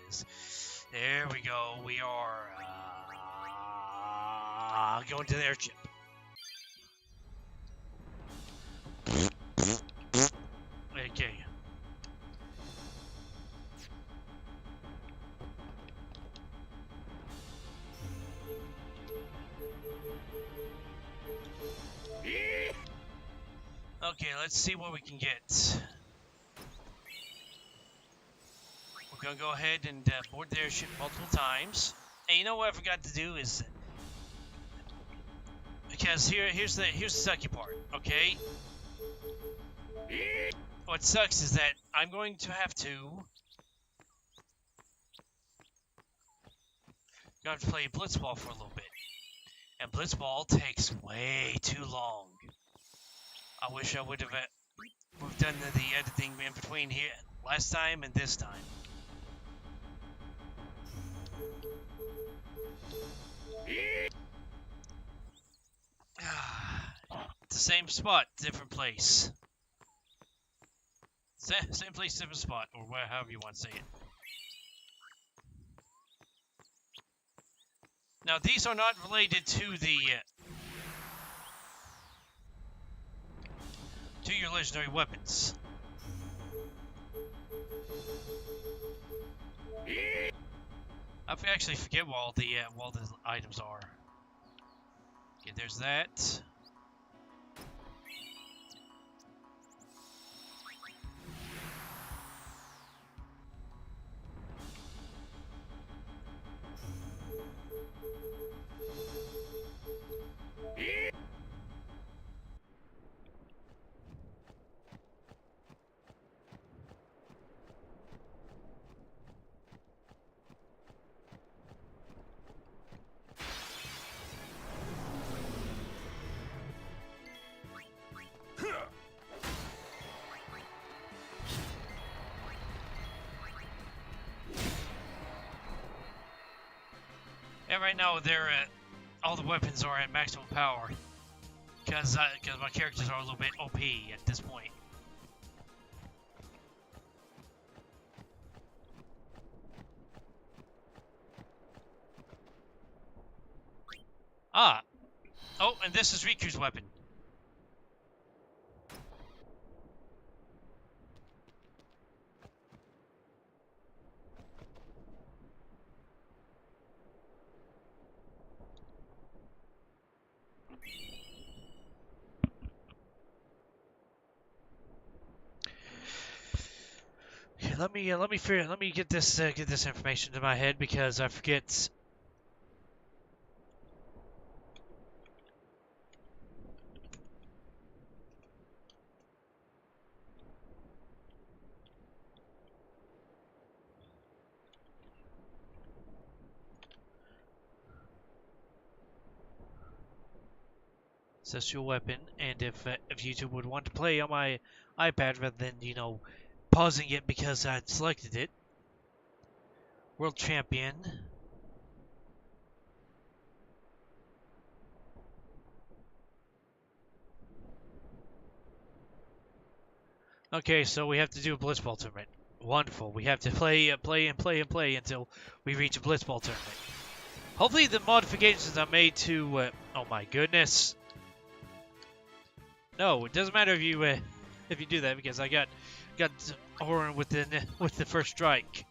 is. There we go. We are going to the airship. Okay. Okay, let's see what we can get. We're gonna go ahead and board the airship multiple times. And you know what I forgot to do is, because here's the sucky part. Okay. What sucks is that I'm going to have to play Blitzball for a little bit, and Blitzball takes way too long. I wish I would have done the editing in between here last time and this time. It's the same spot, different place. Same place, different spot, or however you want to say it. Now, these are not related to your legendary weapons. I actually forget what all the items are. Okay, there's that. And right now, all the weapons are at maximum power, because my characters are a little bit OP at this point. Ah, oh, and this is Riku's weapon. Let me get this information to my head, because I forget. Celestial weapon, and if YouTube would want to play on my iPad rather than pausing it because I'd selected it. World Champion. Okay, so we have to do a Blitzball tournament. Wonderful. We have to play until we reach a Blitzball tournament. Hopefully the modifications I made to oh my goodness. No, it doesn't matter if you do that, because I got Orin with the first strike.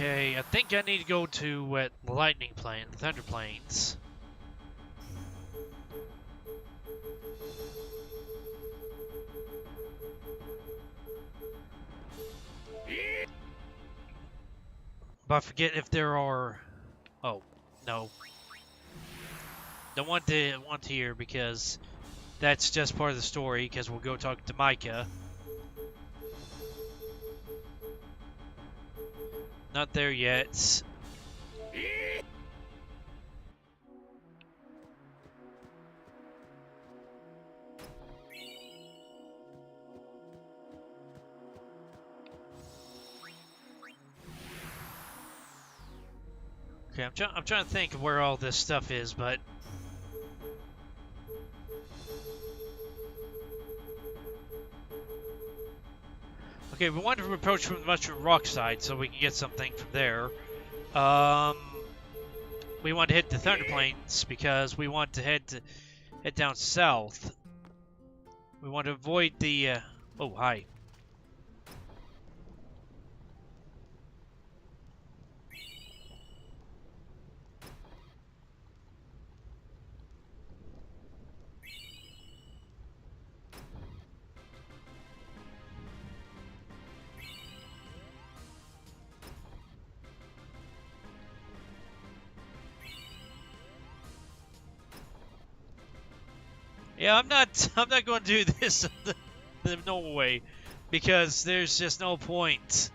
Okay, I think I need to go to the lightning plane, the thunder plains. But I forget if there are. Oh, no. Don't want here because that's just part of the story. Because we'll go talk to Micah. Not there yet. Okay, I'm trying to think of where all this stuff is, but okay, we want to approach from the Mushroom Rock side so we can get something from there. We want to hit the Thunder Plains because we want to head down south. We want to avoid the. Oh, hi. Yeah, I'm not. I'm not going to do this the normal way because there's just no point.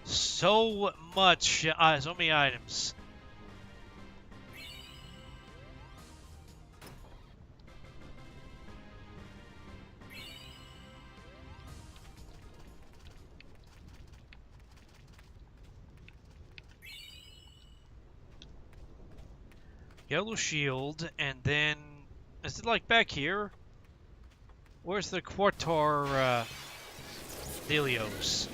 So much. So many items. Yellow shield, and then is it like back here? Where's the Quartar Delios?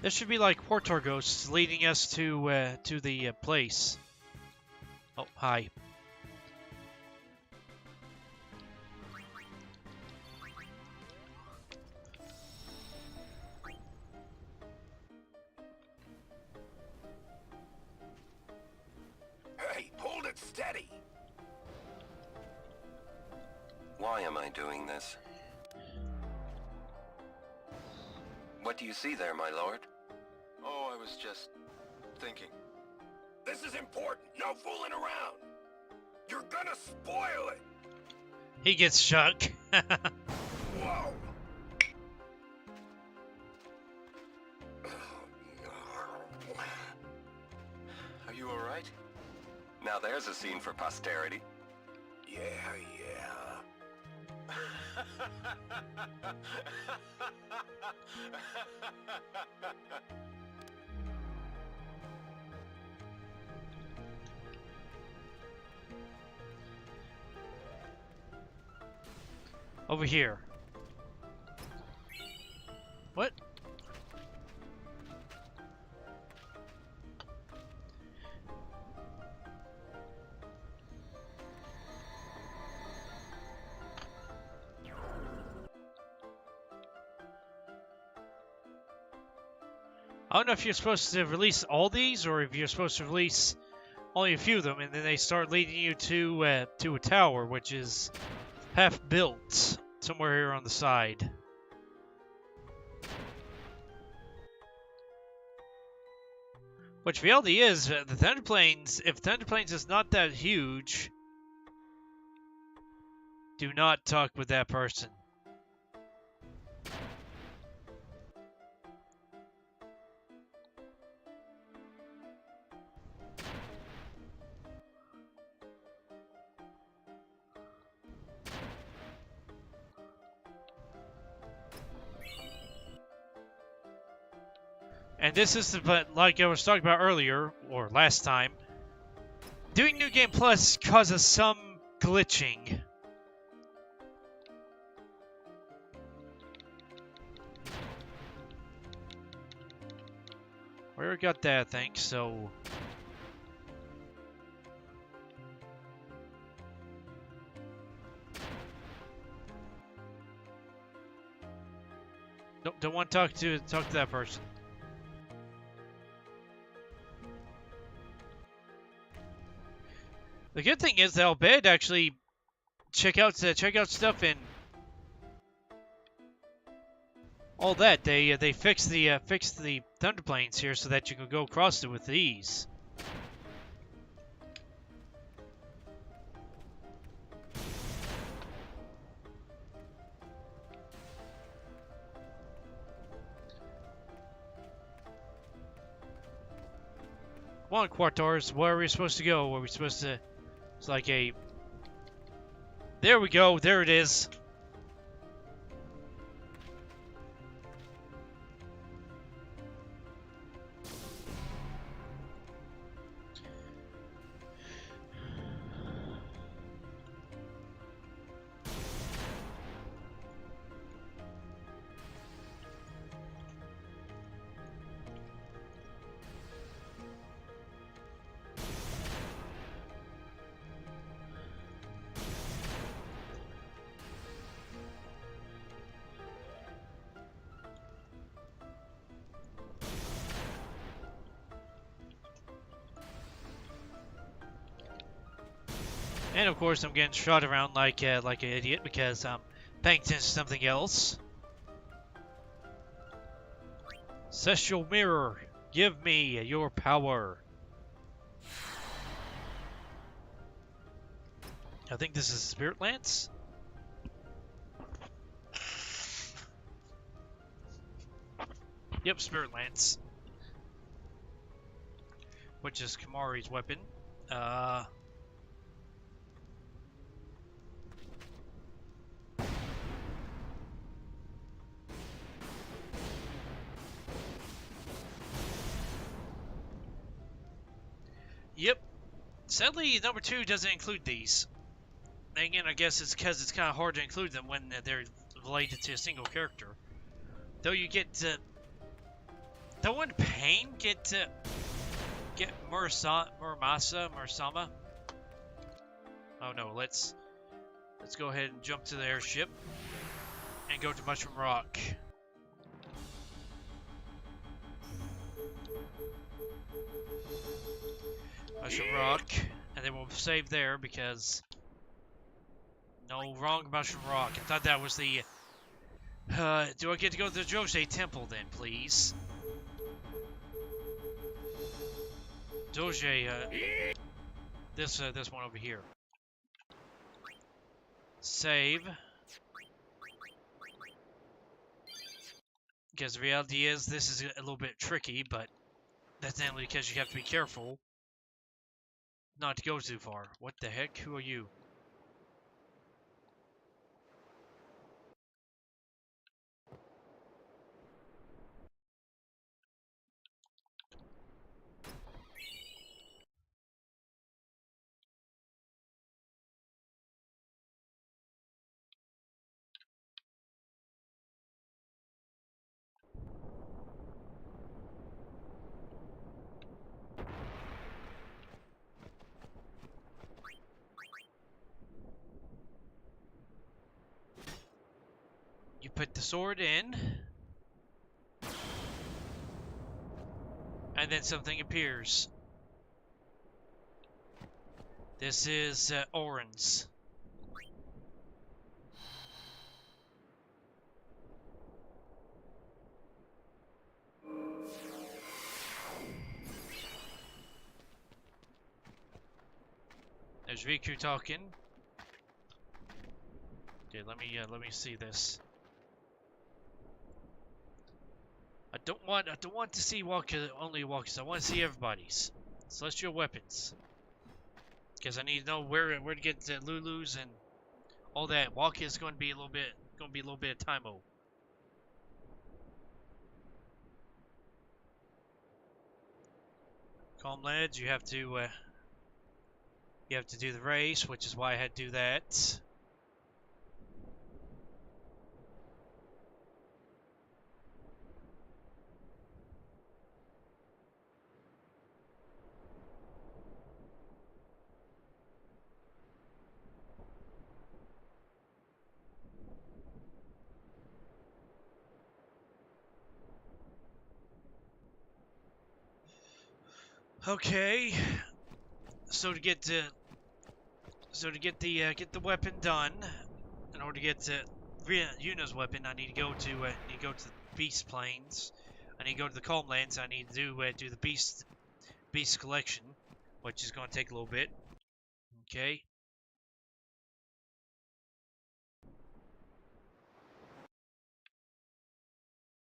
There should be like Quartar ghosts leading us to the place. Oh, hi. Hey, hold it steady! Why am I doing this? What do you see there, my lord? Oh, I was just thinking. This is important! No fooling around! You're gonna spoil it! He gets shook. Whoa! Are you alright? Now there's a scene for posterity. Yeah. Over here. What? I don't know if you're supposed to release all these or if you're supposed to release only a few of them, and then they start leading you to a tower, which is half built somewhere here on the side. Which reality is, the Thunder Plains, if Thunder Plains is not that huge, do not talk with that person. And this is, but like I was talking about earlier, or last time, Doing New Game Plus causes some glitching. We already got that, I think, so... Don't want to talk to that person. The good thing is that I'll bet actually check out stuff and all that. They fixed the thunder planes here so that you can go across it with ease. Come on, Quartars, where are we supposed to go? Where are we supposed to... It's like a... There we go, there it is. And of course, I'm getting shot around like an idiot because I'm paying attention to something else. Celestial Mirror, give me your power. I think this is Spirit Lance. Yep, Spirit Lance. Which is Kamari's weapon. Yep. Sadly, number 2 doesn't include these. And again, I guess it's because it's kind of hard to include them when they're related to a single character. Though you get though in Pain get Mursama. Oh no, let's go ahead and jump to the airship and go to Mushroom Rock. Mushroom Rock, and then we'll save there because no, wrong Mushroom Rock. I thought that was the. Do I get to go to the Jose Temple then, please? Doge, this one over here. Save. Because the reality is, this is a little bit tricky, but that's only because you have to be careful not to go too far. What the heck? Who are you? You put the sword in, and then something appears. This is Orin's. There's Riku talking. Okay, let me see this. I don't want to see only Walkers. I want to see everybody's celestial weapons. Because I need to know where to get Lulu's and all that. Walk is going to be a little bit of time-o. Calm lads, you have to You have to do the race, which is why I had to do that. Okay, so to get the get the weapon done, in order to get Yuna's weapon, I need to go to the Beast Plains. I need to go to the Calm Lands. I need to do the Beast collection, which is going to take a little bit. Okay.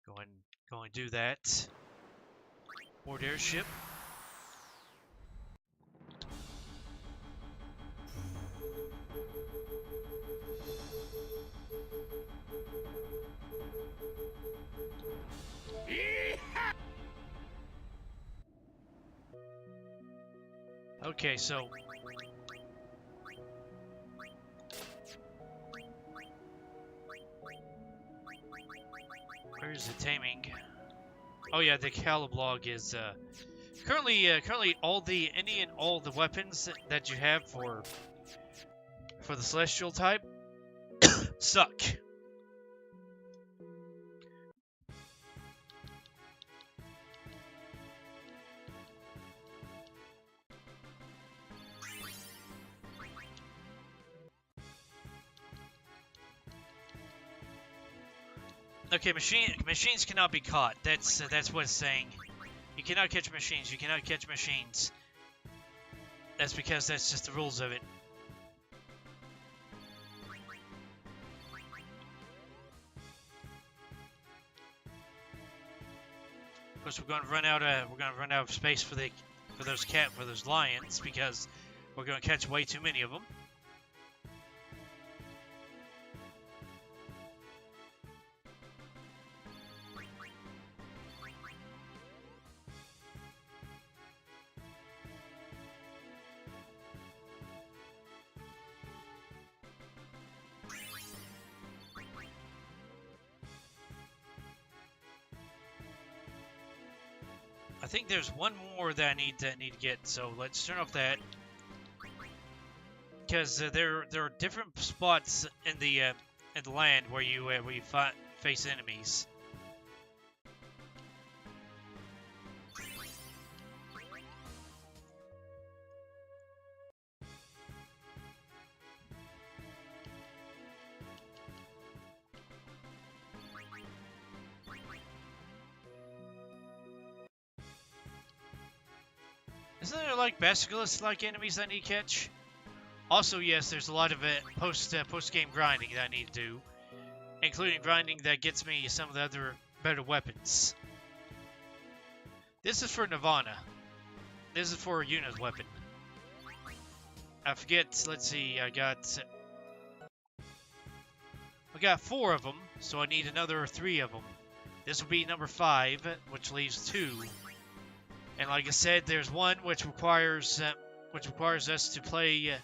Go and do that. Board airship. Okay, so where's the taming? Oh yeah, the Caliblog is currently all the weapons that you have for the celestial type suck. Okay, machines cannot be caught. That's what it's saying. You cannot catch machines. You cannot catch machines. That's because that's just the rules of it. Of course, we're going to run out of space for those lions because we're going to catch way too many of them. I think there's one more that I need to get, so let's turn off that. Because there are different spots in the land where you face enemies. Isn't there like basilisk-like enemies I need to catch? Also, yes, there's a lot of post-game grinding that I need to do, including grinding that gets me some of the other better weapons. This is for Nirvana. This is for Yuna's weapon. I forget. Let's see. I got 4 of them, so I need another 3 of them. This will be number 5, which leaves 2. And like I said, there's one which requires us to play.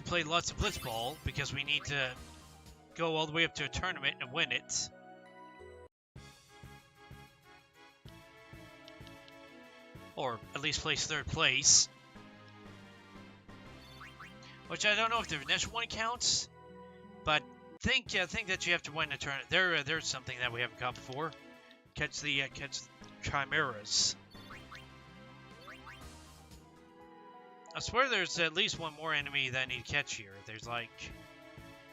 Play lots of Blitzball because we need to go all the way up to a tournament and win it. Or at least place 3rd place. Which I don't know if the initial one counts, but I think that you have to win a tournament. There's something that we haven't caught before. Catch chimeras. I swear there's at least one more enemy that I need to catch here. There's like,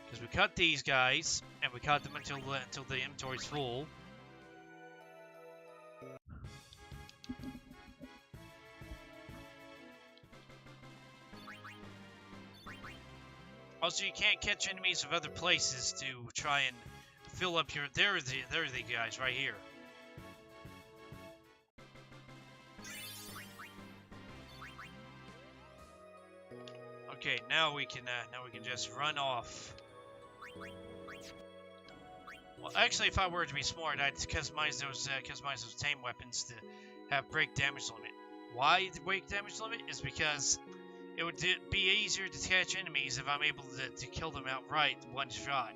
because we caught these guys and we caught them until the inventory's full. Also, you can't catch enemies of other places to try and fill up your. There are the guys right here. Okay, now we can just run off. Well, actually, if I were to be smart, I'd customize those tame weapons to have break damage limit. Why the break damage limit is because it would be easier to catch enemies if I'm able to kill them outright one shot,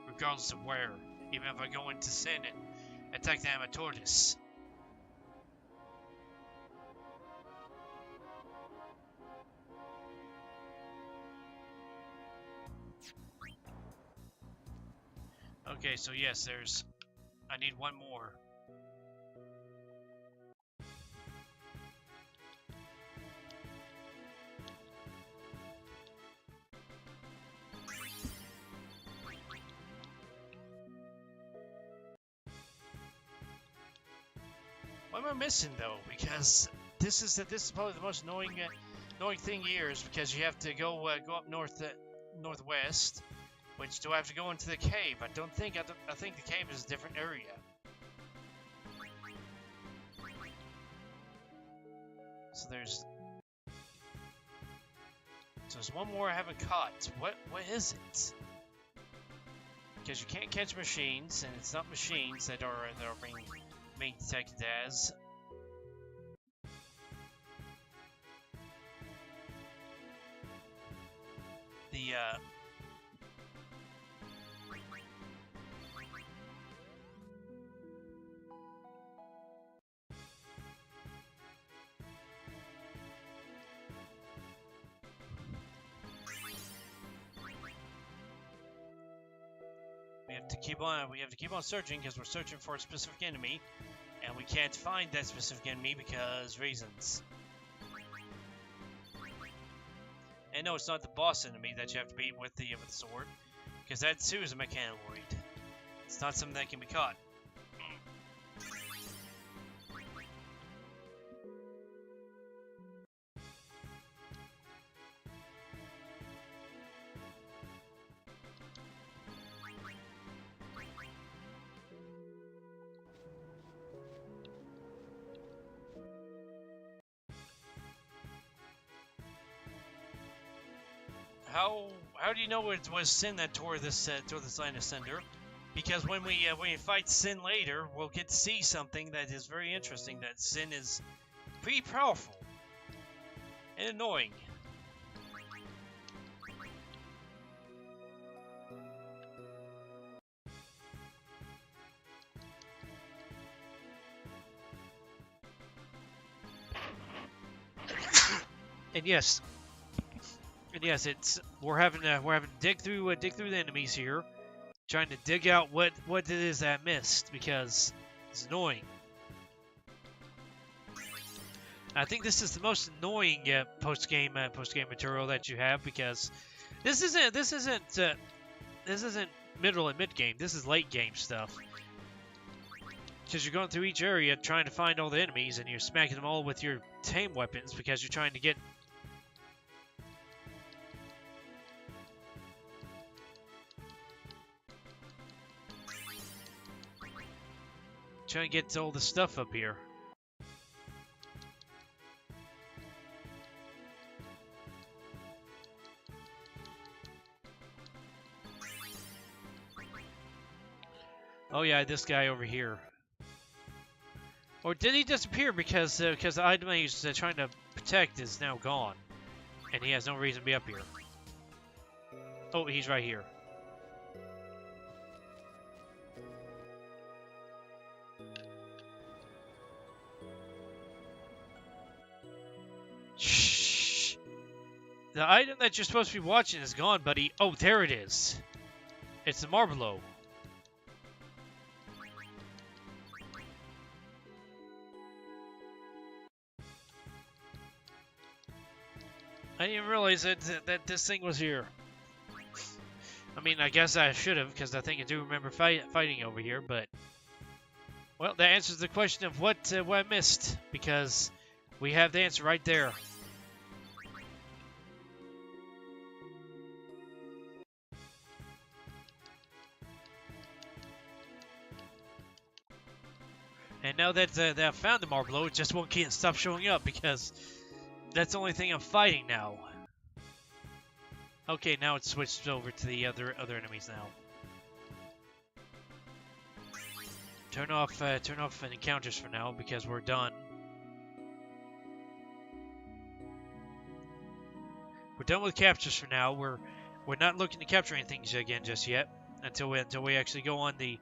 regardless of where. Even if I go into Sin and attack them at Tortoise. Okay, so yes, I need one more. What am I missing though? Because this is probably the most annoying thing here is because you have to go up northwest, which do I have to go into the cave? I think the cave is a different area. So there's one more I haven't caught. What is it? Because you can't catch machines, and it's not machines that are being detected as. We have to keep on searching because we're searching for a specific enemy, and we can't find that specific enemy because reasons. And no, it's not the boss enemy that you have to beat with the sword, because that too is a mechanoid. It's not something that can be caught. How do you know it was Sin that tore this line of cinder? Because when we fight Sin later, we'll get to see something that is very interesting. That Sin is pretty powerful and annoying. And yes, we're having to dig through the enemies here, trying to dig out what it is that I missed because it's annoying. I think this is the most annoying post game material that you have because this isn't middle and mid game. This is late game stuff. Because you're going through each area trying to find all the enemies and you're smacking them all with your tame weapons because you're trying to get all the stuff up here. Oh yeah, this guy over here. Or did he disappear because the item he's trying to protect is now gone, and he has no reason to be up here? Oh, he's right here. Shh. The item that you're supposed to be watching is gone, buddy. Oh, there it is. It's the Marble. I didn't realize that this thing was here. I mean, I guess I should have, because I think I do remember fighting over here, but... Well, that answers the question of what I missed, because we have the answer right there. And now that I've found the Marble, it just won't stop showing up, because that's the only thing I'm fighting now. Okay, now it's switched over to the other enemies now. turn off encounters for now because we're done. We're done with captures for now. We're not looking to capture anything again just yet until we actually go on the.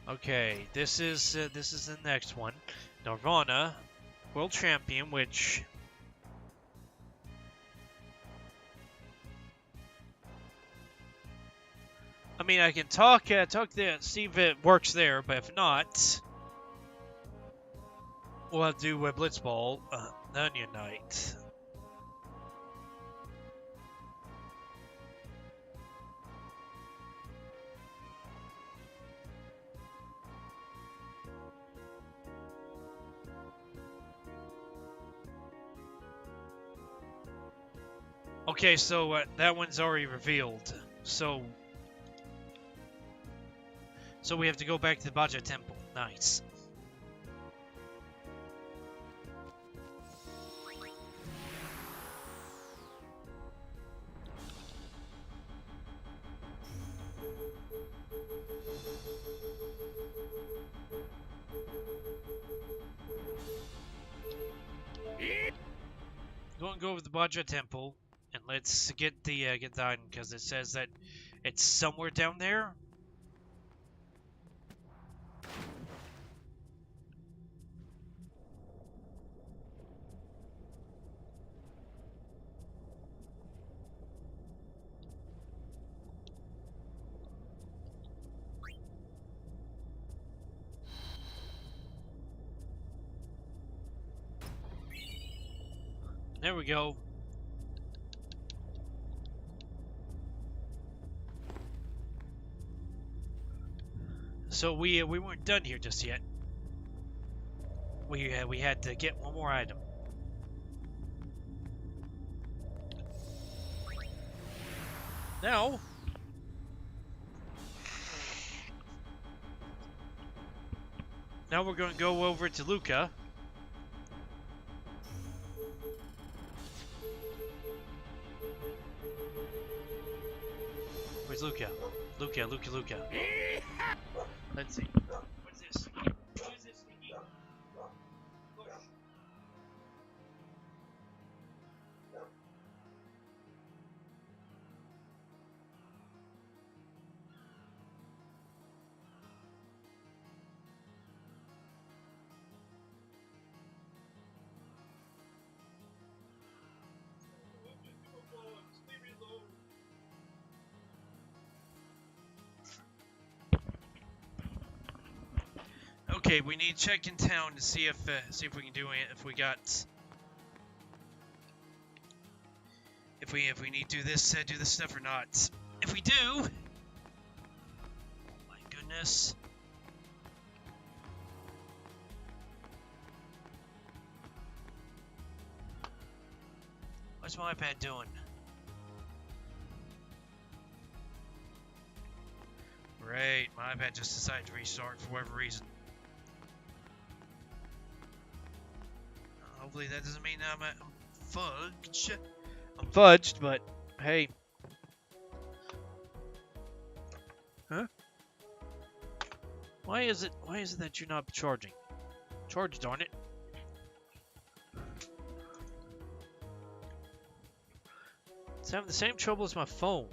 Okay, this is the next one, Nirvana, World Champion, which. I mean, I can talk there, see if it works there, but if not, we'll have to do Blitzball, Onion Knight. Okay, so that one's already revealed. So we have to go back to the Baja Temple. Nice. Go over the Baja Temple and let's get the item because it says that it's somewhere down there. There we go. So we weren't done here just yet. We had to get one more item. Now we're going to go over to Luca. Where's Luca? Luca. Let's see. What's this? What is this thingy? Push. Okay, we need to check in town to see if we can do it. If we got, if we need to do this stuff or not. If we do, oh my goodness. What's my iPad doing? Great, my iPad just decided to restart for whatever reason. Hopefully that doesn't mean I'm fudged. I'm fudged, but hey. Huh? Why is it that you're not charging? Charge, darn it. It's having the same trouble as my phone.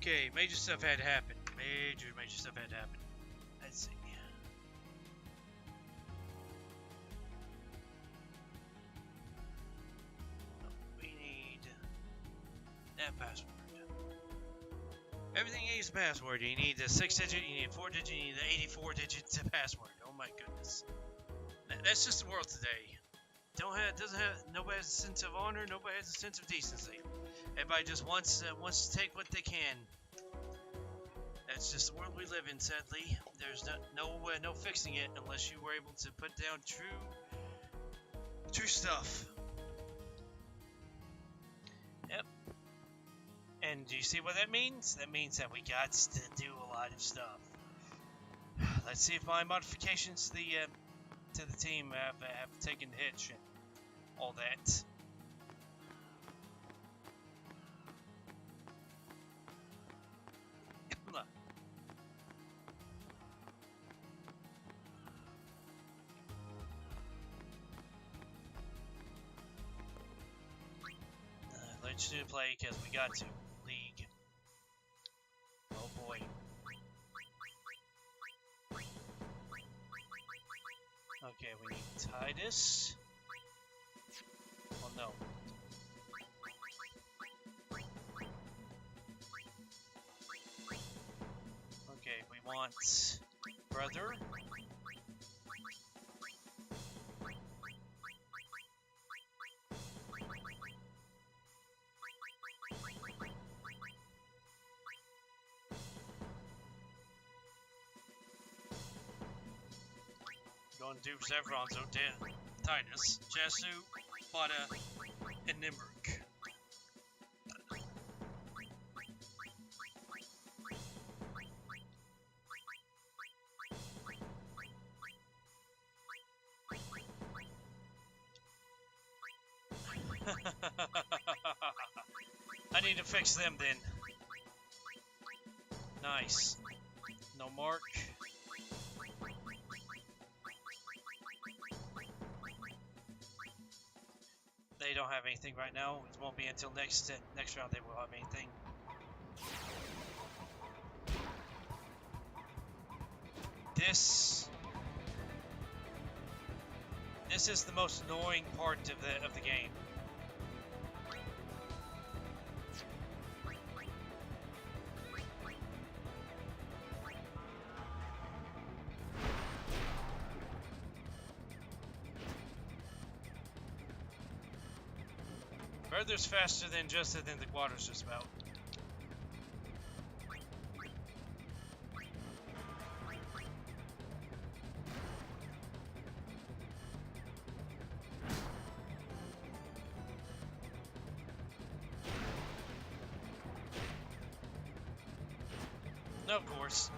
Okay, major stuff had to happen. Major stuff had to happen. Let's see. We need that password. Everything needs a password. You need a 6-digit, you need a 4-digit, you need an 84-digit password. Oh my goodness. That's just the world today. Nobody has a sense of honor, nobody has a sense of decency. Everybody just wants to take what they can. That's just the world we live in, sadly. There's no fixing it unless you were able to put down true stuff. Yep. And do you see what that means? That means that we got to do a lot of stuff. Let's see if my modifications to the team have taken the hitch and all that. Let's do play because we got to. League. Oh boy. Okay, we need Titus. Well, no. Okay, we want brother. Going to do Zevron's Odin, Titus, Jesu, Bada, and Nimruk. I need to fix them then. Nice. No mark. They don't have anything right now. It won't be until next round they will have anything. This is the most annoying part of the game. Further's faster than the Quadra's just about. No, of course.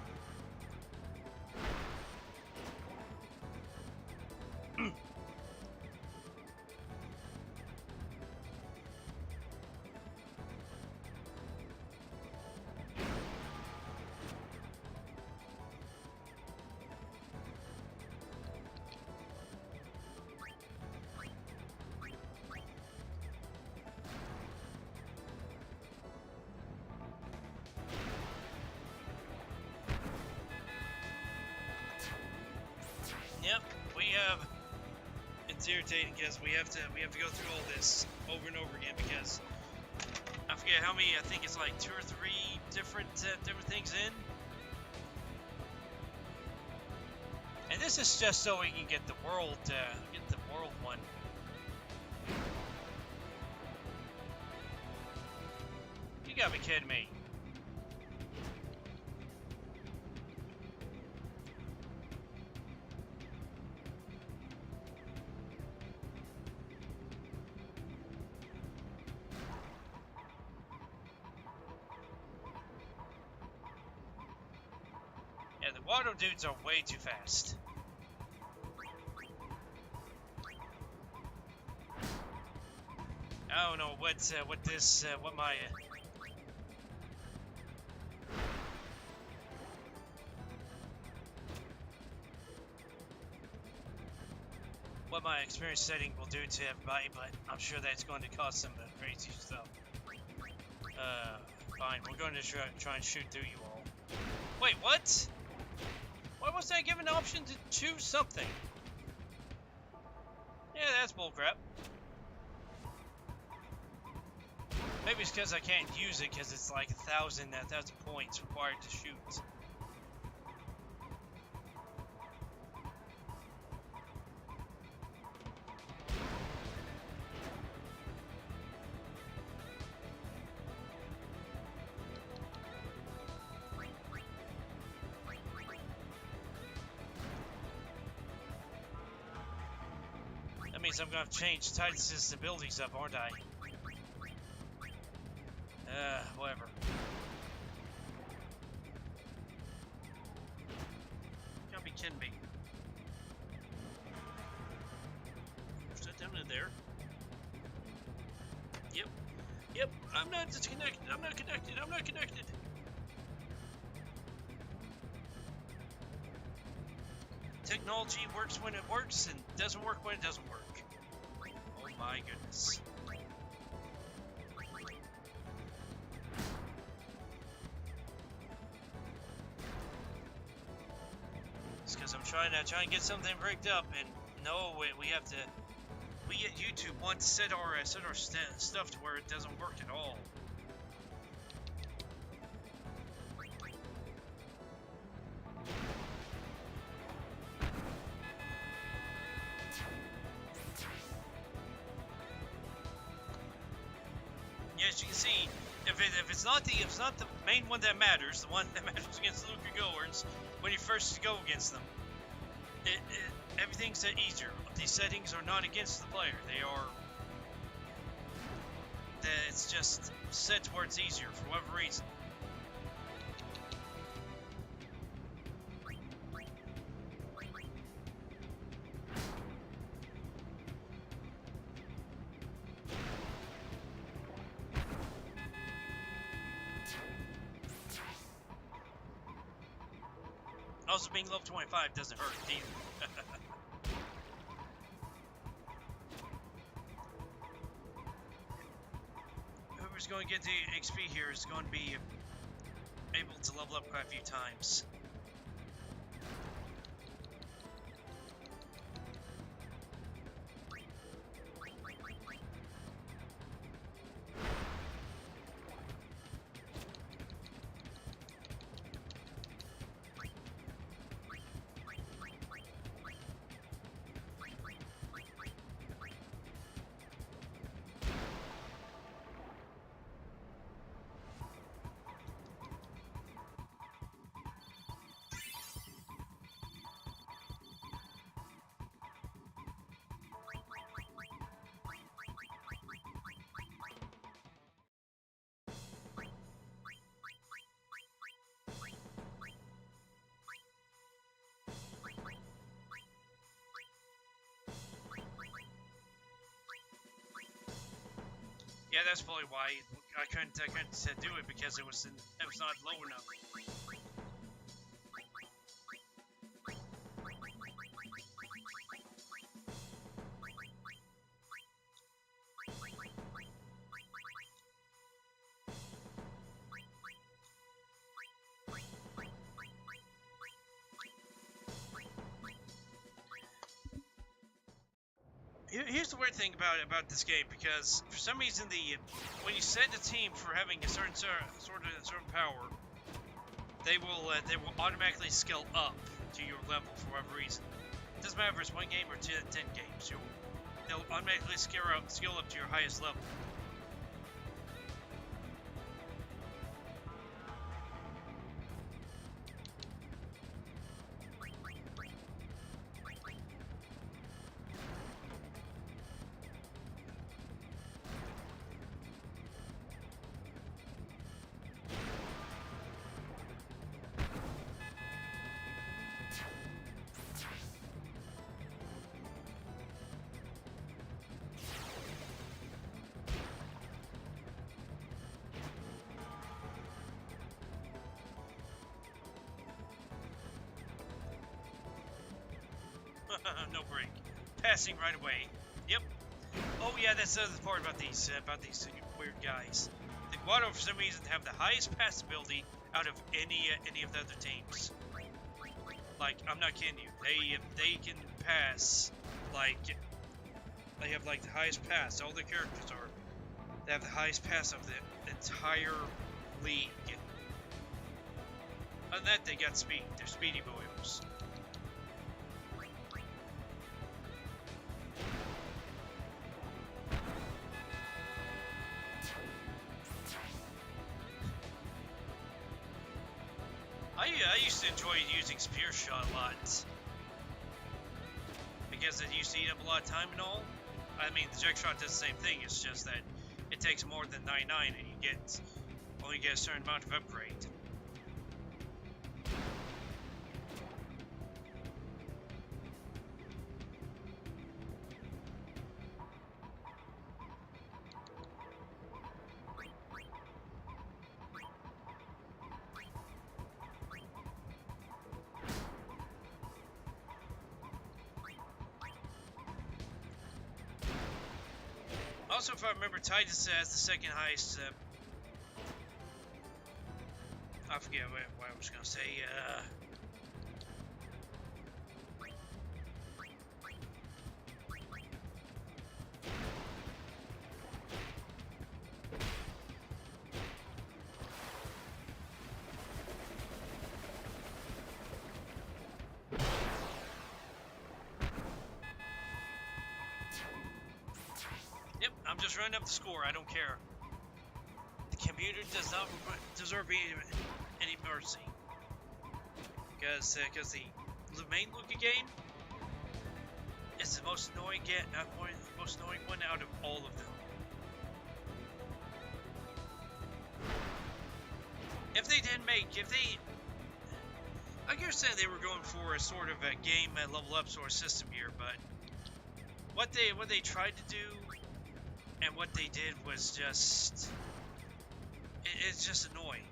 Yep, we have. It's irritating because we have to go through all this over and over again because I forget how many. I think it's like 2 or 3 different things in. And this is just so we can get the world one. You gotta be kidding me. Yeah, the water dudes are way too fast. I don't know what my experience setting will do to everybody, but I'm sure that's going to cause some crazy stuff. Fine, we're going to try and shoot through you all. Wait, what? Why wasn't I given the option to choose something? Yeah, that's bullcrap. Maybe it's because I can't use it because it's like 1,000 points required to shoot. That means I'm gonna have to change Titus's abilities up, aren't I? Whatever. You gotta be kidding me. Is that down in there? Yep. Yep. I'm not disconnected. I'm not connected. I'm not connected. Technology works when it works and doesn't work when it doesn't work. Oh my goodness. It's because I'm trying to get something rigged up, and no, we have to. We at YouTube want to set our stuff to where it doesn't work at all. As you can see, if it's not the main one that matters, the one that matters against the Luca goers, when you first go against them, everything's easier. These settings are not against the player; they are. It's just set to where it's easier for whatever reason. Also, being level 25 doesn't hurt either. Whoever's going to get the XP here is going to be able to level up quite a few times. Yeah, that's probably why I couldn't do it, because it was not low enough. Here's the weird thing about this game, because for some reason when you set the team for having a certain power, they will automatically scale up to your level for whatever reason. It doesn't matter if it's 1 game or 10 games. They'll automatically scale up to your highest level. No break. Passing right away. Yep. Oh yeah, that's the other part about these weird guys. The Waddle for some reason have the highest pass ability out of any of the other teams. Like, I'm not kidding you. They can pass, like, they have like the highest pass. All their characters they have the highest pass of the entire league. Other than that, they got speed. They're speedy boys. I used to enjoy using Spear Shot a lot. Because it used to eat up a lot of time and all. I mean, the Jet Shot does the same thing, it's just that it takes more than 99 and you only get a certain amount of upgrade. Also, if I remember, Titus has the second highest. I forget what I was gonna say. Yep, I'm just running up the score. I don't care. The computer does not deserve any mercy. Because the main Luca game is the most annoying most annoying one out of all of them. I understand they were going for a sort of a game level up sort of system here, but what they tried to do and what they did was just it's just annoying.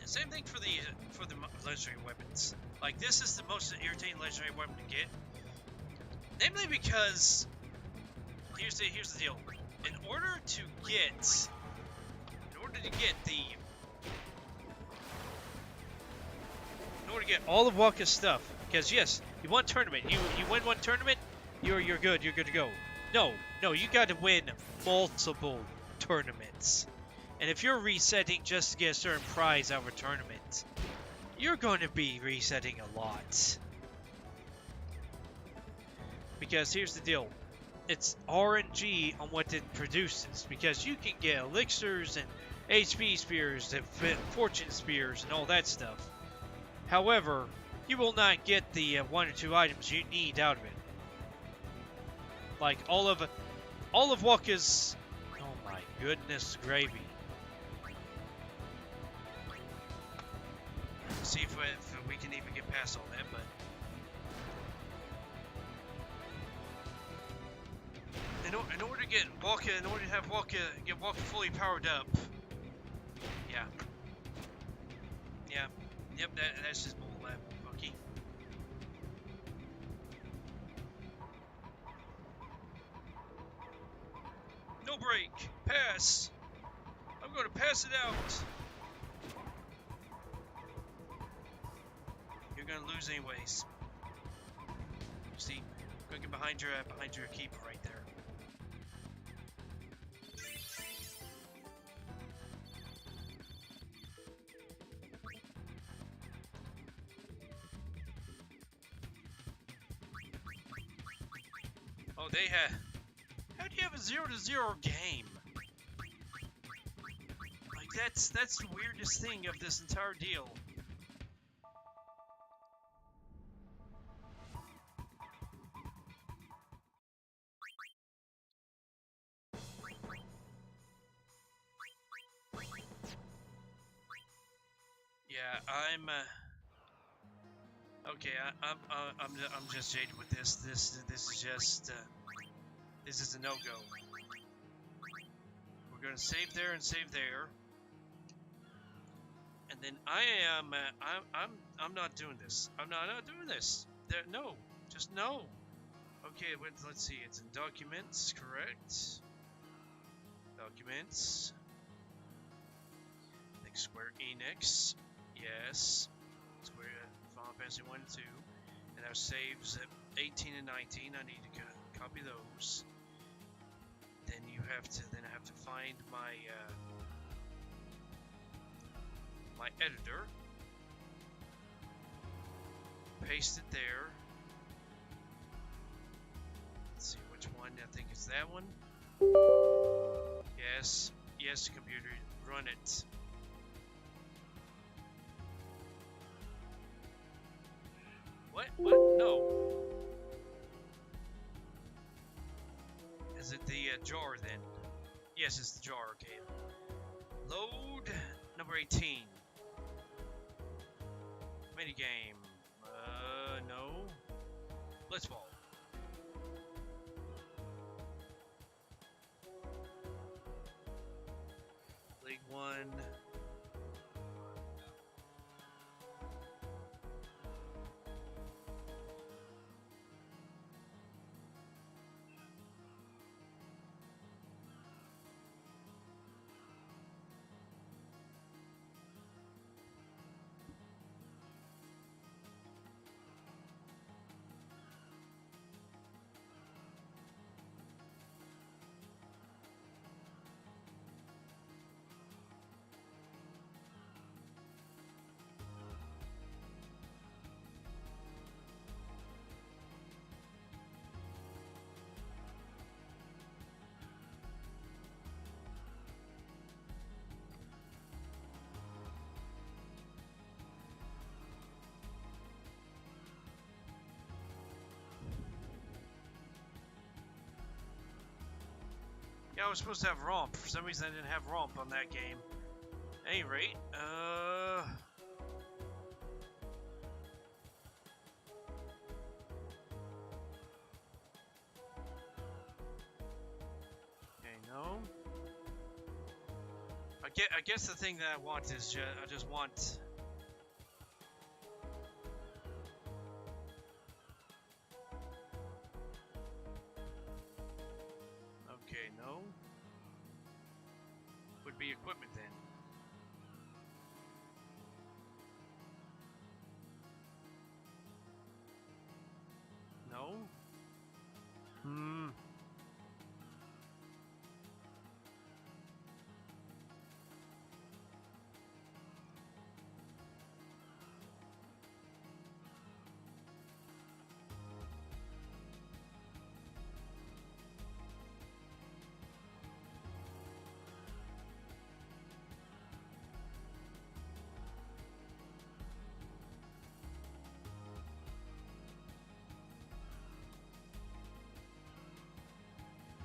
Same thing for the legendary weapons. Like, this is the most irritating legendary weapon to get, namely because here's the deal. In order to get all of Waka's stuff, because yes, you won tournament, you win one tournament, you're good to go. No, you got to win multiple tournaments. And if you're resetting just to get a certain prize out of a tournament, you're going to be resetting a lot. Because here's the deal. It's RNG on what it produces. Because you can get elixirs and HP spears and fortune spears and all that stuff. However, you will not get the 1 or 2 items you need out of it. Like all of Waka's. Oh my goodness gravy. See if we can even get past all that, but in order to get Waka, in order to have get Waka fully powered up, yep, that's just bull Bucky. No break, pass. I'm going to pass it out. You're gonna lose anyways. See, go get behind your keeper right there. Oh, they had. How do you have a 0-0 game? Like that's the weirdest thing of this entire deal. Yeah, okay. I'm just jaded with this. This is just this is a no-go. We're gonna save there and save there, and then I'm not doing this. I'm not doing this. No, just no. Okay, let's see. It's in documents, correct? Documents. I think Square Enix. Yes. Square Final Fantasy 1 and 2. And our saves at 18 and 19. I need to copy those. Then I have to find my my editor. Paste it there. Let's see which one. I think it's that one. Yes. Yes, computer. Run it. What? What? No. Is it the jar then? Yes, it's the jar. Okay. Load number 18. Minigame. No. Blitzball. League 1. Yeah, I was supposed to have romp. For some reason, I didn't have romp on that game. At any rate, okay, no. I guess the thing that I want is I just want. Okay, no. Would be equipment then. No. Hmm.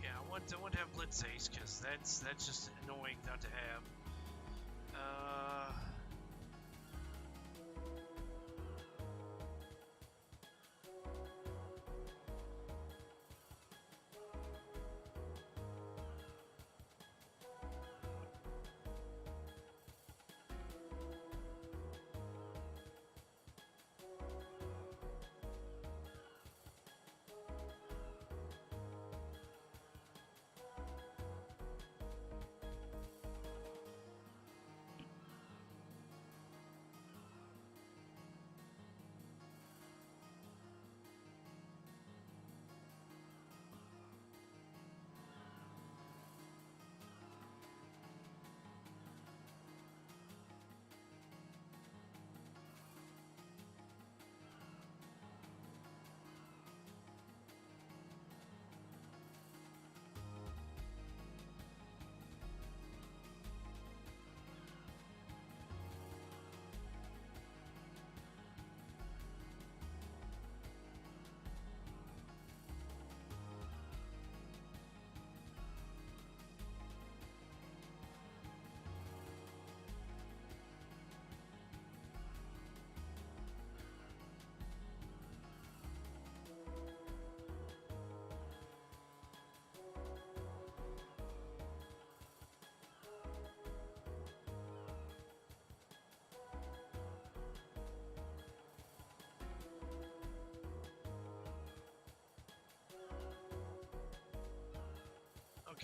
Yeah, I want to have Blitz Ace because that's just annoying not to have.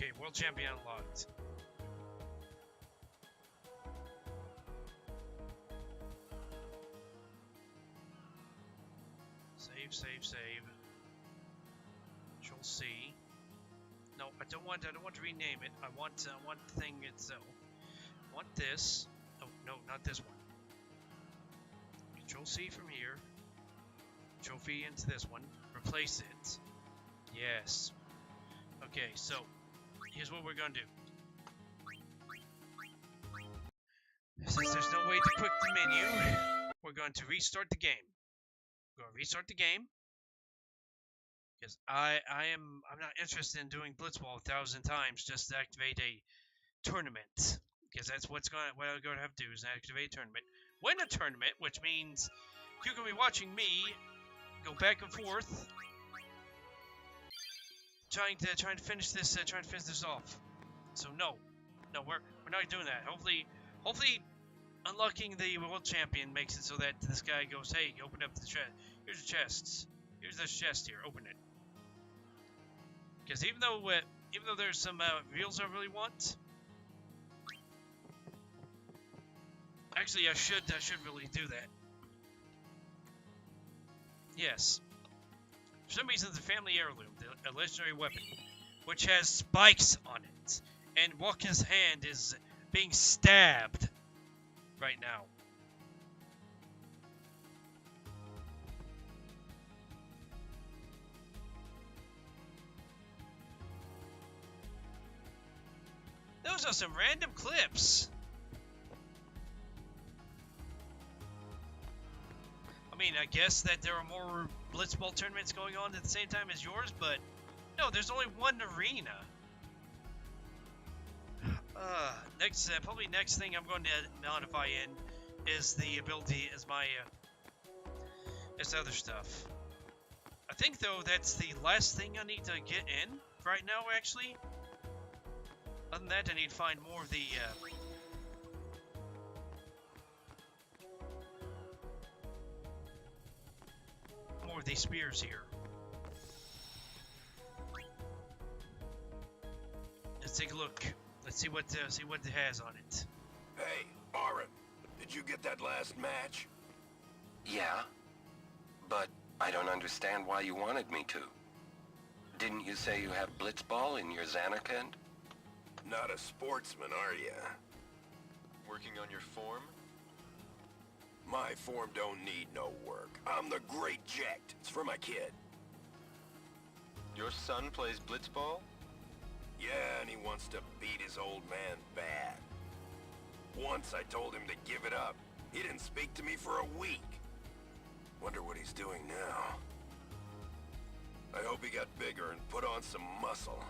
Okay, world champion unlocked. Save. Control C. No, I don't want to rename it. I want the thing itself. I want this. Oh no, not this one. Control C from here. Control V into this one. Replace it. Yes. Okay, so here's what we're gonna do. Since there's no way to quit the menu, we're going to restart the game. We're going to restart the game. Because I'm not interested in doing Blitzball 1,000 times just to activate a tournament. Because that's what I'm going to have to do is activate a tournament. Win a tournament, which means you're going to be watching me go back and forth, trying to finish this off. So no, we're not doing that. Hopefully, unlocking the world champion makes it so that this guy goes, hey, open up the chest. Here's the chests. Here's this chest here. Open it. Because even though there's some reels I really want, actually I should really do that. Yes. For some reason, the family heirloom, a legendary weapon, which has spikes on it, and Waka's hand is being stabbed right now. Those are some random clips. I mean, I guess that there are more Blitzball tournaments going on at the same time as yours, but no, there's only one arena. Probably next thing I'm going to modify in is the ability as my this other stuff. I think though that's the last thing I need to get in right now. Actually, other than that, I need to find more of the. More of these spears here. Let's take a look. Let's see what it has on it. Hey, Aaron, did you get that last match? Yeah, but I don't understand why you wanted me to. Didn't you say you have Blitzball in your Xanarkand? Not a sportsman, are ya? Working on your form? My form don't need no work. I'm the Great Ject. It's for my kid. Your son plays Blitzball? Yeah, and he wants to beat his old man bad. Once I told him to give it up. He didn't speak to me for a week. Wonder what he's doing now. I hope he got bigger and put on some muscle.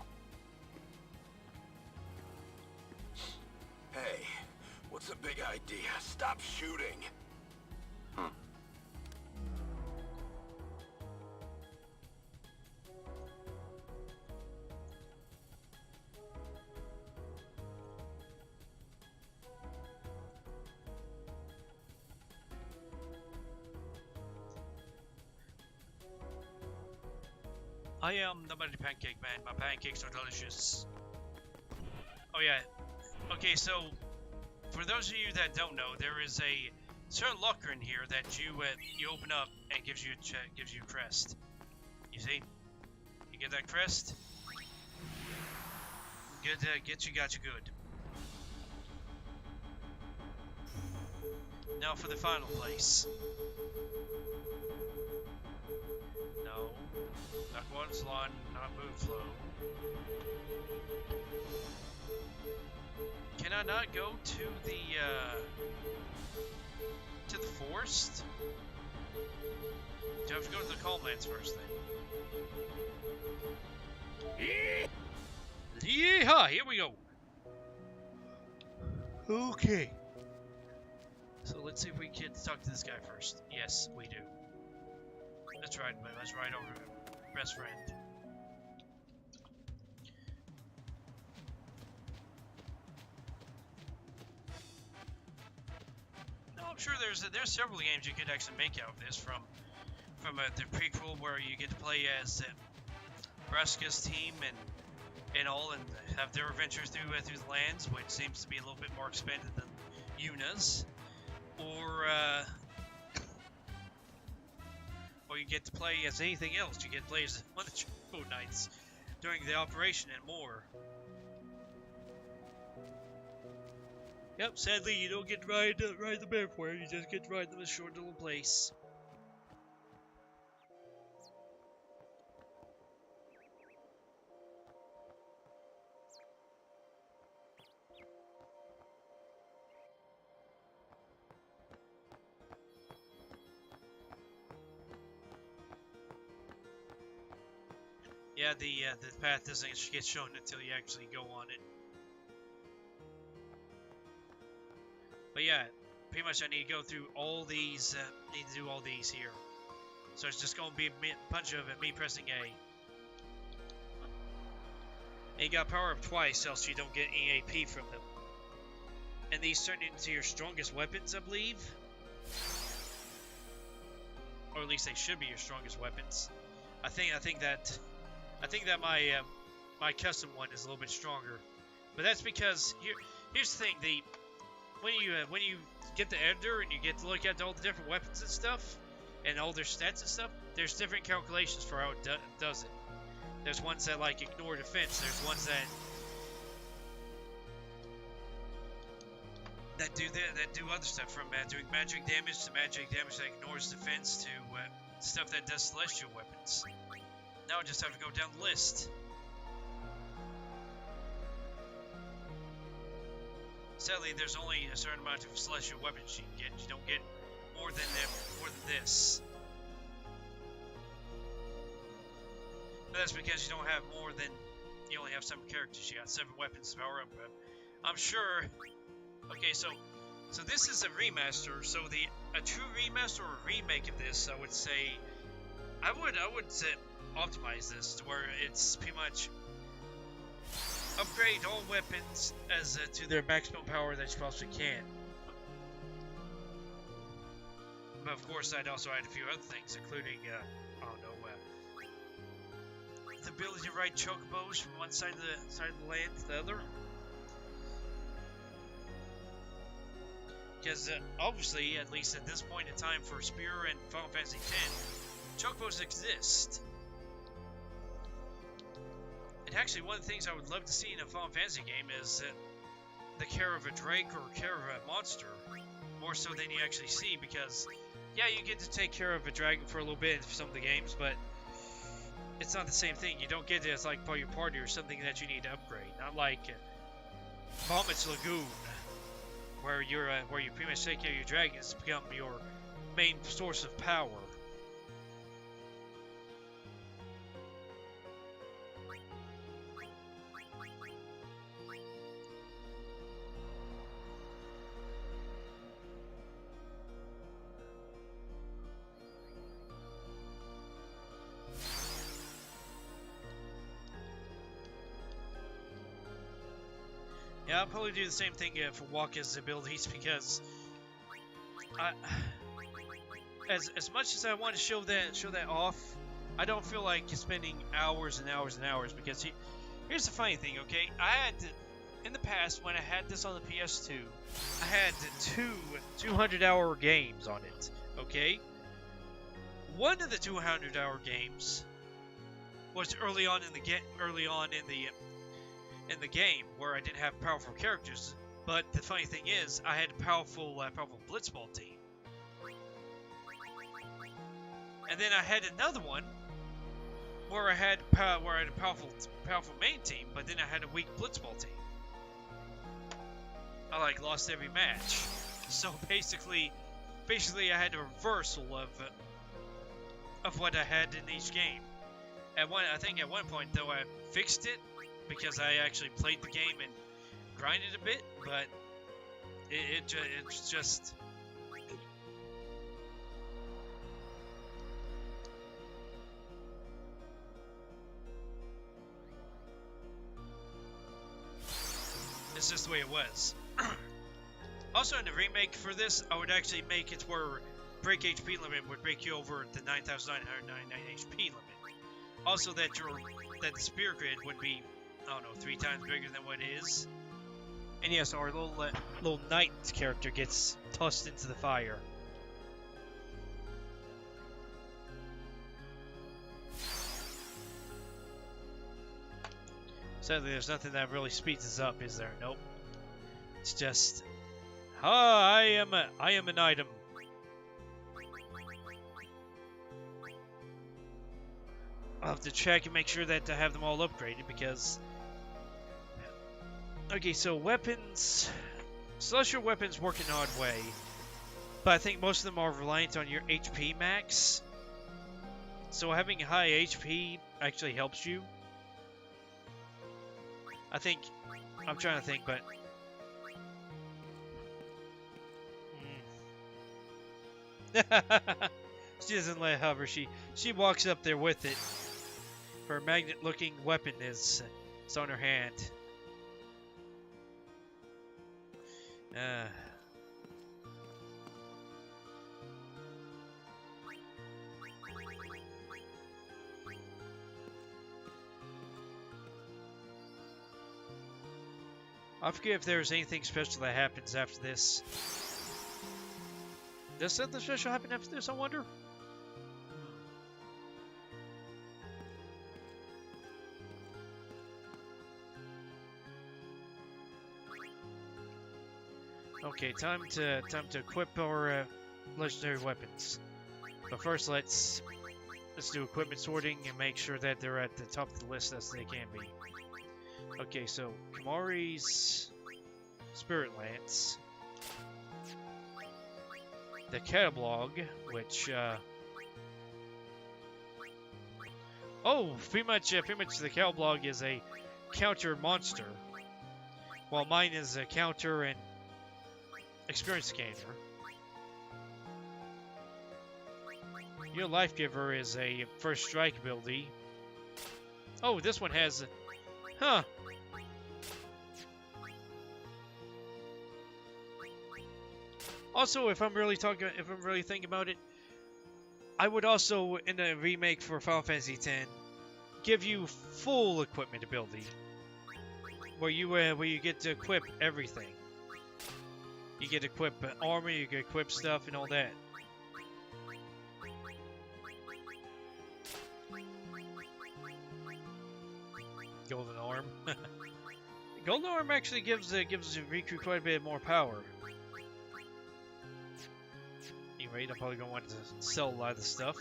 Hey, what's the big idea? Stop shooting. I am the mighty Pancake Man. My pancakes are delicious. Oh yeah. Okay, so for those of you that don't know, there is a certain locker in here that you open up and gives you a crest. You see? You get that crest? Got you good. Now for the final place. No. Not Water's Lawn, not Moonflow. Can I not go to the forest? Do I have to go to the Calmlands first then? Yeehaw! Here we go! Okay. So let's see if we can talk to this guy first. Yes, we do. Let's ride over to him. Best friend. No, I'm sure there's several games you could actually make out of this from the prequel where you get to play as Braska's team and and all, and have their adventures through the lands, which seems to be a little bit more expanded than Yuna's, or you get to play as anything else. You get to play as one of the Chocobo Knights during the operation and more. Yep, sadly you don't get to ride the Bearfare, you just get to ride them in a short little place. Yeah, the path doesn't get shown until you actually go on it. But yeah, pretty much I need to go through all these, need to do all these here. So it's just gonna be a bunch of me pressing A. And you gotta power up twice, else you don't get any AP from them. And these turn into your strongest weapons, I believe. Or at least they should be your strongest weapons. I think that my custom one is a little bit stronger, but that's because here's the thing: when you get the editor and you get to look at all the different weapons and stuff, and all their stats and stuff, there's different calculations for how it does it. There's ones that like ignore defense. There's ones that do other stuff, from doing magic damage to magic damage that ignores defense to stuff that does celestial weapons. Now I just have to go down the list. Sadly, there's only a certain amount of celestial weapons you can get. You don't get more than this. But that's because you don't have more than, you only have 7 characters. You got 7 weapons to power up. But I'm sure. Okay, so this is a remaster. So a true remaster or a remake of this, I would say, I would say, optimize this to where it's pretty much upgrade all weapons as to their maximum power that you possibly can. But of course, I'd also add a few other things, including I don't know, the ability to ride chocobos from one side of the land to the other. Because obviously, at least at this point in time for Spear and Final Fantasy X, chocobos exist. And actually, one of the things I would love to see in a Final Fantasy game is the care of a drake or care of a monster, more so than you actually see, because yeah, you get to take care of a dragon for a little bit in some of the games, but it's not the same thing. You don't get it as like part of your party or something that you need to upgrade. Not like Vomits Lagoon, where you pretty much take care of your dragons to become your main source of power. Yeah, I'll probably do the same thing for Wakka's abilities, because as much as I want to show that off, I don't feel like spending hours and hours and hours, because here's the funny thing, okay? In the past, when I had this on the PS2, I had 200-hour games on it, okay? One of the 200-hour games was early on in the game, where I didn't have powerful characters. But the funny thing is, I had a powerful Blitzball team. And then I had another one where I had a powerful main team, but then I had a weak Blitzball team. I lost every match. So basically I had a reversal of what I had in each game. I think at one point though I fixed it, because I actually played the game and grinded a bit, but it's just. It's just the way it was. Also, in the remake for this, I would actually make it where break HP limit would break you over the 9,999 HP limit. Also, that the spear grid would be I don't know, 3 times bigger than what it is. And yes, our little knight character gets tossed into the fire. Sadly, there's nothing that really speeds us up, is there? Nope. It's just, I am an item. I'll have to check and make sure that I have them all upgraded because. Okay, so weapons. Celestial weapons work an odd way, but I think most of them are reliant on your HP max. So having high HP actually helps you. I think. I'm trying to think, but. She doesn't let hover. She walks up there with it. Her magnet-looking weapon is it's on her hand. I forget if there's anything special that happens after this. Does something special happen after this, I wonder? Okay, time to equip our legendary weapons. But first, let's do equipment sorting and make sure that they're at the top of the list as they can be. Okay, so Kamari's Spirit Lance, the catalog, which pretty much the catalog is a counter monster, while mine is a counter and experience scanner. Your Life Giver is a first strike ability. Oh, this one has, huh? Also, if I'm really thinking about it, I would also, in a remake for Final Fantasy X, give you full equipment ability, where you get to equip everything. You get to equip armor, you get to equip stuff, and all that. Golden Arm. Golden Arm actually gives Riku quite a bit more power. Anyway, I'm probably gonna want to sell a lot of the stuff.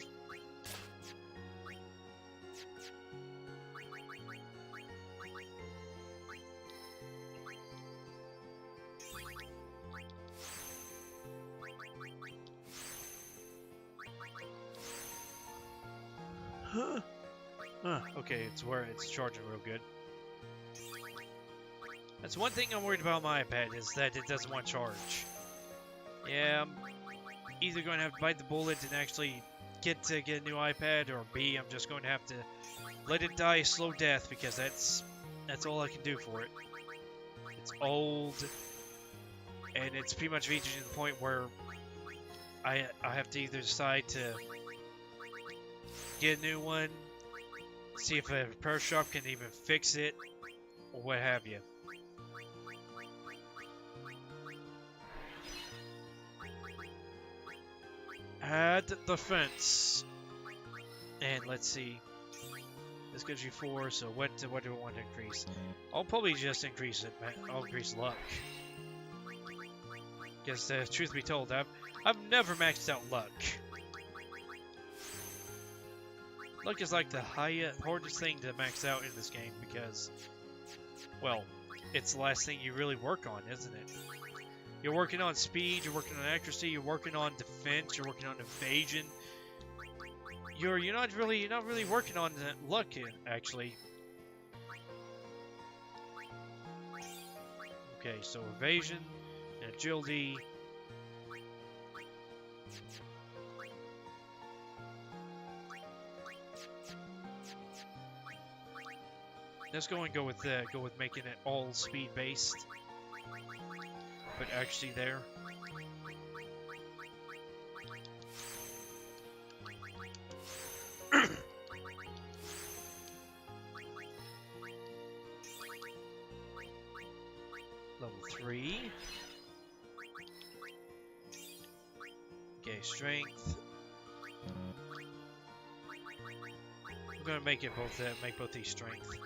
Okay, it's charging real good. That's one thing I'm worried about my iPad, is that it doesn't want to charge. Yeah, I'm either going to have to bite the bullet and actually get a new iPad, or B, I'm just going to have to let it die a slow death, because that's all I can do for it. It's old, and it's pretty much reaching the point where I have to either decide to get a new one, see if a repair shop can even fix it, or what have you. Add the fence. And let's see. This gives you 4, so what do we want to increase? I'll probably just increase it, man. I'll increase luck. Because, truth be told, I've never maxed out luck. Luck is like the hardest thing to max out in this game because, well, it's the last thing you really work on, isn't it? You're working on speed, you're working on accuracy, you're working on defense, you're working on evasion. You're not really working on luck, actually. Okay, so evasion and agility. Let's go with making it all speed based, but actually there. Level 3. Okay, strength. I'm gonna make it both make both these strength.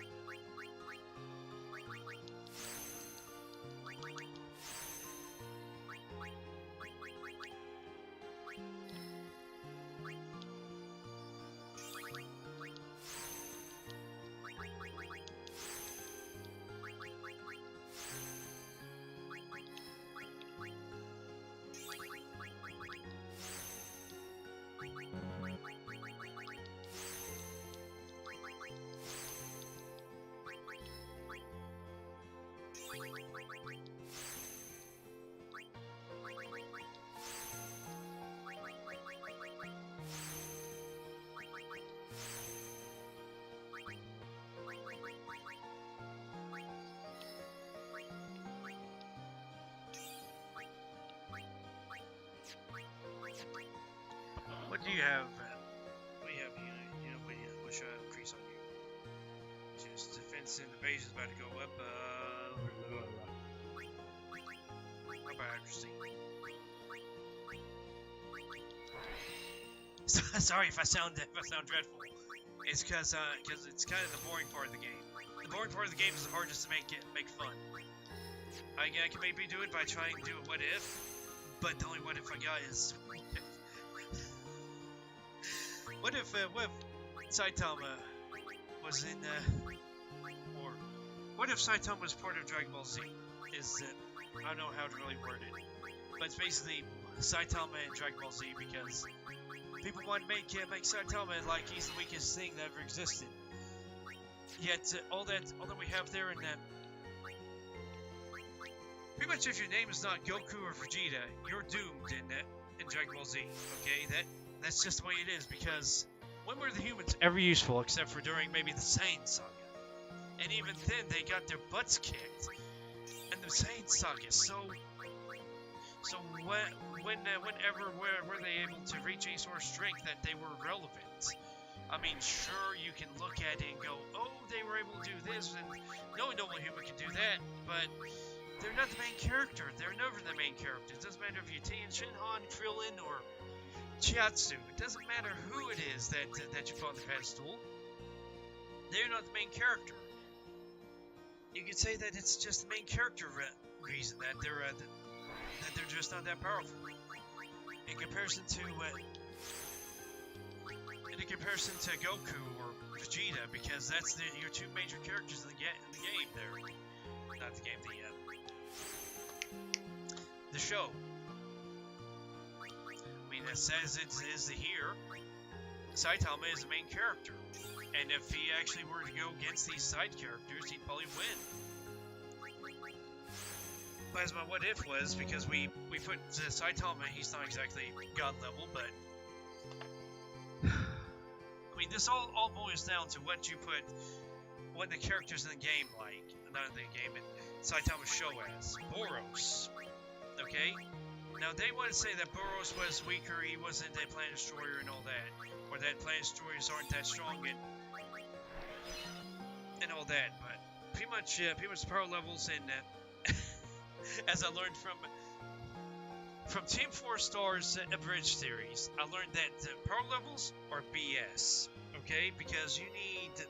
What do you have? What do you have? What should I increase on you? Just defense and evasion is about to go up. How about accuracy? Sorry if I sound dreadful. It's because it's kind of the boring part of the game. The boring part of the game is the hardest to make fun. I can maybe do it by trying to do a what if, but the only what if I got is what if Saitama was in or what if Saitama was part of Dragon Ball Z? I don't know how to really word it, but it's basically Saitama and Dragon Ball Z because people want to make Saitama like he's the weakest thing that ever existed. Yet all that we have there in that. Pretty much, if your name is not Goku or Vegeta, you're doomed in Dragon Ball Z. Okay, that's just the way it is. Because when were the humans ever useful, except for during maybe the Saiyan Saga? And even then, they got their butts kicked. And the Saiyan Saga. So whenever were they able to reach any sort of strength that they were relevant? I mean, sure, you can look at it and go, oh, they were able to do this, and no normal human can do that, but they're not the main character. They're never the main character. It doesn't matter if you're Tien Shinhan, Krillin, or Chiatsu. It doesn't matter who it is that you put on the pedestal. They're not the main character. You could say that it's just the main character reason that they're just not that powerful. In comparison to Goku or Vegeta, because that's your two major characters in the game. There, not the game, the show. I mean, it says it is here. Saitama is the main character, and if he actually were to go against these side characters, he'd probably win. But as my what if was, because we put Saitama, he's not exactly god level, but I mean, this all boils down to what the characters in the game like, not in the game, in Saitama's show as Boros. Okay? Now, they want to say that Boros was weaker, he wasn't a Planet Destroyer and all that, or that Planet Destroyers aren't that strong and all that, but pretty much the power levels in, as I learned from Team 4 Star's Abridged series, I learned that power levels are BS, okay? Because you need...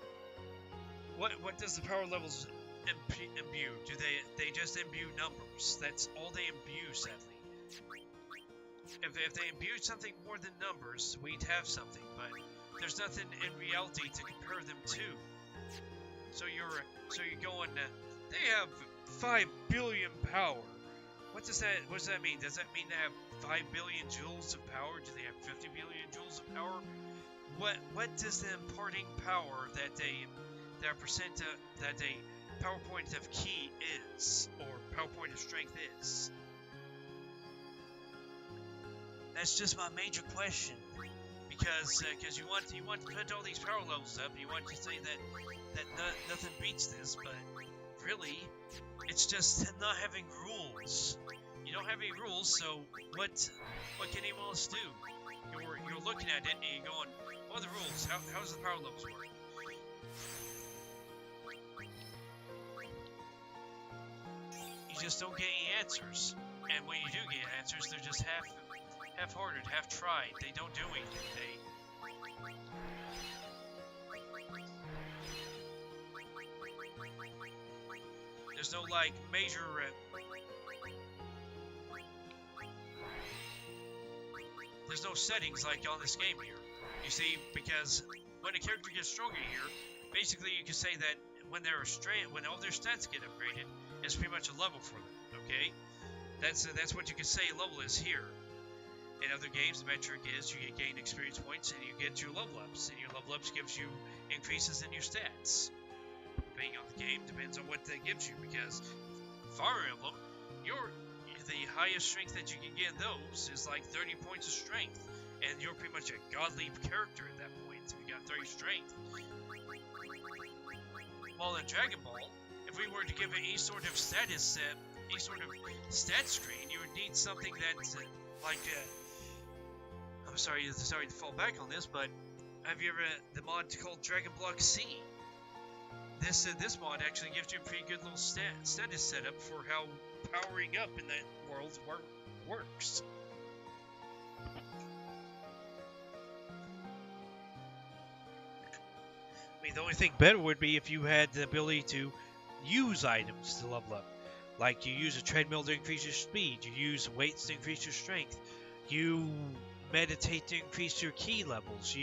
What does the power levels imbue? Do they just imbue numbers? That's all they imbue, sadly. If they imbued something more than numbers, we'd have something, but there's nothing in reality to compare them to. So you're going, they have 5 billion power. What does that mean? Does that mean they have 5 billion joules of power? Do they have 50 billion joules of power? What does the imparting power that a PowerPoint of key is, or PowerPoint of strength is? That's just my major question, because you want to put all these power levels up, you want to say that nothing beats this, but really, it's just not having rules. You don't have any rules, so what can anyone else do? You're looking at it and you're going, what are the rules? How does the power levels work? just don't get any answers. And when you do get answers, they're just half-hearted, half-tried. They don't do anything. There's no like major. There's no settings like on this game here. You see, because when a character gets stronger here, basically you can say that when when all their stats get upgraded, it's pretty much a level for them. Okay, that's what you can say a level is here. In other games, the metric is you gain experience points and you get your level ups, and your level ups gives you increases in your stats. Depending on the game, depends on what that gives you. Because Fire Emblem, the highest strength that you can get in those is like 30 points of strength, and you're pretty much a godly character at that point if you got 30 strength. While in Dragon Ball, if we were to give it any sort of status, any sort of stat screen, you would need something that's like. I'm sorry to fall back on this, but have you ever the mod called Dragon Block C? This mod actually gives you a pretty good little status setup for how powering up in that world works. I mean, the only thing better would be if you had the ability to use items to level up. Like you use a treadmill to increase your speed, you use weights to increase your strength, you meditate to increase your key levels,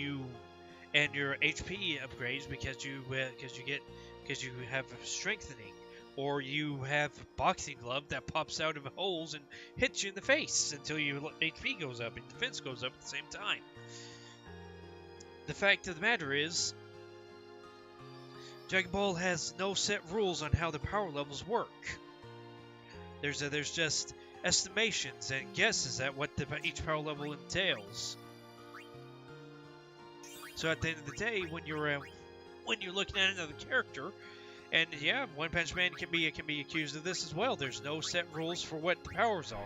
and your HP upgrades because you have strengthening, or you have boxing glove that pops out of holes and hits you in the face until your HP goes up and defense goes up at the same time. The fact of the matter is, Dragon Ball has no set rules on how the power levels work. There's just estimations and guesses at what each power level entails. So at the end of the day, when you're looking at another character, and yeah, One Punch Man can be accused of this as well. There's no set rules for what the powers are.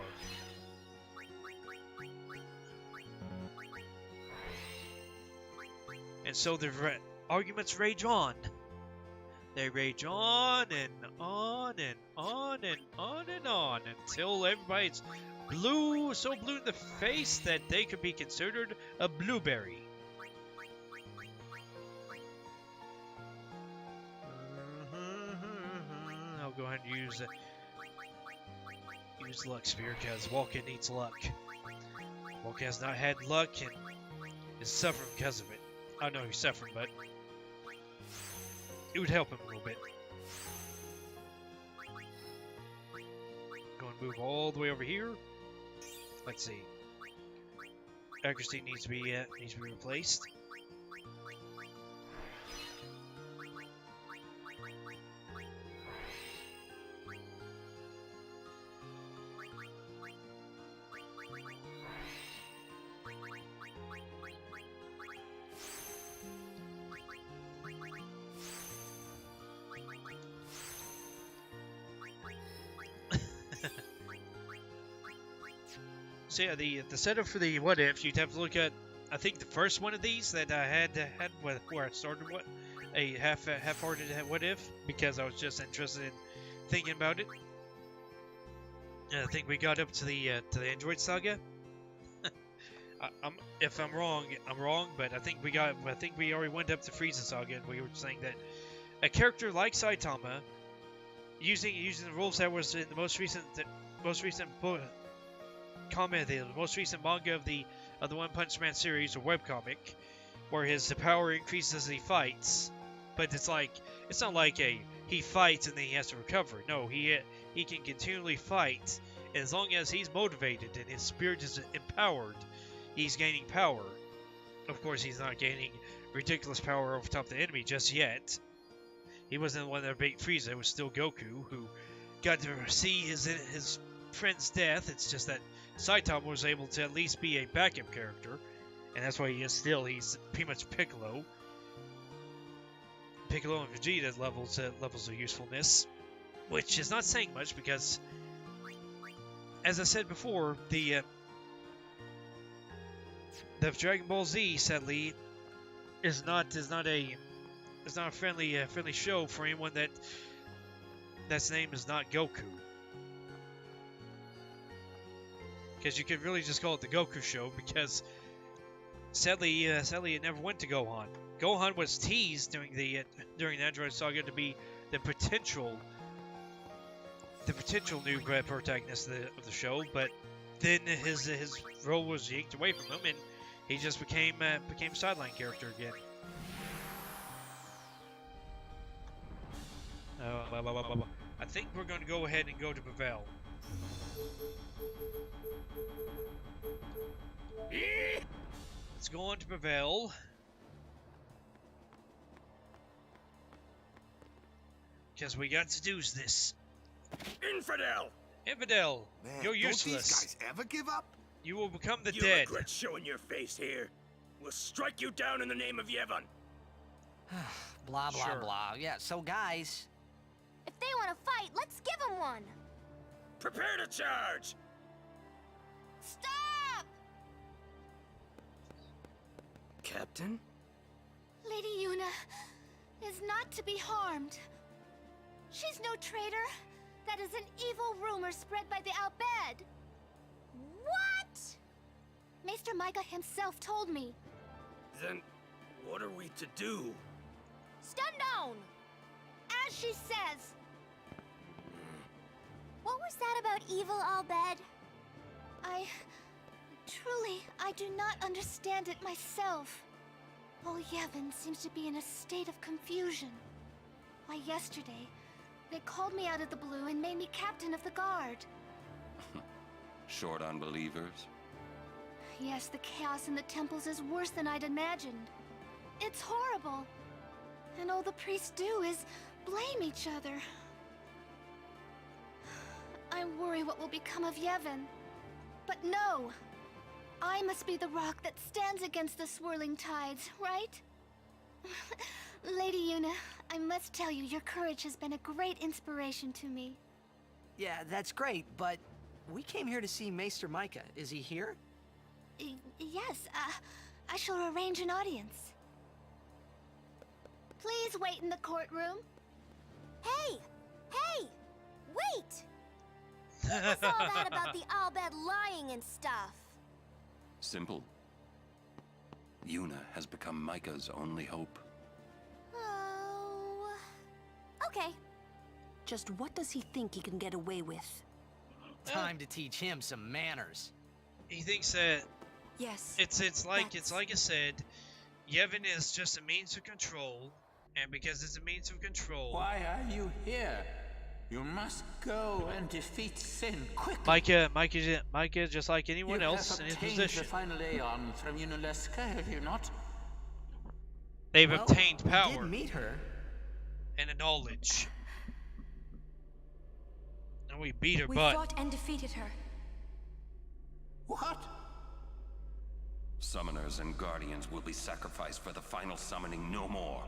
And so the arguments rage on. They rage on and on and on and on and on until everybody's so blue in the face that they could be considered a blueberry. I'll go ahead and use Luck Spear because Vulcan needs luck. Vulcan has not had luck and is suffering because of it. I know he's suffering, but it would help him a little bit. Go and move all the way over here. Let's see. Accuracy needs to be replaced. So yeah, the setup for the what if, you'd have to look at, I think the first one of these that I had where I started a half-hearted what if, because I was just interested in thinking about it. And I think we got up to the Android Saga. If I'm wrong, I'm wrong, but I think we already went up to Frieza Saga, and we were saying that a character like Saitama, using the rules that was in the most recent book. The most recent manga of the One Punch Man series, or webcomic, where his power increases as he fights, but it's not like he fights and then he has to recover. No, he can continually fight, and as long as he's motivated and his spirit is empowered, he's gaining power. Of course, he's not gaining ridiculous power over top of the enemy just yet. He wasn't the one that beat Frieza. It was still Goku who got to see his friend's death. It's just that Saitama was able to at least be a backup character, and that's why he's pretty much Piccolo. Piccolo and Vegeta levels of usefulness, which is not saying much because, as I said before, the Dragon Ball Z sadly is not a friendly show for anyone that's name is not Goku. because you could really just call it the Goku show, because sadly it never went to Gohan. Gohan was teased during the Android Saga to be the potential new protagonist of the show, but then his role was yanked away from him, and he just became a sideline character again. I think we're going to go ahead and go to Pavel. Let's go on to Pavel. Because we got to do this. Infidel! Infidel, Man, you're don't these useless. guys ever give up? You will become the You dead. regret showing your face here. We'll strike you down in the name of Yevon. Blah, blah, Sure. blah. Yeah, so guys, If they want to fight, let's give them one. Prepare to charge! Stop! Captain? Lady Yuna is not to be harmed. She's no traitor. That is an evil rumor spread by the Al-Bed. What? Maester Micah himself told me. Then, what are we to do? Stand down! As she says. What was that about evil Al-Bed? I do not understand it myself. All Yevon seems to be in a state of confusion. Why, yesterday, they called me out of the blue and made me captain of the guard. Short on believers? Yes, the chaos in the temples is worse than I'd imagined. It's horrible. And all the priests do is blame each other. I worry what will become of Yevon. But no! I must be the rock that stands against the swirling tides, right? Lady Yuna, I must tell you, your courage has been a great inspiration to me. yeah, that's great, but we came here to see Maester Micah. Is he here? Yes, I shall arrange an audience. Please wait in the courtroom. Hey! Hey! Wait! What's all that about the Al-Bed lying and stuff? Simple. Yuna has become Micah's only hope. Oh... Okay. Just what does he think he can get away with? Time to teach him some manners. He thinks that Yes. it's like I said, Yevon is just a means of control, and because it's a means of control, Why are you here? You must go and defeat sin quickly. Micah, just like anyone else in his position, The final Aeon from Yunalesca, have you not? they've Well, obtained we power did meet her. and a knowledge. And we beat her We butt. fought and defeated her. What? Summoners and guardians will be sacrificed for the final summoning no more.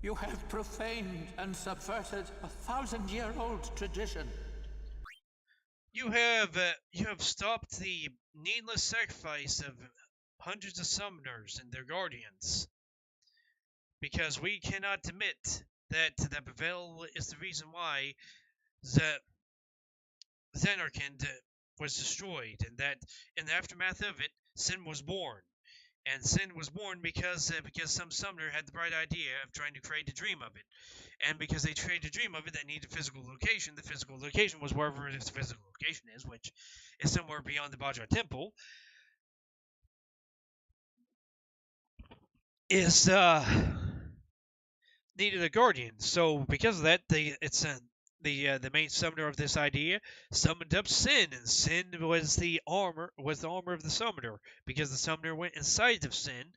You have profaned and subverted a 1,000-year-old tradition. You have stopped the needless sacrifice of hundreds of summoners and their guardians. Because we cannot admit that Pavel is the reason why Xenarkand was destroyed, and that in the aftermath of it, Sin was born. And Sin was born because some summoner had the bright idea of trying to create a dream of it. And because they created a dream of it that needed a physical location, the physical location was wherever this physical location is, which is somewhere beyond the Bajra Temple, is needed a guardian. So because of that, the main summoner of this idea summoned up Sin, and Sin was the armor of the summoner, because the summoner went inside of Sin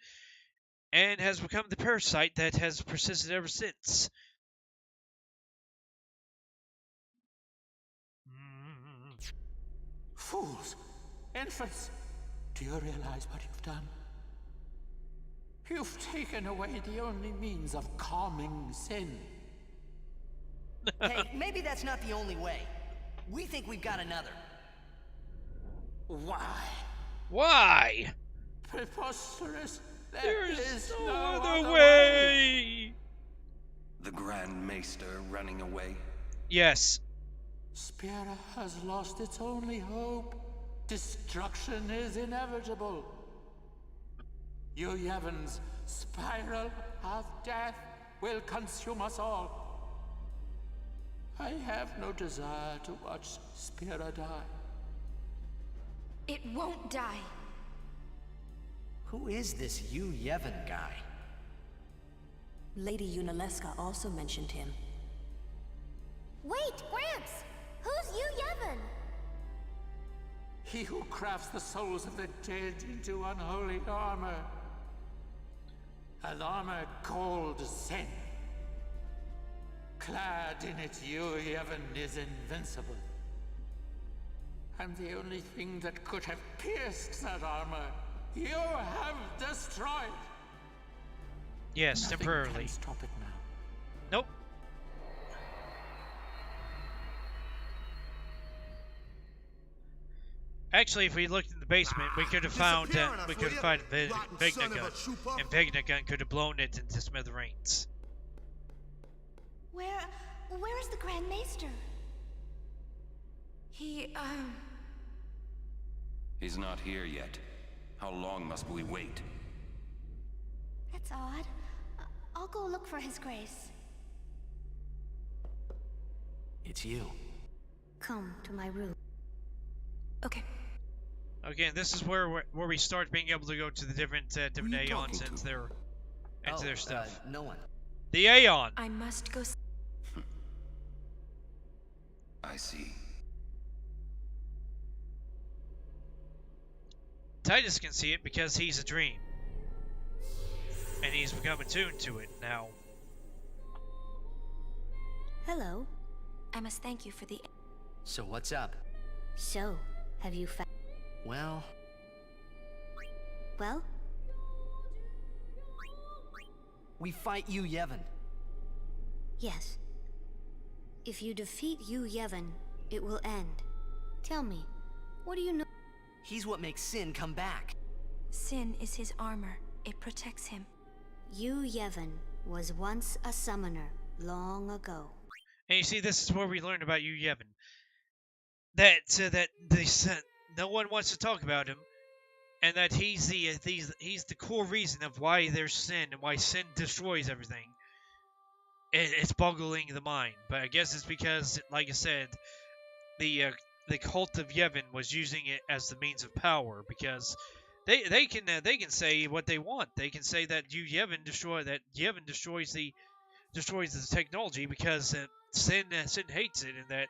and has become the parasite that has persisted ever since. Fools! Infants! Do you realize what you've done? You've taken away the only means of calming sin. Hey, maybe that's not the only way. We think we've got another. Why? Why? Preposterous! There's is no no other way. The Grand Maester running away? Yes. Spira has lost its only hope. Destruction is inevitable. Yu Yevon's spiral of death will consume us all. I have no desire to watch Spira die. It won't die. Who is this Yu Yevon guy? Lady Yunalesca also mentioned him. Wait, Gramps! Who's Yu Yevon? He who crafts the souls of the dead into unholy armor. An armor called Sin. Clad in it, Yu Yevon is invincible. And the only thing that could have pierced that armor, you have destroyed. Yes, Nothing temporarily. can stop it now. Nope. Actually, if we looked in the basement, we could have found Vigna gun, and Vigna gun could have blown it into smithereens. Where is the Grand Maester? He's not here yet. How long must we wait? That's odd. I'll go look for His Grace. It's you. Come to my room. Okay. Okay, and this is where we start being able to go to the different Who you Aeons talking into to? their stuff. No one. The Aeon. I must go. I see. Titus can see it because he's a dream. And he's become attuned to it now. Hello. I must thank you for the. So what's up? So, have you found? Well, Well, we fight Yu Yevon. yes. If you defeat Yu Yevon, it will end. Tell me, what do you know? He's what makes Sin come back. Sin is his armor. It protects him. Yu Yevon was once a summoner, long ago. And you see, this is where we learn about Yu Yevon. That no one wants to talk about him, and that he's the core reason of why there's sin and why sin destroys everything. It's boggling the mind, but I guess it's because, like I said, the cult of Yevon was using it as the means of power, because they can say what they want. They can say that Yevon destroys the technology because sin hates it, and that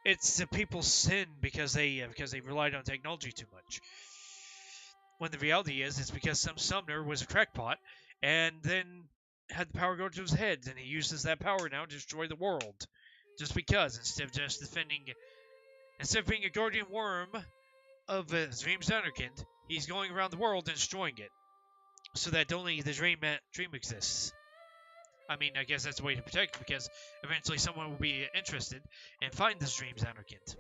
it's the people's sin because they relied on technology too much. When the reality is, it's because some summoner was a crackpot and then had the power go to his head, and he uses that power now to destroy the world. Just because, instead of being a guardian worm of Dream's Anarchind, he's going around the world and destroying it, so that only the dream exists. I mean, I guess that's the way to protect it, because eventually someone will be interested and find this Dream's Anarchind.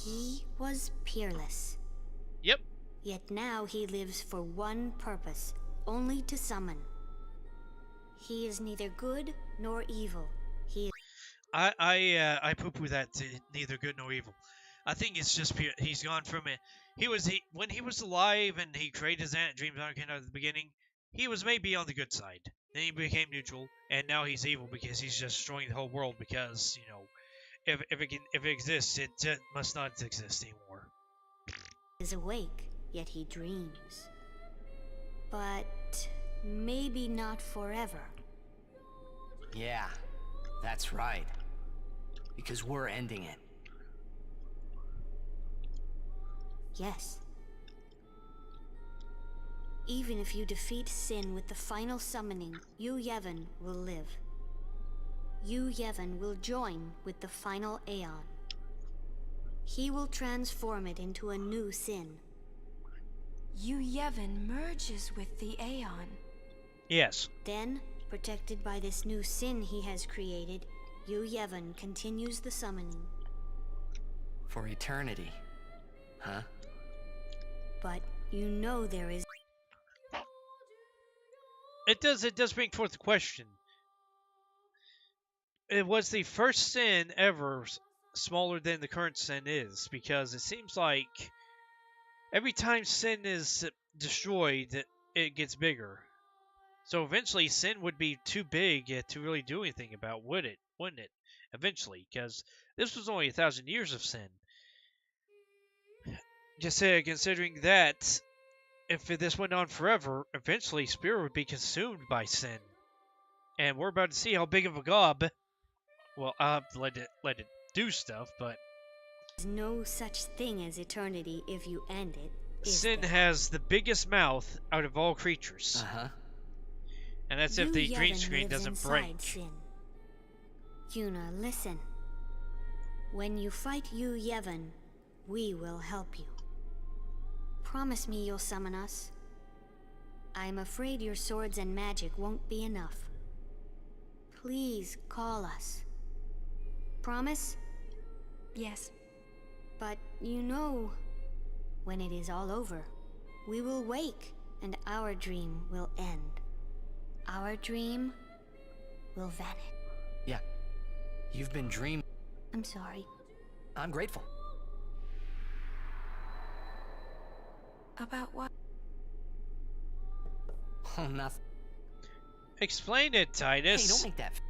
He was peerless. Yep. Yet now he lives for one purpose, only to summon. He is neither good nor evil. He is... I poo-poo that neither good nor evil. I think it's just he's gone from it. When he was alive and he created his Dream's Anarchind at the beginning, he was maybe on the good side. Then he became neutral, and now he's evil because he's just destroying the whole world. Because if it exists, it must not exist anymore. is awake, yet he dreams. But maybe not forever. Yeah, that's right. Because we're ending it. Yes. Even if you defeat Sin with the final summoning, Yu Yevon will live. Yu Yevon will join with the final Aeon. He will transform it into a new Sin. Yu Yevon merges with the Aeon. Yes. Then, protected by this new Sin he has created, Yu Yevon continues the summoning. For eternity. Huh? But you know there is... It does bring forth the question. It was the first sin ever smaller than the current sin is, because it seems like every time sin is destroyed, it gets bigger. So eventually, sin would be too big to really do anything about, would it? Wouldn't it? Eventually, because this was only 1,000 years of sin. Just considering that, if this went on forever, eventually Spirit would be consumed by sin. And we're about to see how big of a gob. Well, I'll have to let it do stuff, but There's no such thing as eternity if you end it. Is sin there? has the biggest mouth out of all creatures. Uh-huh. And that's if the green screen lives doesn't inside break. Sin. Yuna, listen. When you fight Yu Yevon, we will help you. Promise me you'll summon us. I'm afraid your swords and magic won't be enough. Please call us. Promise? Yes. But you know, when it is all over, we will wake and our dream will end. Our dream will vanish. Yeah. You've been dreaming. I'm sorry. I'm grateful. About what? Oh, nothing. Explain it, Titus. Hey, don't make that.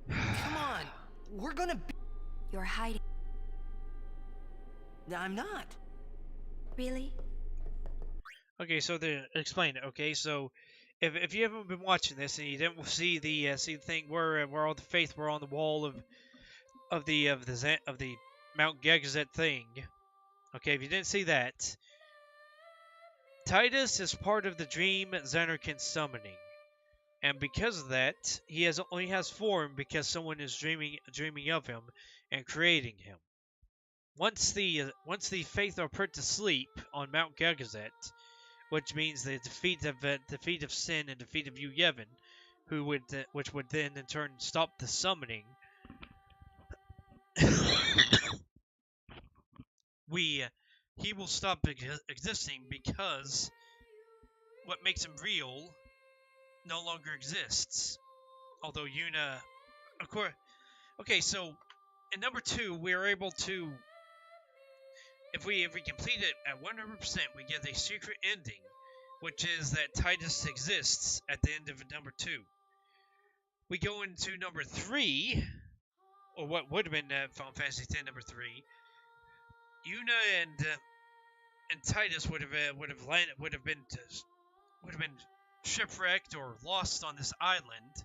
Come on. We're gonna be. You're hiding. I'm not. Really? Okay, so explain it. Okay, so if you haven't been watching this and you didn't see the thing where all the faith were on the wall of the Mount Gegazet thing, okay, if you didn't see that, Titus is part of the Dream Xanarkin summoning, and because of that, he only has form because someone is dreaming of him and creating him. Once the faith are put to sleep on Mount Gegazet, which means the defeat of sin and defeat of Yu Yevon, which would then in turn stop the summoning. He will stop existing because what makes him real no longer exists. Although Yuna, of course, okay. So in number 2, we are able to, if we complete it at 100%, we get a secret ending, which is that Titus exists at the end of number 2. We go into number 3, or what would have been Final Fantasy X number 3. Yuna and Titus would have been shipwrecked or lost on this island,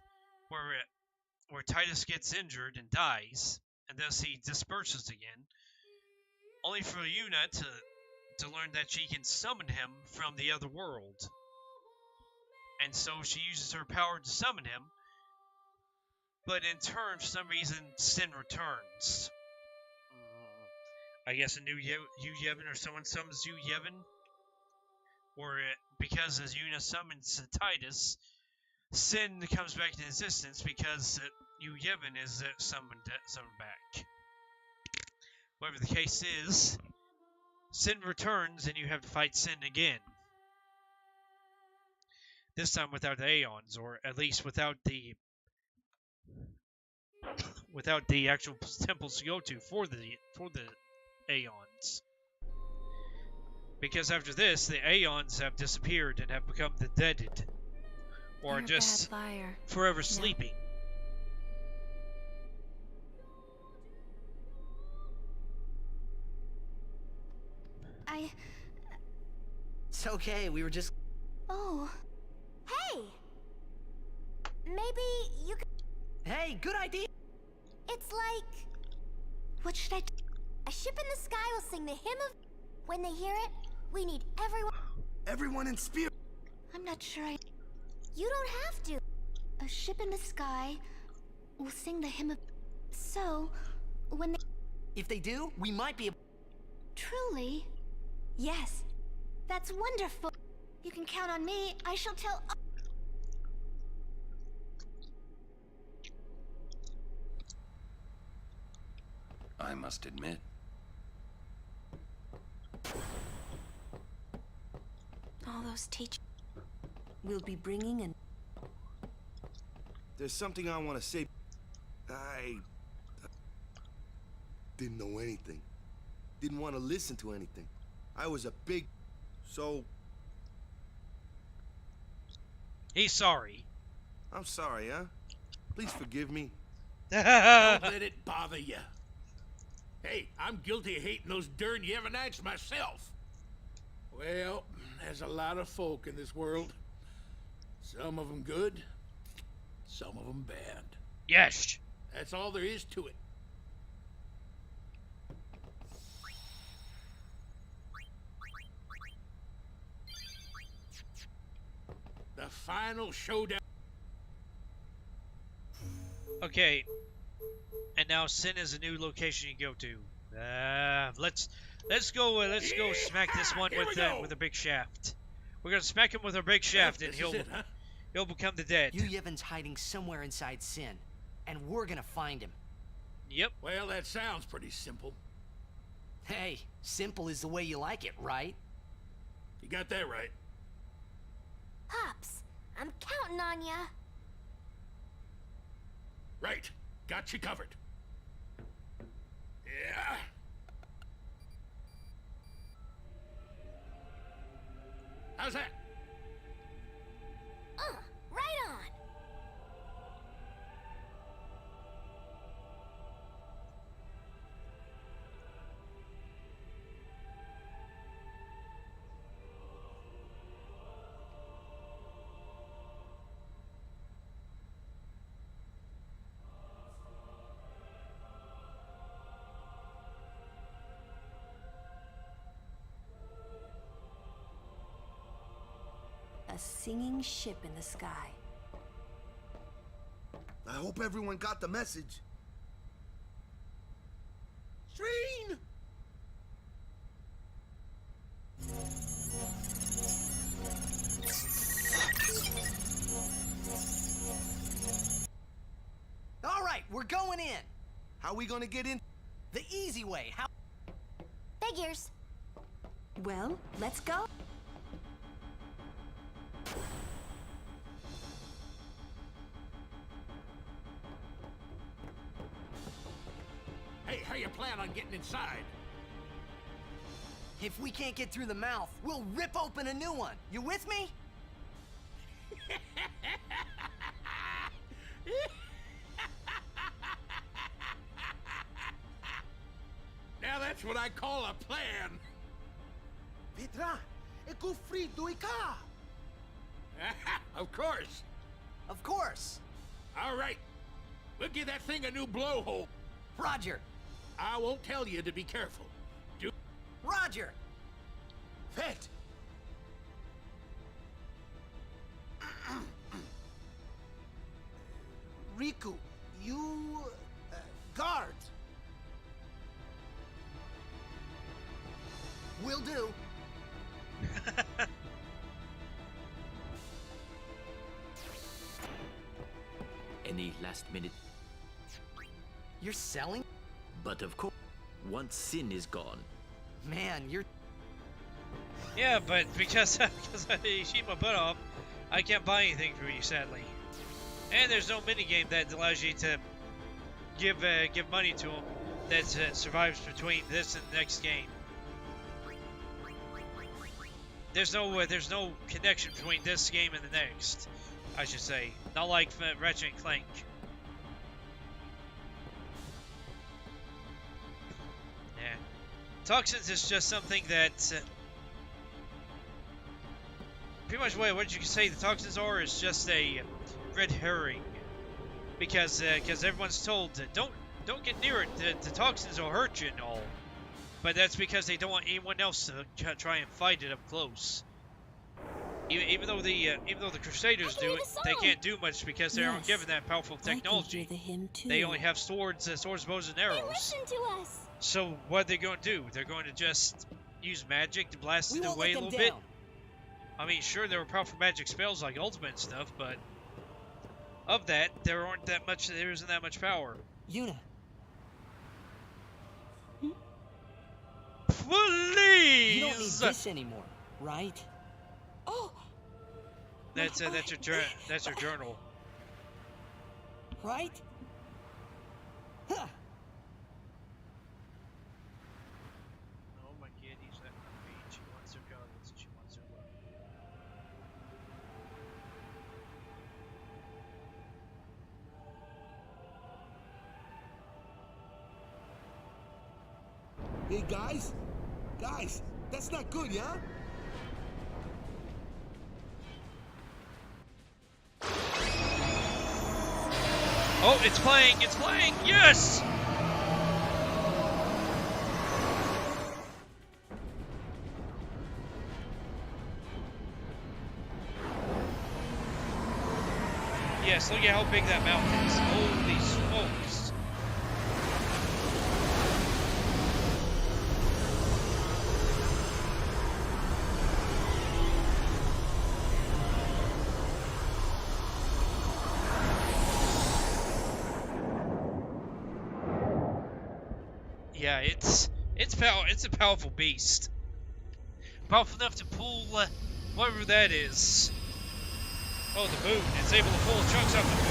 where Titus gets injured and dies, and thus he disperses again, only for Yuna to learn that she can summon him from the other world. And so she uses her power to summon him, but in turn, for some reason, sin returns. I guess a new Yu Yevon or someone summons Yu Yevon, or because as Yuna summons Titus, sin comes back into existence because Yu Yevon is summoned back. Whatever the case is, sin returns and you have to fight sin again. This time without the Aeons, or at least without the actual temples to go to for the Aeons. Because after this, the Aeons have disappeared and have become the deaded, or You're just a bad liar. forever sleeping. It's okay. We were just. Oh. Hey! Maybe you could. Hey, good idea. It's like. What should I. A ship in the sky will sing the hymn of. When they hear it, we need everyone. Everyone in spirit. I'm not sure I. You don't have to. A ship in the sky will sing the hymn of. So, when they. If they do, we might be able. Truly? Yes. That's wonderful. You can count on me. I shall tell. I must admit, All those teachers. We'll be bringing in. There's something I want to say. didn't know anything. Didn't want to listen to anything. I was a big... So... He's sorry. I'm sorry, huh? Please forgive me. Don't let it bother you. Hey, I'm guilty of hating those darn Yevonites myself. Well, there's a lot of folk in this world. Some of them good, some of them bad. Yes. That's all there is to it. The final showdown. Okay. And now Sin is a new location you go to. Let's go smack this one with a big shaft. We're gonna smack him with our big shaft, and he'll become the dead. Yu Yevon's hiding somewhere inside Sin, and we're gonna find him. Yep. Well, that sounds pretty simple. Hey, simple is the way you like it, right? You got that right. Pops, I'm counting on ya. Right. Got you covered. Yeah. How's that? Right on. A singing ship in the sky. I hope everyone got the message. Shreen! All right, we're going in. How we gonna get in? The easy way. How? Figures. Well, let's go. Hey, how you plan on getting inside? If we can't get through the mouth, we'll rip open a new one. You with me? Now that's what I call a plan. Petra, e friddo e ca. Of course. Of course. All right. We'll give that thing a new blowhole. Roger. I won't tell you to be careful. Roger. Fet. Riku, you... guard. Will do. Any last minute? You're selling? But of course, once Sin is gone. Man, you're... Yeah, but because I shoot my butt off, I can't buy anything for you, sadly. And there's no minigame that allows you to give money to them that survives between this and the next game. There's no connection between this game and the next, I should say. Not like Ratchet and Clank. Yeah. Toxins is just something that... pretty much what you can say the toxins are is just a red herring. Because everyone's told, don't get near it, the toxins will hurt you and all. But that's because they don't want anyone else to try and fight it up close. Even though the Crusaders do it, they can't do much because they aren't given that powerful technology. They only have swords, bows, and arrows. Listen to us. So what are they going to do? They're going to just use magic to blast it away a little bit. I mean, sure, there are powerful magic spells like ultimate and stuff, but of that, there isn't that much power. Yuna. Please. You don't need this anymore, right? Oh. That's your journal. Right? Huh. Hey, guys? Guys, that's not good, yeah? Oh, it's playing! It's playing! Yes! Yes, look at how big that mountain is. Holy smokes. Yeah, it's a powerful beast. Powerful enough to pull whatever that is. Oh, the moon. It's able to pull chunks off the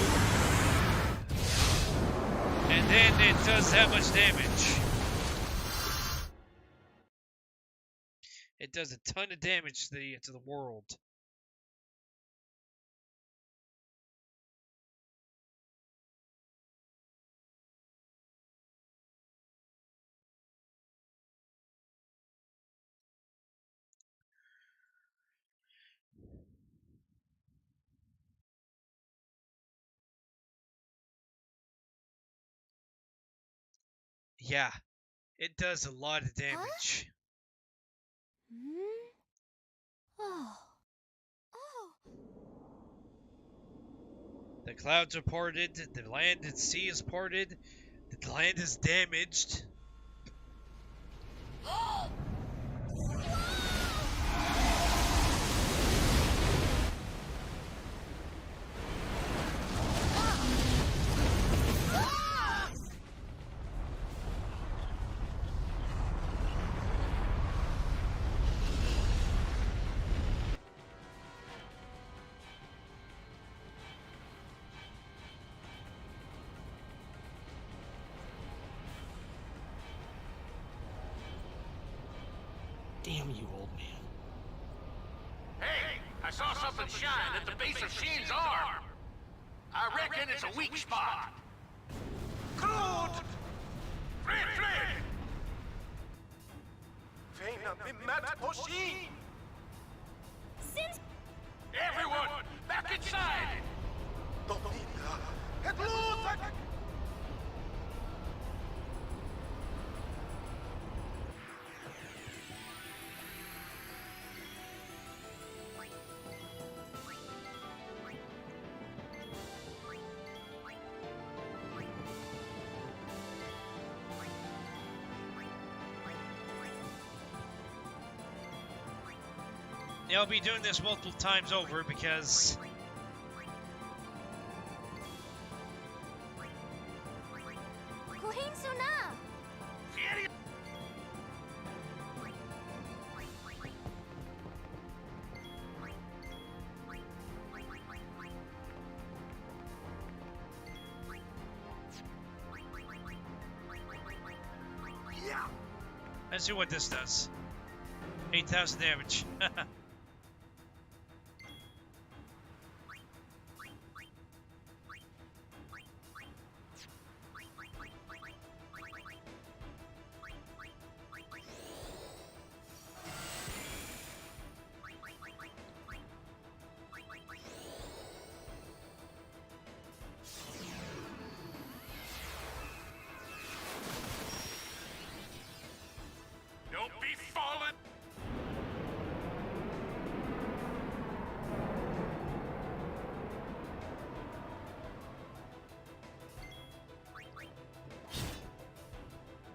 moon. And then it does that much damage. It does a ton of damage to the world. Yeah, it does a lot of damage. Hmm? Oh. Oh. The clouds are parted, the land and sea is parted, the land is damaged. Damn you, old man. Hey, I saw something shine at the base of Sheen's arm. I reckon it's a weak spot. Good! Fred, Fred! Feina bimat Sheen! Since Everyone, back inside! Dominga, het loset! Yeah, I'll be doing this multiple times over because Kuhin Suna. let's see what this does. 8,000 damage. Don't be falling!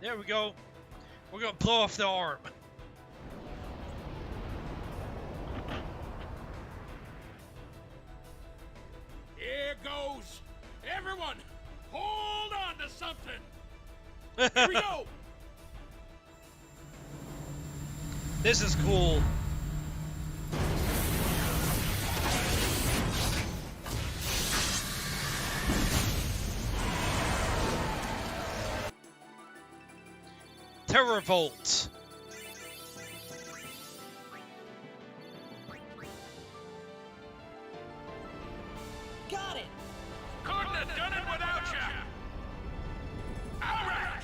There we go. We're gonna blow off the arm. Here goes! Everyone, hold on to something! Here we go! This is cool. Terravolt. Got it! Couldn't have done it without you! Alright!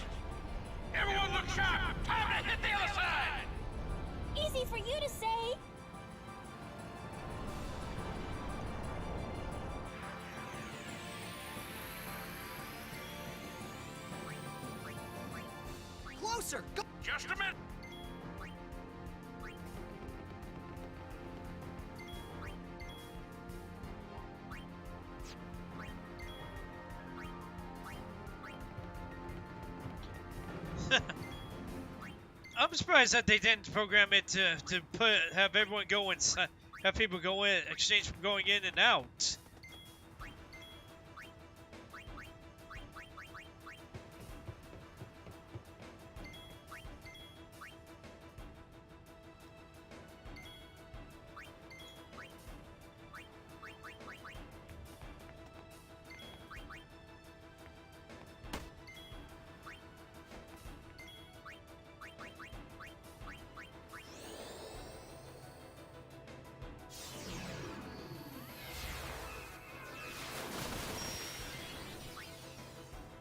Everyone look sharp! Time to closer! Go! Just a minute. I'm surprised that they didn't program it to have everyone go inside, have people go in, exchange from going in and out.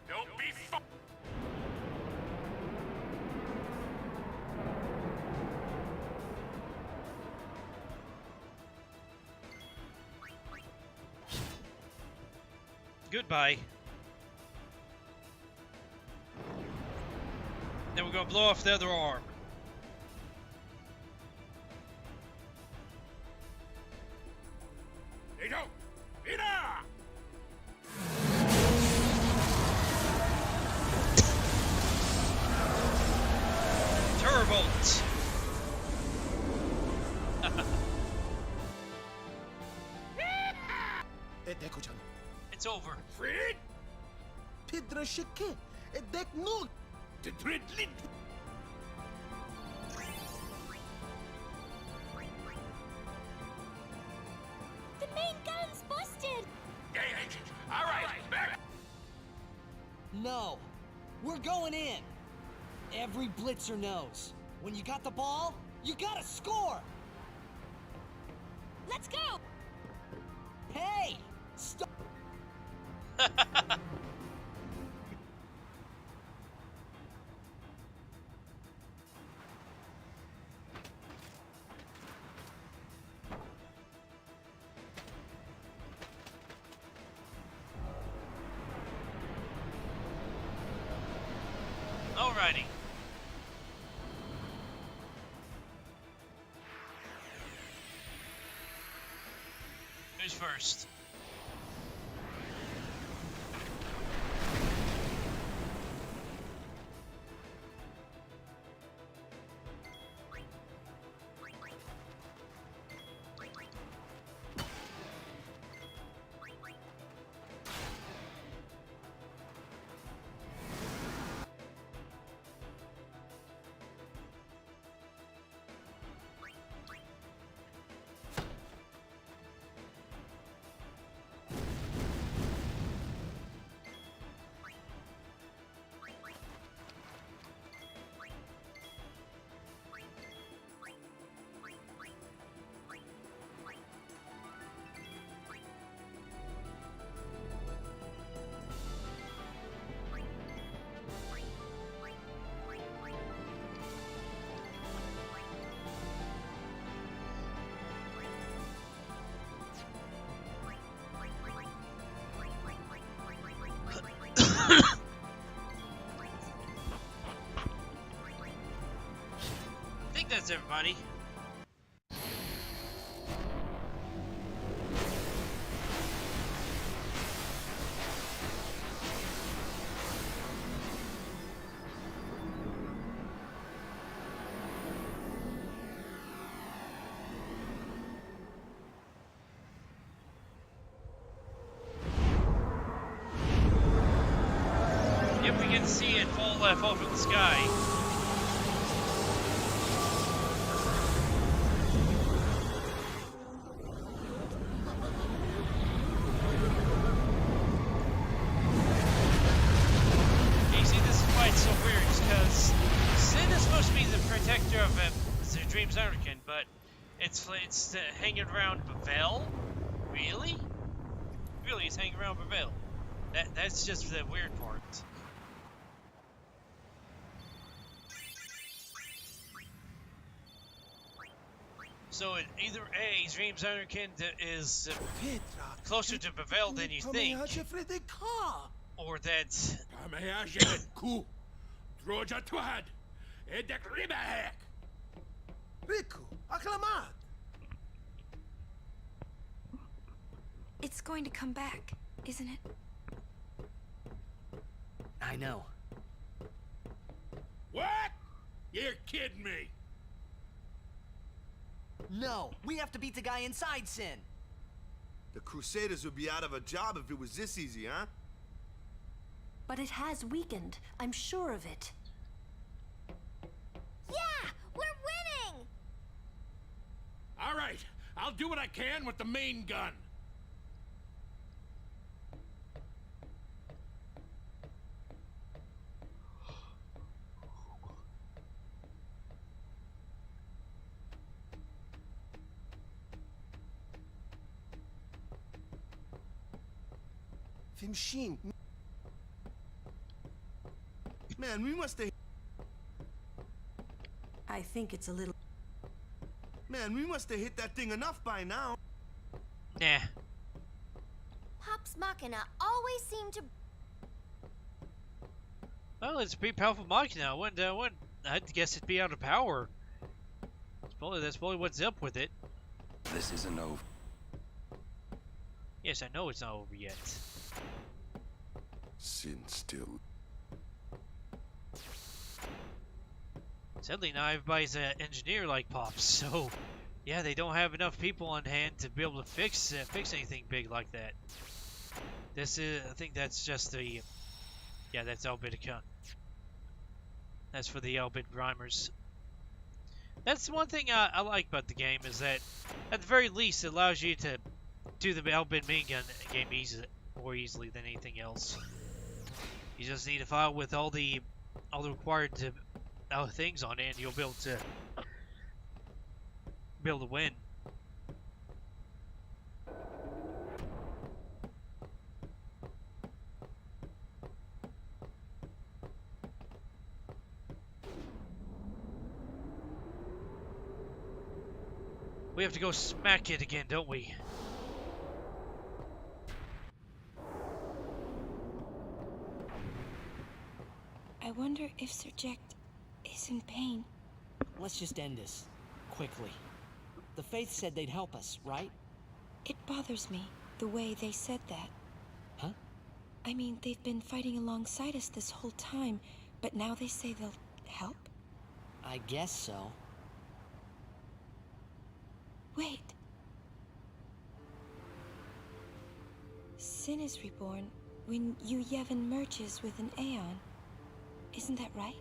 Don't be Goodbye. Then we're gonna blow off the other arm. Hey, go! Ida! Turbolt. It's over. Fred? Pidra Shike, Edek Nog. The dread lid. The main gun's busted! All right, back. No. We're going in. Every blitzer knows. When you got the ball, you gotta score! Let's go! Hey! Stop! Alrighty. Who's first? I think that's everybody. Yep, we can see it fall from the sky. You see, this is why it's so weird, because Sin is supposed to be the protector of the Dreams Anakin, but it's hanging around Bavel? Really? Really, it's hanging around Bavel. That's just the weird part. So either A, Dreams Anakin is closer to Bavel than you think, or that Droja Twad. Rico, acclamad! It's going to come back, isn't it? I know. What? You're kidding me. No, we have to beat the guy inside Sin. The Crusaders would be out of a job if it was this easy, huh? But it has weakened. I'm sure of it. Yeah, we're winning! All right, I'll do what I can with the main gun. Machine. Man, we must have... I think it's a little... Man, we must have hit that thing enough by now. Nah. Pops Machina always seem to... Well, it's a pretty powerful Machina. I'd guess it'd be out of power. That's probably what's up with it. This isn't over. Yes, I know it's not over yet. Sin still. Sadly, not everybody's an engineer like Pops, so yeah, they don't have enough people on hand to be able to fix anything big like that. I think that's just the, yeah, that's Albit account. That's for the Albit rhymers. That's one thing I like about the game is that, at the very least, it allows you to do the Albit minigun game more easily than anything else. You just need a file with all the required things on it, and you'll be able to win. We have to go smack it again, don't we? I wonder if Sir Jack is in pain. Let's just end this. Quickly. The Faith said they'd help us, right? It bothers me, the way they said that. Huh? I mean, they've been fighting alongside us this whole time, but now they say they'll help? I guess so. Wait. Sin is reborn when Yu Yevon merges with an Aeon. Isn't that right?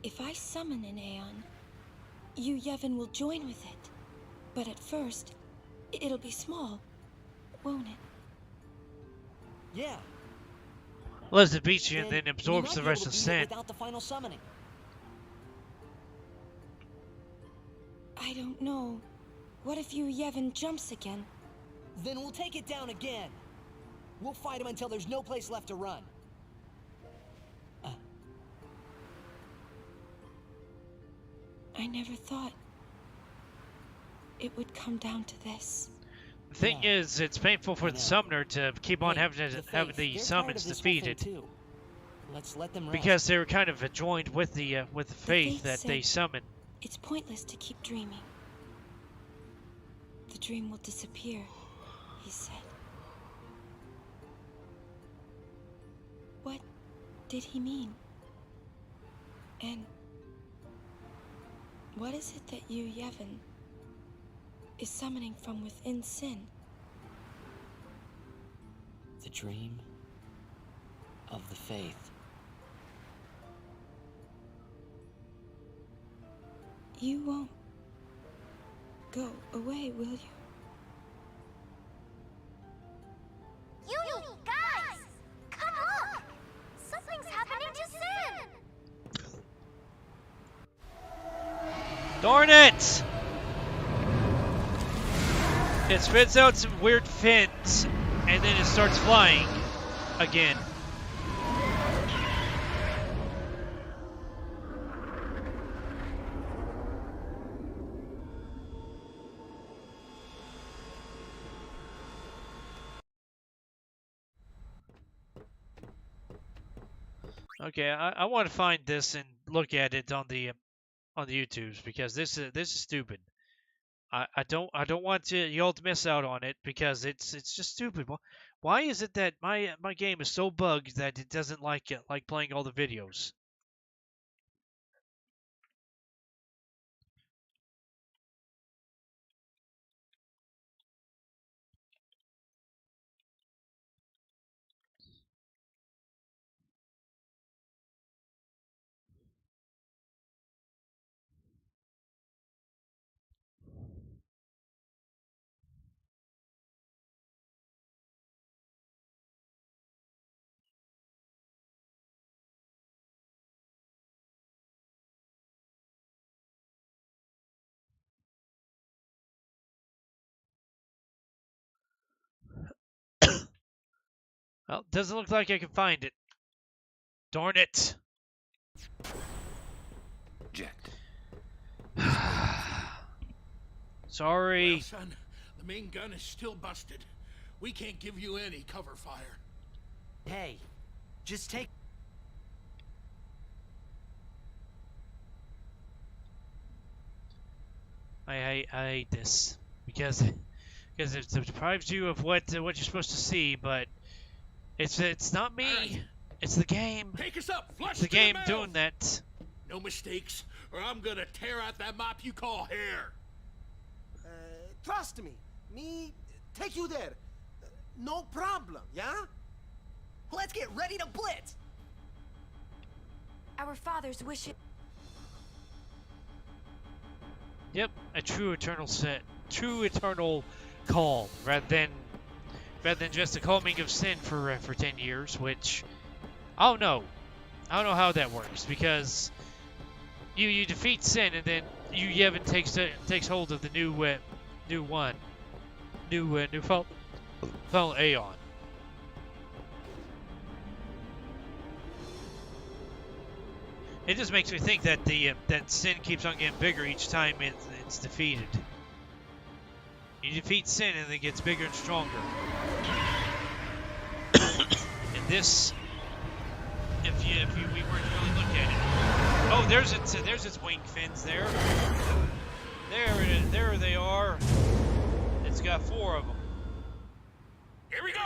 If I summon an Aeon, Yu Yevon will join with it. But at first, it'll be small, won't it? Yeah. Lets it beat you and then absorbs the rest of Sin. Without the final summoning. I don't know. What if Yu Yevon jumps again? Then we'll take it down again. We'll fight him until there's no place left to run. I never thought it would come down to this. The thing is, it's painful for the summoner to keep on having the summons defeated. Let's let them rest. Because they were kind of joined with the faith that they summon. It's pointless to keep dreaming. The dream will disappear, he said. What did he mean? And what is it that Yu Yevon is summoning from within Sin? The dream of the Faith. You won't go away, will you? You guys! Come look! Something's happening to Sin! Darn it! It spits out some weird fins, and then it starts flying again. Okay, I want to find this and look at it on the YouTubes because this is stupid. I don't want y'all to miss out on it because it's just stupid. Why is it that my game is so bugged that it doesn't like playing all the videos? Well, doesn't look like I can find it. Darn it. Jet. Sorry. Well, son, the main gun is still busted. We can't give you any cover fire. Hey, just take. I hate this because it deprives you of what you're supposed to see, but it's not me. Right. It's the game. Take us up, flush It's the to game mouth. doing that. No mistakes, or I'm gonna tear out that mop you call hair. Trust me take you there. No problem, yeah? Let's get ready to blitz. Our father's wish. Yep, a true eternal calm, rather than just a calming of sin for 10 years, which I don't know how that works because you defeat sin and then Yevon takes hold of the new final Aeon. It just makes me think that that sin keeps on getting bigger each time it's defeated. You defeat sin and it gets bigger and stronger. And this, if we were to really look at it, oh, there's its wing fins there. There they are. It's got 4 of them. Here we go!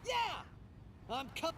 Yeah, I'm coming.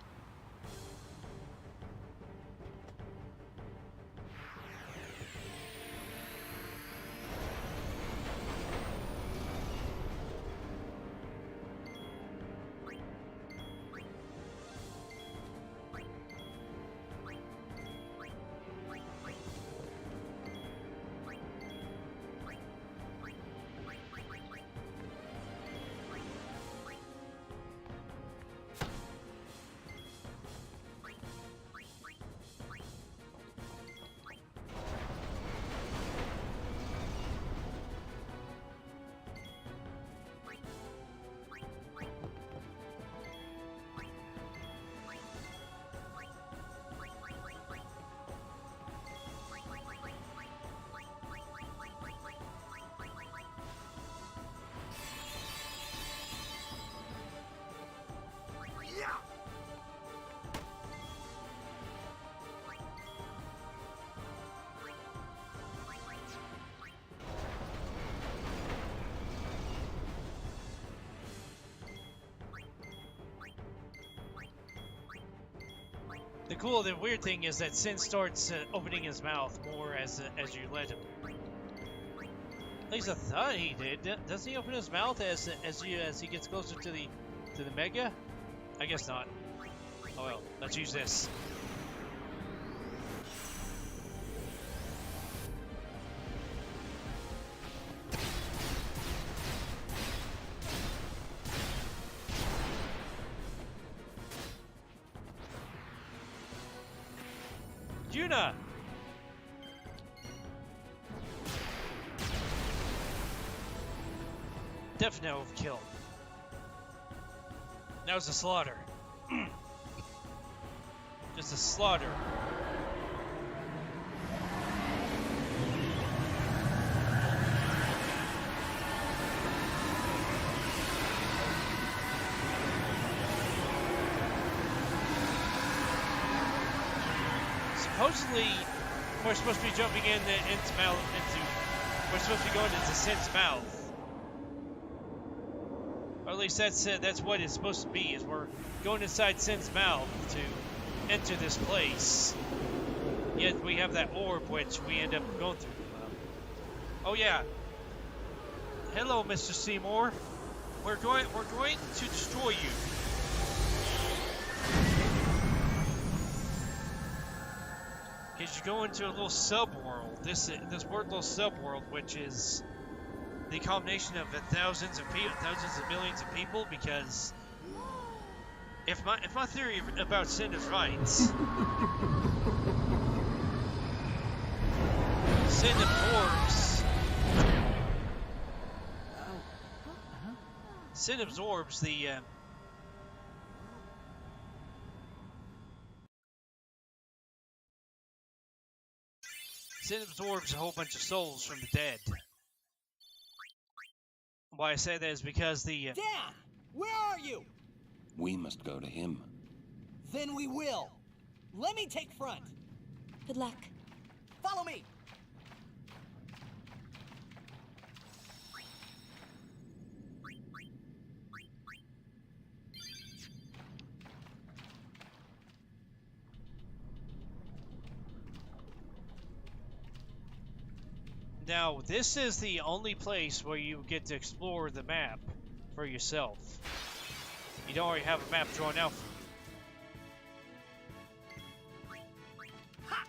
The weird thing is that Sin starts opening his mouth more as you let him. At least I thought he did. Does he open his mouth as he gets closer to the Mega? I guess not. Oh well, let's use this. Yuna! Definite overkill. That was a slaughter. Just a slaughter. supposedly we're supposed to be jumping into mouth into. We're supposed to be going into Sin's mouth, or at least that's what it's supposed to be. Is we're going inside Sin's mouth to enter this place. Yet we have that orb, which we end up going through. Oh yeah. Hello, Mr. Seymour. We're going to destroy you. Because you go into a little subworld. This weird little subworld, which is the combination of thousands of millions of people. Because if my theory about sin is right, sin absorbs. Sin absorbs the. Sin absorbs a whole bunch of souls from the dead. Why I say that is because the. Dan! Where are you? We must go to him. Then we will. Let me take front. Good luck. Follow me. Now, this is the only place where you get to explore the map for yourself. You don't already have a map drawn out for you. Ha!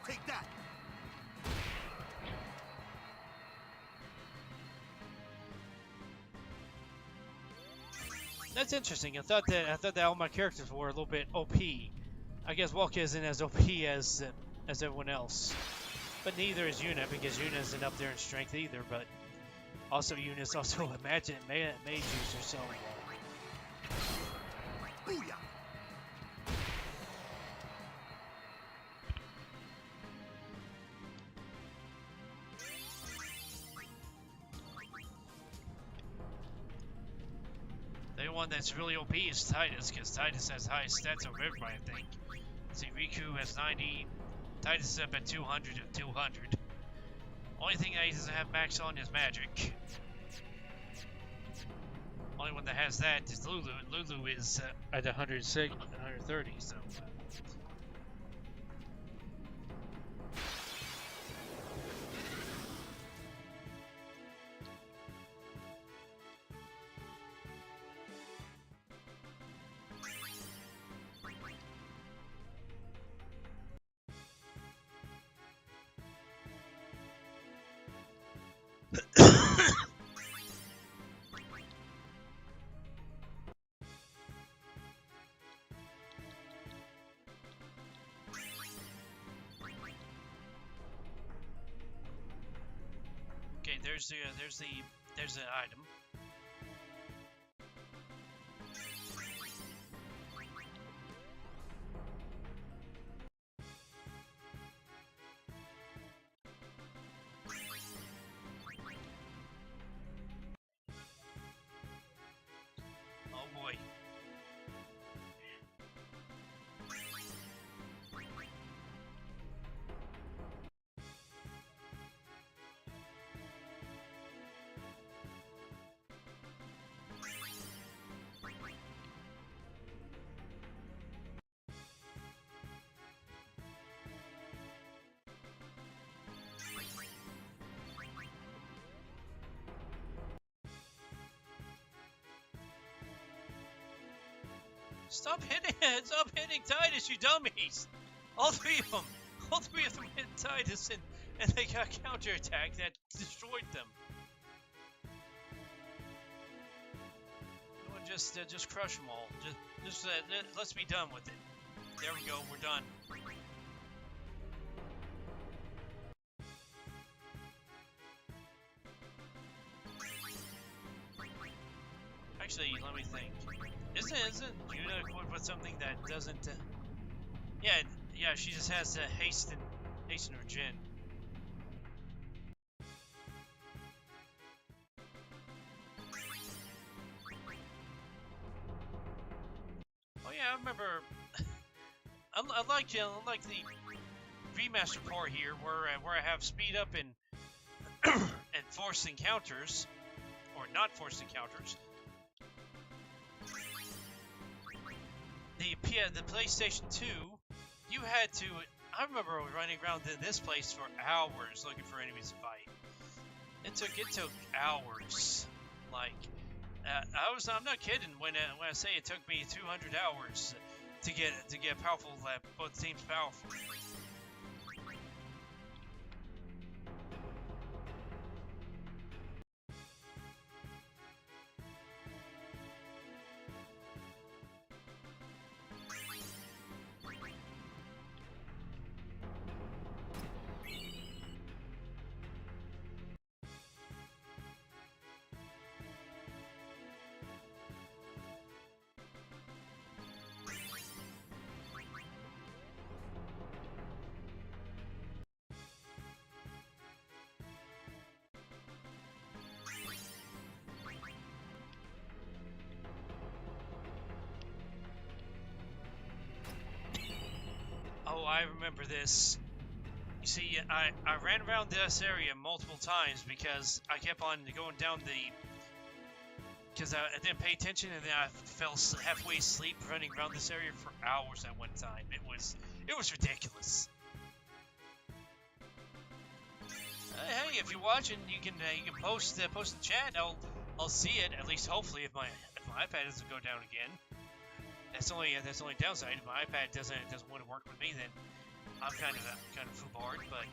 Take that. That's interesting. I thought that all my characters were a little bit OP. I guess Walk isn't as OP as everyone else, but neither is Yuna, because Yuna isn't up there in strength either. But also Yuna's also a mage user, so. Booyah! The one that's really OP is Titus, because Titus has highest stats over everybody, I think. See, Riku has 90, Titus is up at 200 and 200. Only thing that he doesn't have max on is magic. Only one that has that is Lulu. Lulu is at 106, 130, so. Okay, there's the item. Oh boy. Stop hitting Titus, you dummies! All three of them hit Titus, and they got counterattack that destroyed them. You know, just crush them all. Just let's be done with it. There we go, we're done. Actually, let me think. Isn't Yuna equipped with something that doesn't? Yeah, she just has to hasten her Jin. I remember. Unlike the remaster part here, where I have speed up and and forced encounters, or not forced encounters. The PlayStation 2, you had to. I remember running around this place for hours looking for enemies to fight. It took hours. Like, I'm not kidding when I say it took me 200 hours to get powerful. Both teams powerful. Oh, I remember this. You see, I ran around this area multiple times because I kept on going down because I didn't pay attention, and then I fell halfway asleep running around this area for hours at one time. It was ridiculous. Hey, if you're watching, you can post the chat. I'll see it, at least hopefully, if my iPad doesn't go down again. That's only downside. If my iPad doesn't want to work with me, then I'm kind of foobarred. But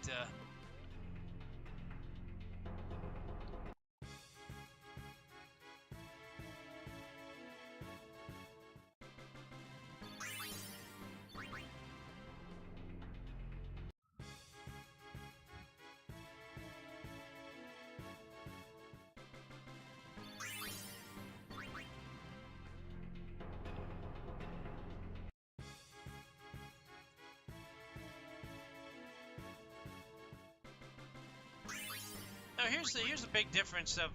now here's the big difference of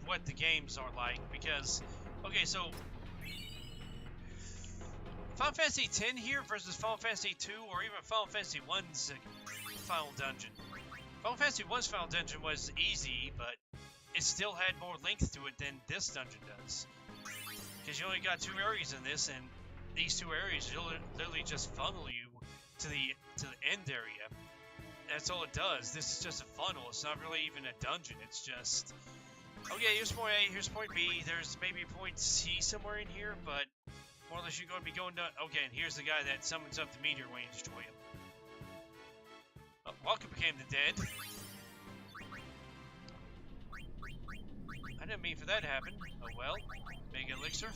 what the games are like, because okay, so Final Fantasy X here versus Final Fantasy 2 or even Final Fantasy 1's final dungeon. Final Fantasy 1's final dungeon was easy, but it still had more length to it than this dungeon does. Because you only got 2 areas in this, and these 2 areas literally just funnel you to the end area. That's all it does. This is just a funnel. It's not really even a dungeon. It's just, okay, here's point A, here's point B. There's maybe point C somewhere in here, but more or less you're going to be going down. Okay, and here's the guy that summons up the meteor when you destroy him. Oh, Walker became the dead. I didn't mean for that to happen. Oh well. Big elixir.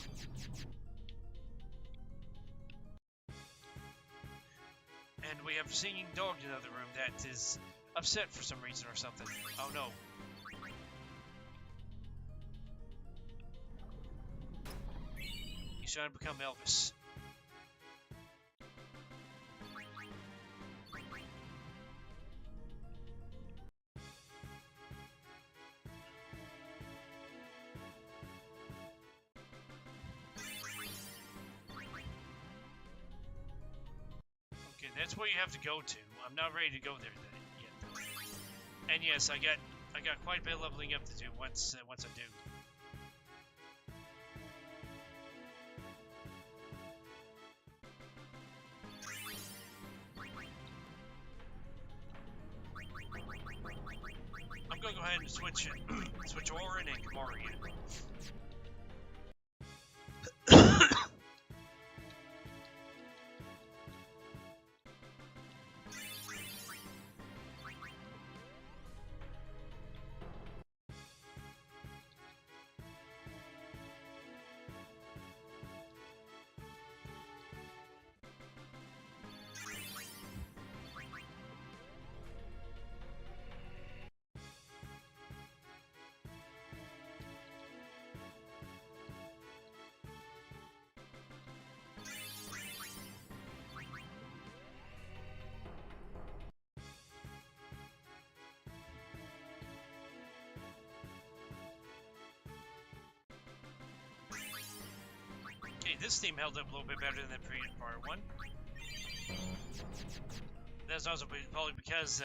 And we have a singing dog in the other room that is upset for some reason or something. Oh no. He's trying to become Elvis. Okay, that's where you have to go to. I'm not ready to go there yet, though. And yes, I got quite a bit of leveling up to do once I do. I'm gonna go ahead and switch Orin and Gamora again. this theme held up a little bit better than the previous part one. That's also probably because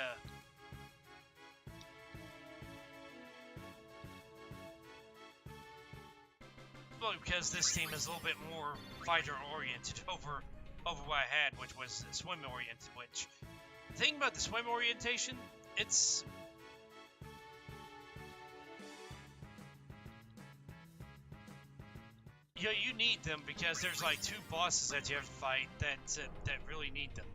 this team is a little bit more fighter oriented over what I had, which was swim oriented. Which the thing about the swim orientation, it's you need them because there's like 2 bosses that you have to fight that really need them.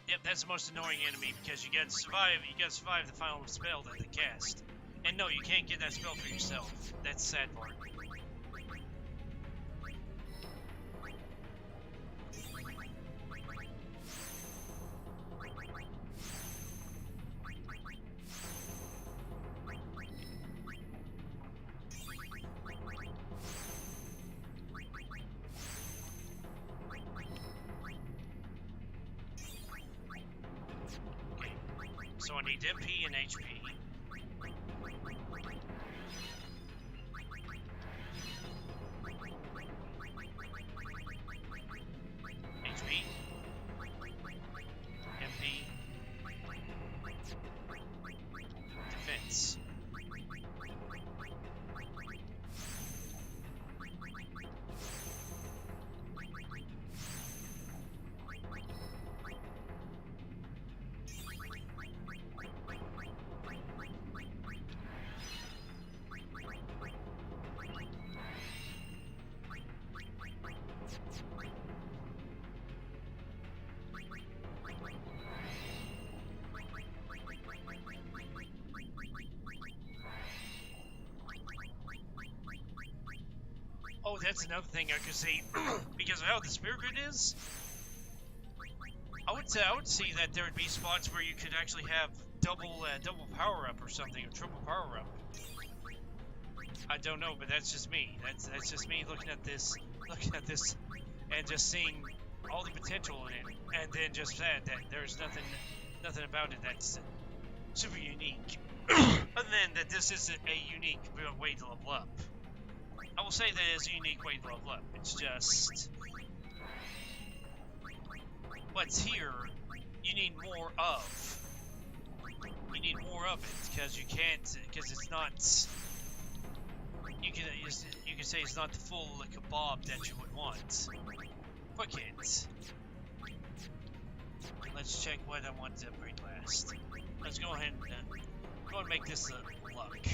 Yep, that's the most annoying enemy because you gotta survive the final spell that they cast. And no, you can't get that spell for yourself. That's the sad part. So I need MP and HP. HP. MP. Defense. Oh, that's another thing I could see. Because of how the spirit grid is, I would see that there would be spots where you could actually have double power up or something, or triple power up. I don't know, but that's just me. That's just me looking at this, and just seeing all the potential in it, and then just sad that there's nothing about it that's super unique. Other than that, this isn't a unique way to level up. I will say that it's a unique way to level up. It's just what's here, you need more of. You need more of it because you can't, because it's not. You can say it's not the full kebab that you would want. Fuck it. Let's check what I want to upgrade last. Let's go ahead and make this luck.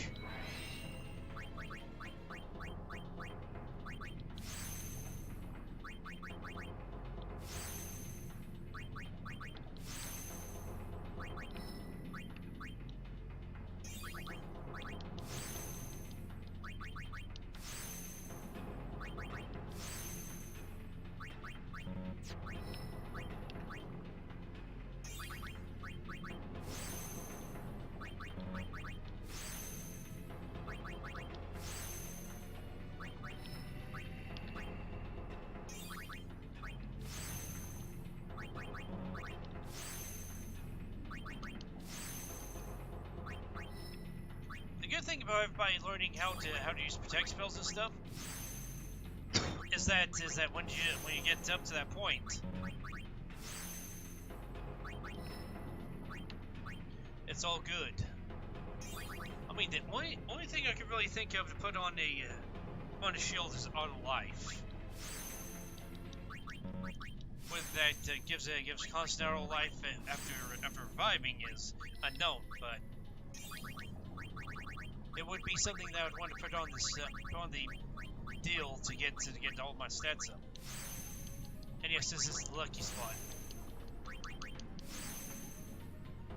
The good thing about everybody learning how to use protect spells and stuff is that when you get up to that point, it's all good. I mean, the only thing I can really think of to put on a shield is auto life. With that gives constant auto life after reviving is unknown, but it would be something that I would want to put on the deal to get all my stats up. And yes, this is the lucky spot.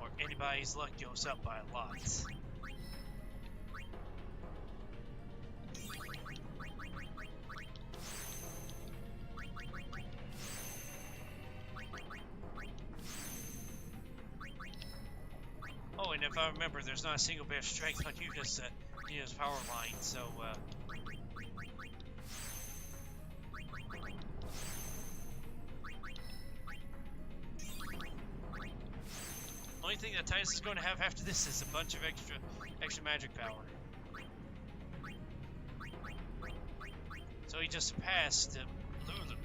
Or anybody's luck goes up by a lot. if I remember, there's not a single bit of strength on Yuna's power line, so only thing that Titus is going to have after this is a bunch of extra magic power. So he just passed Lulu.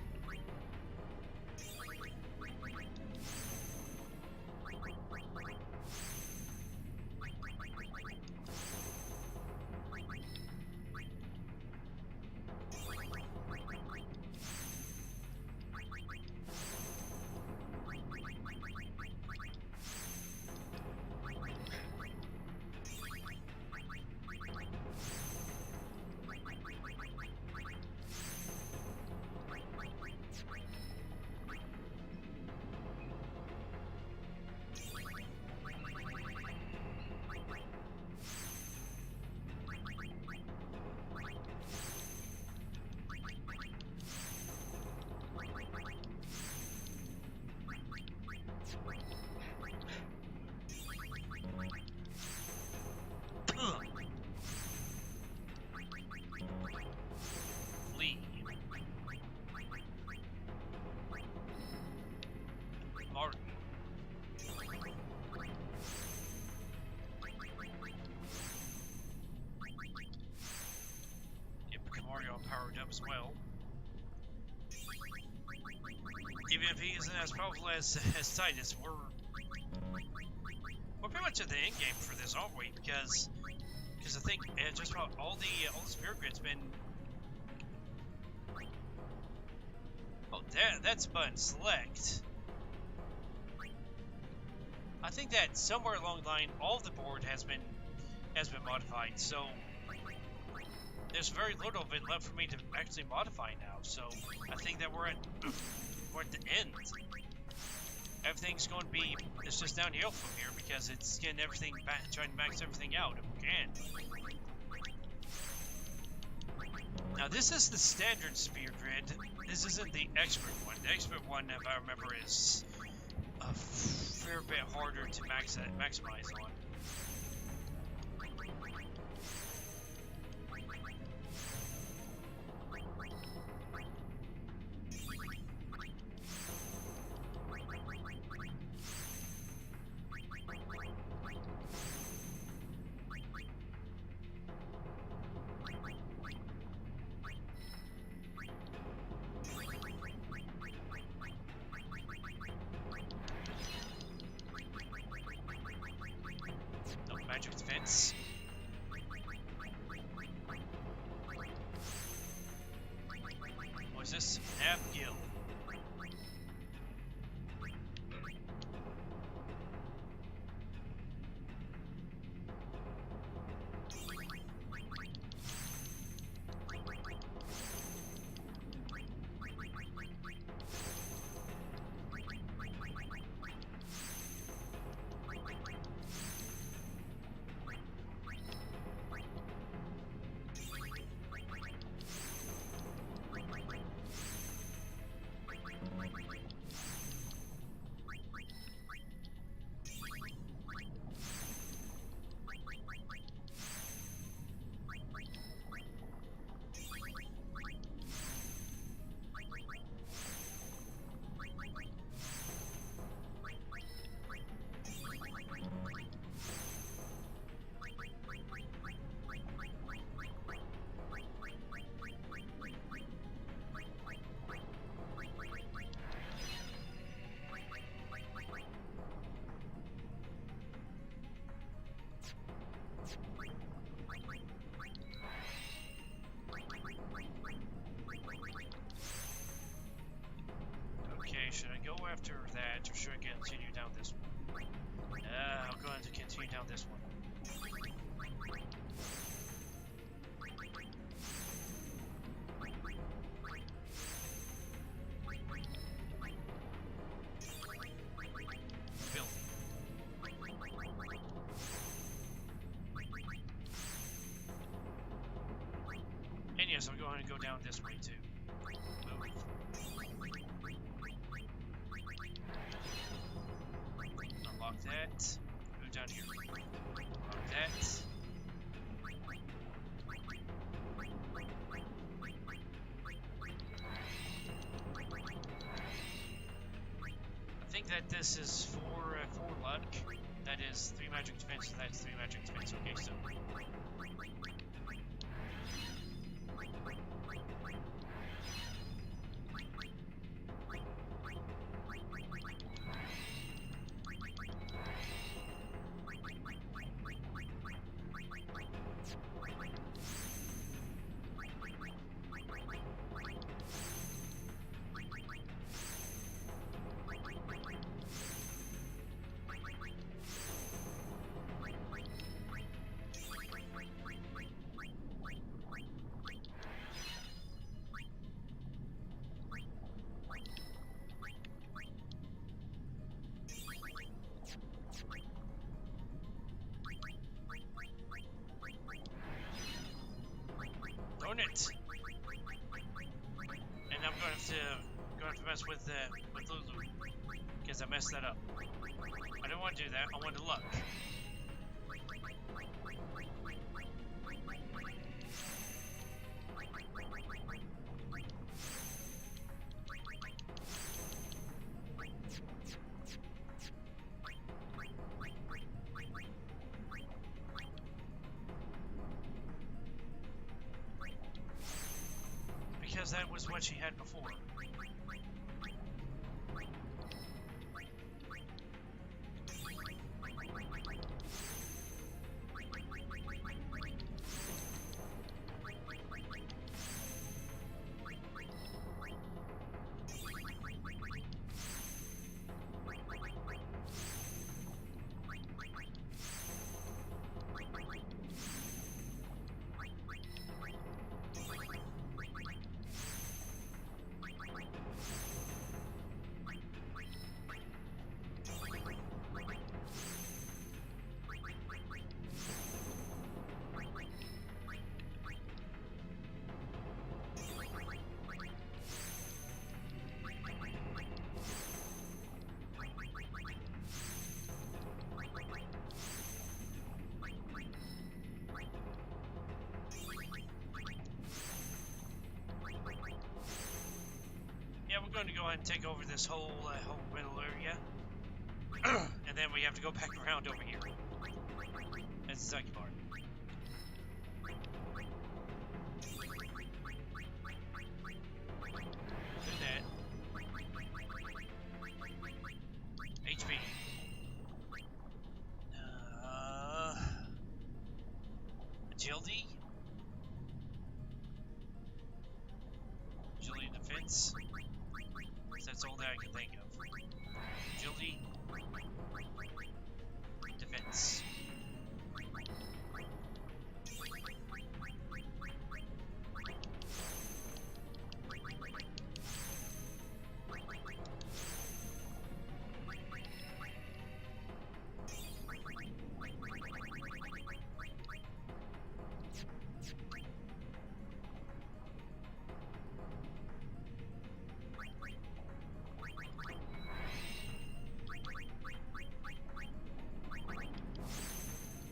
Powered up as well. Even if he isn't as powerful as Titus, we're pretty much at the end game for this, aren't we? Because I think just about all the spirit grid's been. Oh, that's button select. I think that somewhere along the line, all of the board has been modified. So. There's very little of it left for me to actually modify now, so I think that we're at the end. Everything's going to be, it's just downhill from here because it's getting everything back, trying to max everything out if we can. Now this is the standard spear grid. This isn't the expert one. The expert one, if I remember, is a fair bit harder to maximize on. Magic defense. What's this? Abigail. Should I go after that, or should I continue down this one? I'm going to continue down this one. Filthy. And yes, I'm going to go down this way too. Unlock that. Go down here. that. I think that this is for luck. That is 3 magic defense, and that's 3 magic defense. Okay, so. Darn it! And I'm going to mess with Lulu because I messed that up. I don't want to do that. I want to luck. Because that was what she had before. Yeah, we're going to go ahead and take over this whole middle area. And then we have to go back around over here. That's the second part. Do that. HP. Agility? Agility defense? That's all that I can think of. Agility. Defense.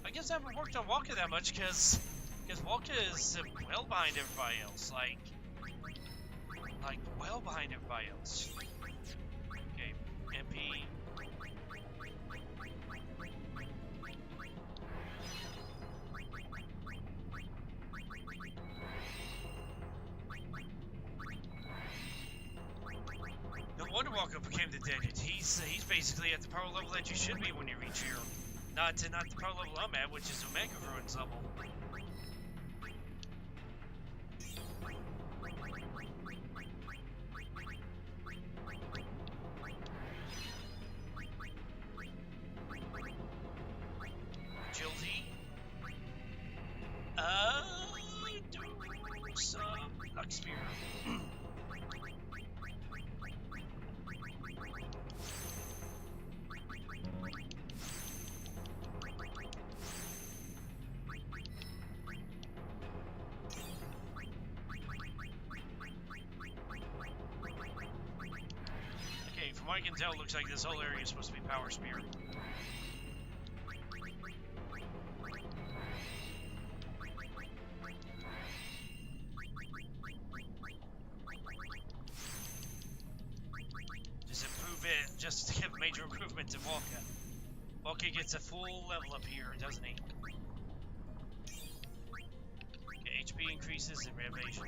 I guess I haven't worked on Walker that much because Walker is well behind everybody else, like well behind everybody else. Okay, MP. No wonder Walker became the dead. He's basically at the power level that you should be when you reach here. Not the power level I'm at, which is Omega Ruins level. Agility. Do some Luck Spear. From what I can tell, it looks like this whole area is supposed to be Power Spear. just to give major improvement to Walker. Walker gets a full level up here, doesn't he? Okay, HP increases and renovation.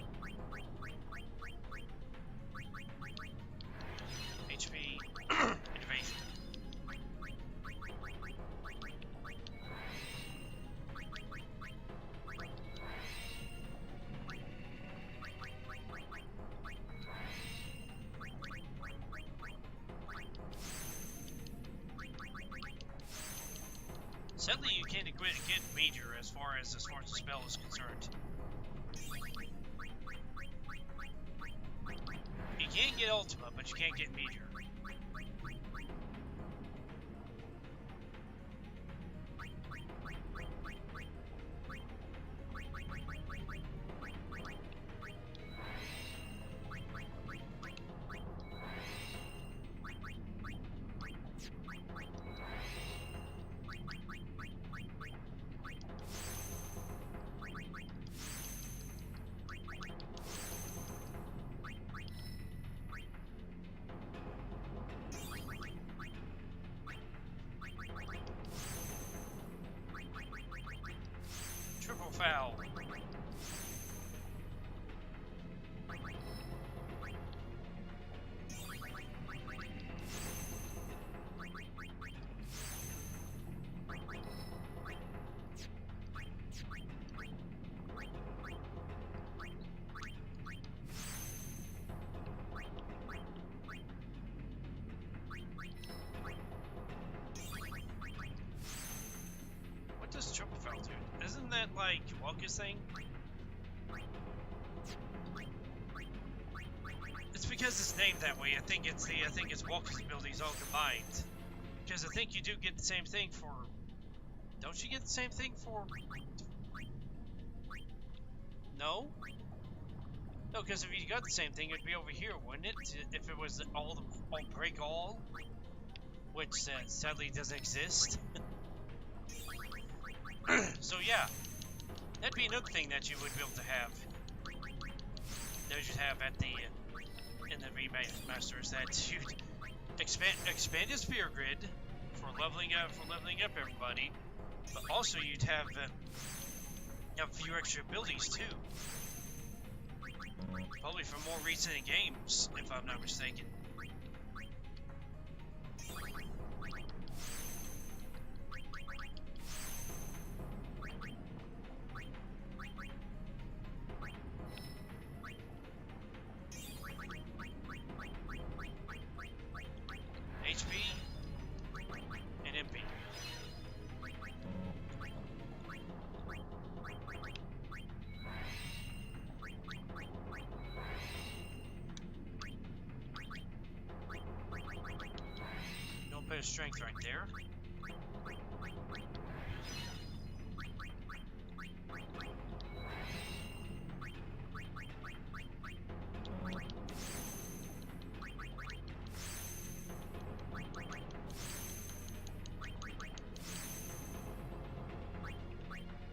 HP, innovation. Sadly, you can't get Major as far as the spell is concerned. You can get Ultima, but you can't get Major. Triple foul. What does triple foul do? Isn't that like Walker's thing? It's because it's named that way. I think it's Walker's abilities all combined. Because I think you do get the same thing for. Don't you get the same thing for? No. No, because if you got the same thing, it'd be over here, wouldn't it? If it was all break all, which sadly doesn't exist. So yeah, that'd be another thing that you would be able to have. That you'd have at the in the remasters, that you'd expand his sphere grid for leveling up everybody, but also you'd have a few extra abilities too. Probably from more recent games, if I'm not mistaken. HP and MP. No bit of strength right there.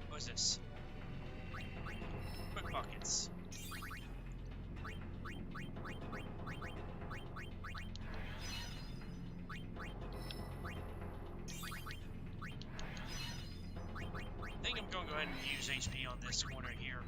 What is this? Quick buckets. I think I'm going to go ahead and use HP on this corner here.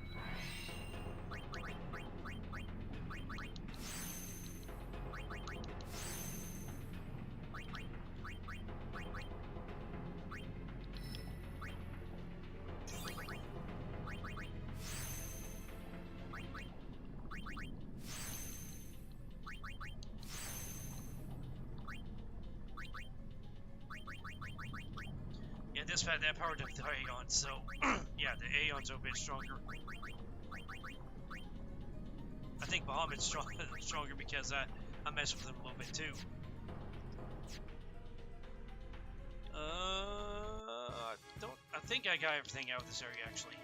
Yeah, this had that powered up the Aeon, so yeah, the Aeon's a bit stronger. I think Bahamut's stronger because I messed with him a little bit too. I think I got everything out of this area actually.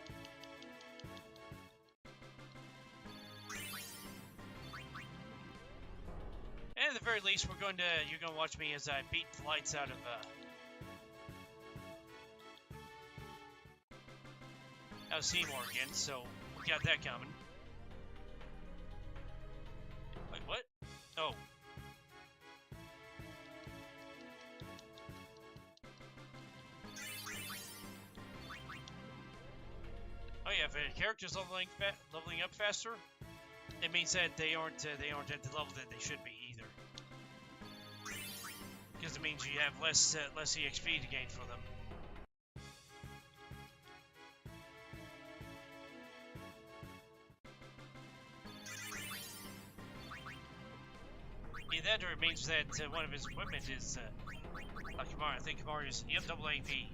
And at the very least, you're gonna watch me as I beat the lights out of Seymour again, so we got that coming. Wait, what? Oh. if a character's leveling up faster, it means that they aren't at the level that they should be either. Because it means you have less EXP to gain for them. Either that or it means that one of his equipment is Kamari. I think Kamari is double AP.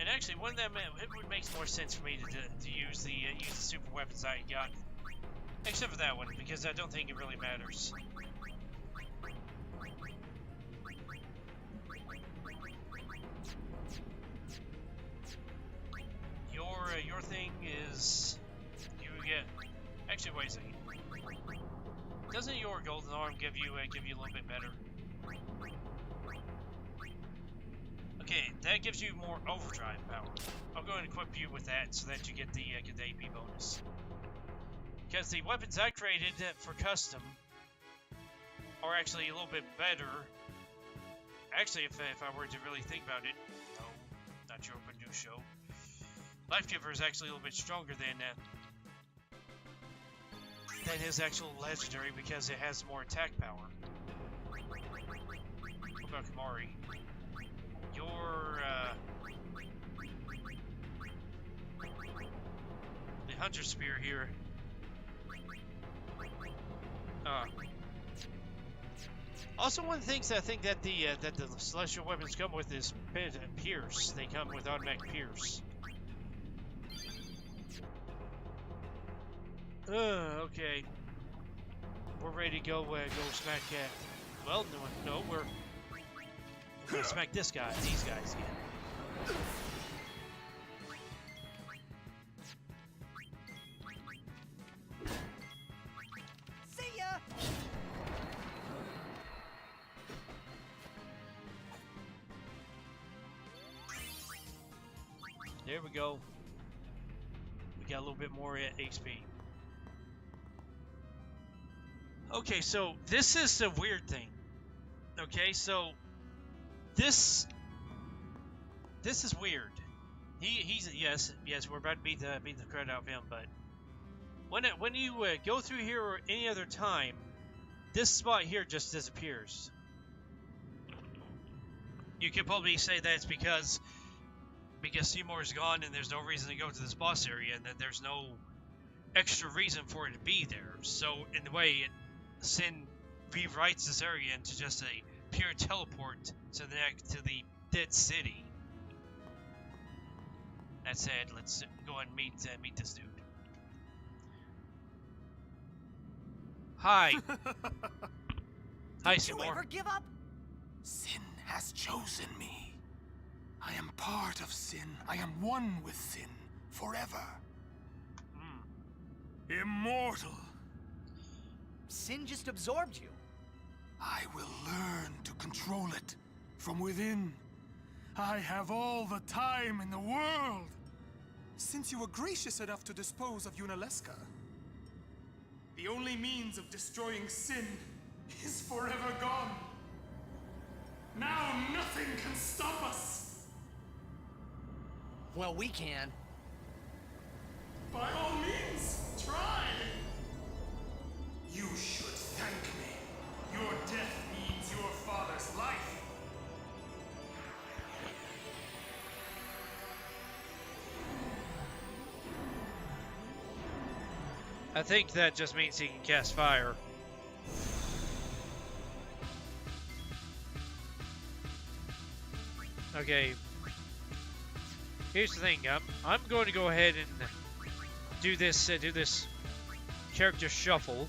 And actually, one of them it would make more sense for me to use the super weapons I got, except for that one because I don't think it really matters. Your thing is you get. Actually, wait a second. Doesn't your golden arm give you a little bit better? Okay, that gives you more overdrive power. I'll go and equip you with that so that you get the AP bonus. Because the weapons I created for custom are actually a little bit better. Actually, if I were to really think about it, no, not your open new show. Life Giver is actually a little bit stronger than his actual legendary because it has more attack power. What about Kamari? Your the Hunter Spear here. Also, one of the things I think that the celestial weapons come with is Pierce. They come with automatic Pierce. Okay. We're ready to go smack cat. Well, no, we're gonna smack these guys again. See ya! There we go. We got a little bit more HP. Okay, so this is the weird thing. Okay, so this is weird. He's yes, we're about to beat the crud out of him, but when you go through here or any other time, this spot here just disappears. You could probably say that it's because Seymour is gone and there's no reason to go to this boss area, and that there's no extra reason for it to be there. So in a way, Sin rewrites this area into just a pure teleport to the dead city. That said, let's go and meet this dude. Hi. Hi, Seymour. Did you ever give up? Sin has chosen me. I am part of Sin. I am one with Sin forever. Immortal. Sin just absorbed you. I will learn to control it from within. I have all the time in the world. Since you were gracious enough to dispose of Unalesca, the only means of destroying Sin is forever gone. Now nothing can stop us. Well, we can. By all means, try. You should thank me. Your death means your father's life. I think that just means he can cast fire. Okay. Here's the thing. I'm going to go ahead and do this character shuffle.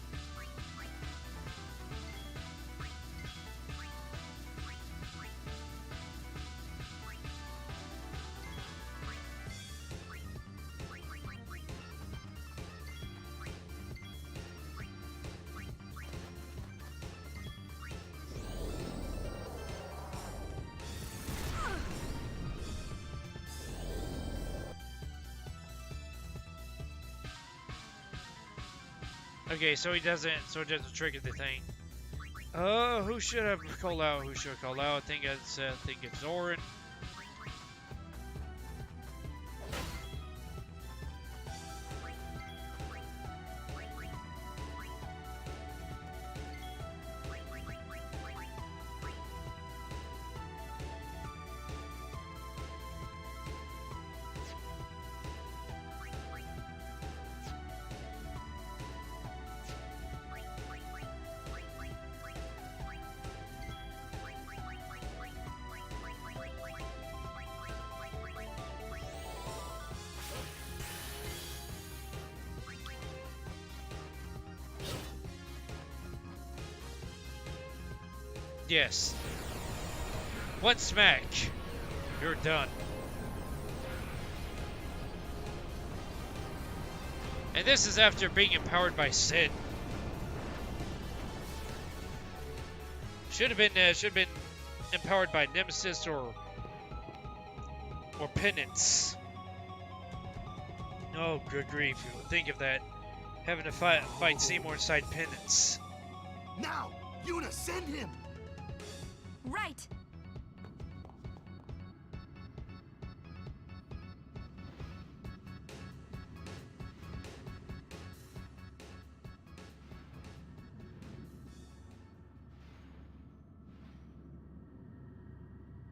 Okay, so it doesn't trigger the thing. Who should I call out? Who should I call out? I think it's Zoran. Yes. One smack. You're done. And this is after being empowered by Sin. Should have been empowered by Nemesis or Penance. Oh, good grief! Think of that. Having to fight Seymour inside Penance. Now, Yuna, send him. Right.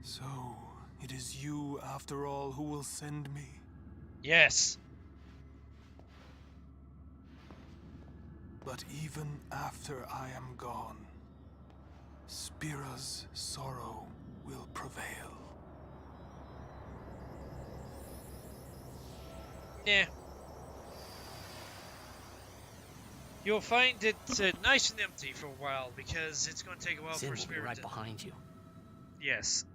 So, it is you, after all, who will send me? Yes. But even after I am gone, Spira's sorrow will prevail. Yeah. You'll find it nice and empty for a while because it's going to take a while Sin for will be Spirit right to... behind you. Yes.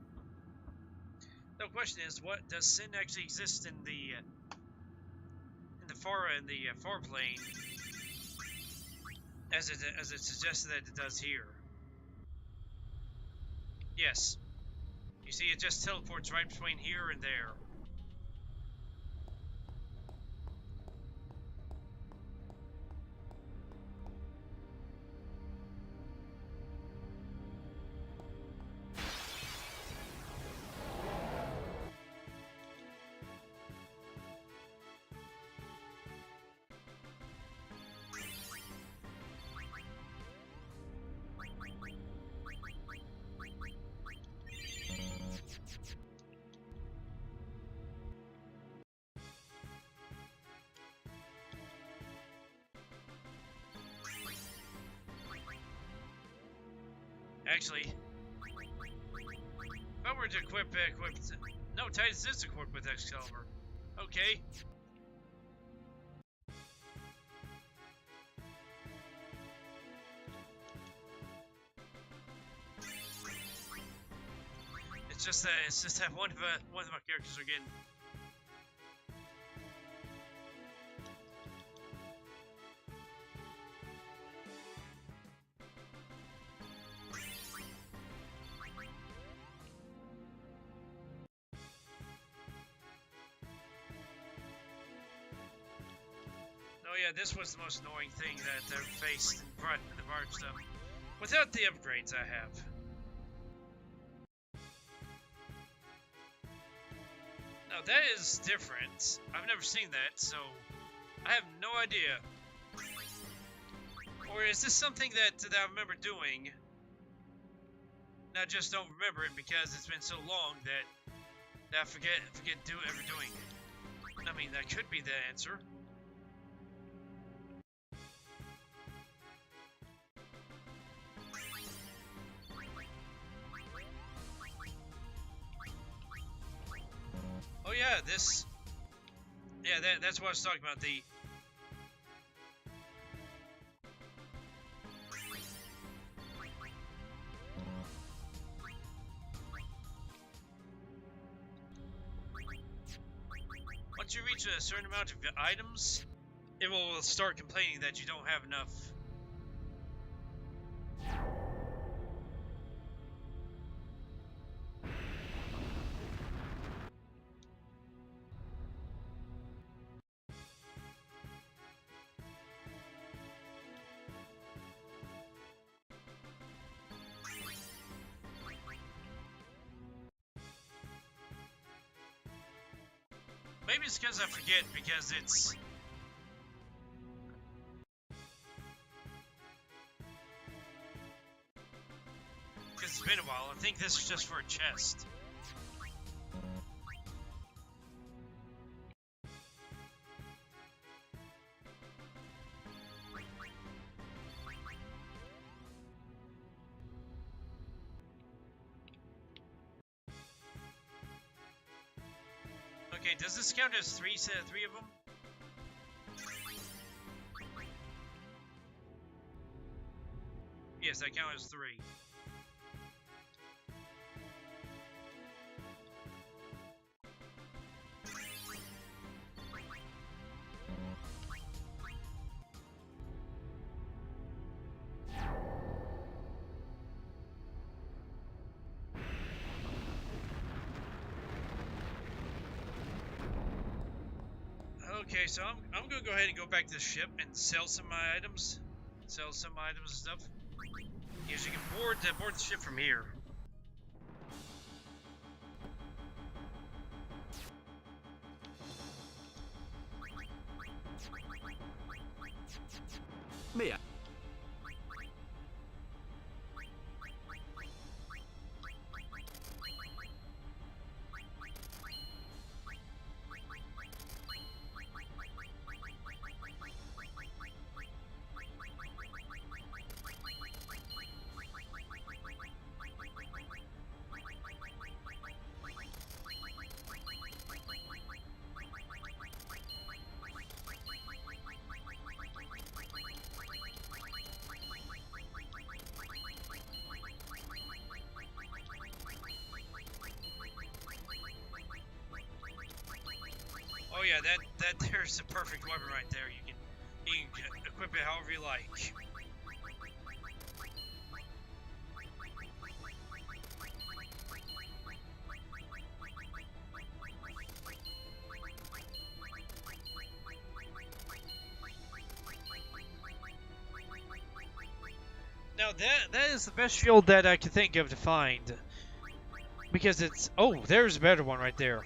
The question is, what does Sin actually exist in the far plane, as it suggested that it does here? Yes. You see, it just teleports right between here and there. Actually, if I were to equip... No, Titus is equipped with Excalibur. Okay. It's just that one of my characters are getting... Oh yeah, this was the most annoying thing that I've faced in the Bard stuff. Without the upgrades I have. Now that is different. I've never seen that, so I have no idea. Or is this something that I remember doing? And I just don't remember it because it's been so long that I forget ever doing it. I mean, that could be the answer. Oh yeah, this... Yeah, that's what I was talking about, the... Once you reach a certain amount of items, it will start complaining that you don't have enough. Maybe it's because I forget, because it's... Because it's been a while. I think this is just for a chest. Okay, does this count as three of them? Yes, that counts as 3. Okay, so I'm gonna go ahead and go back to the ship and sell some of my items. Sell some items and stuff. Because you can board the ship from here. May I? Oh yeah, that there's the perfect weapon right there. You can equip it however you like. Now that is the best shield that I can think of to find. Because it's... Oh, there's a better one right there.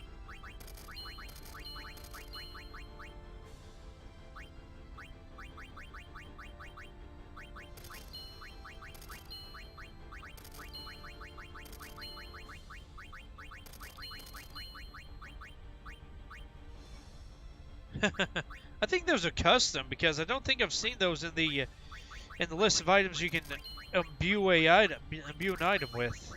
I think those are custom because I don't think I've seen those in the list of items you can imbue an item with.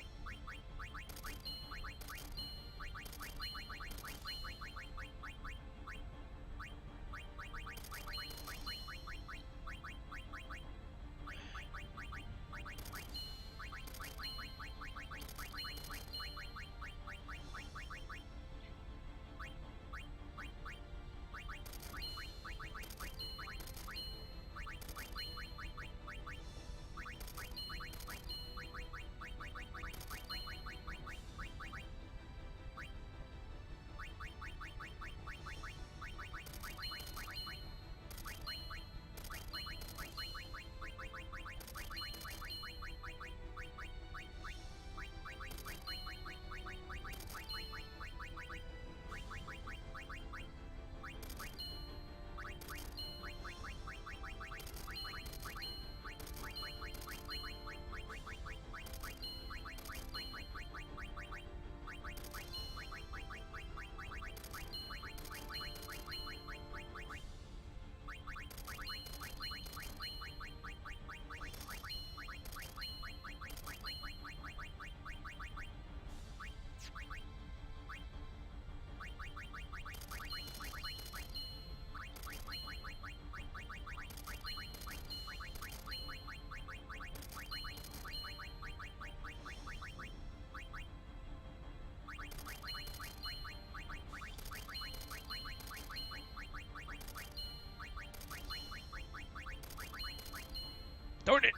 Darn it!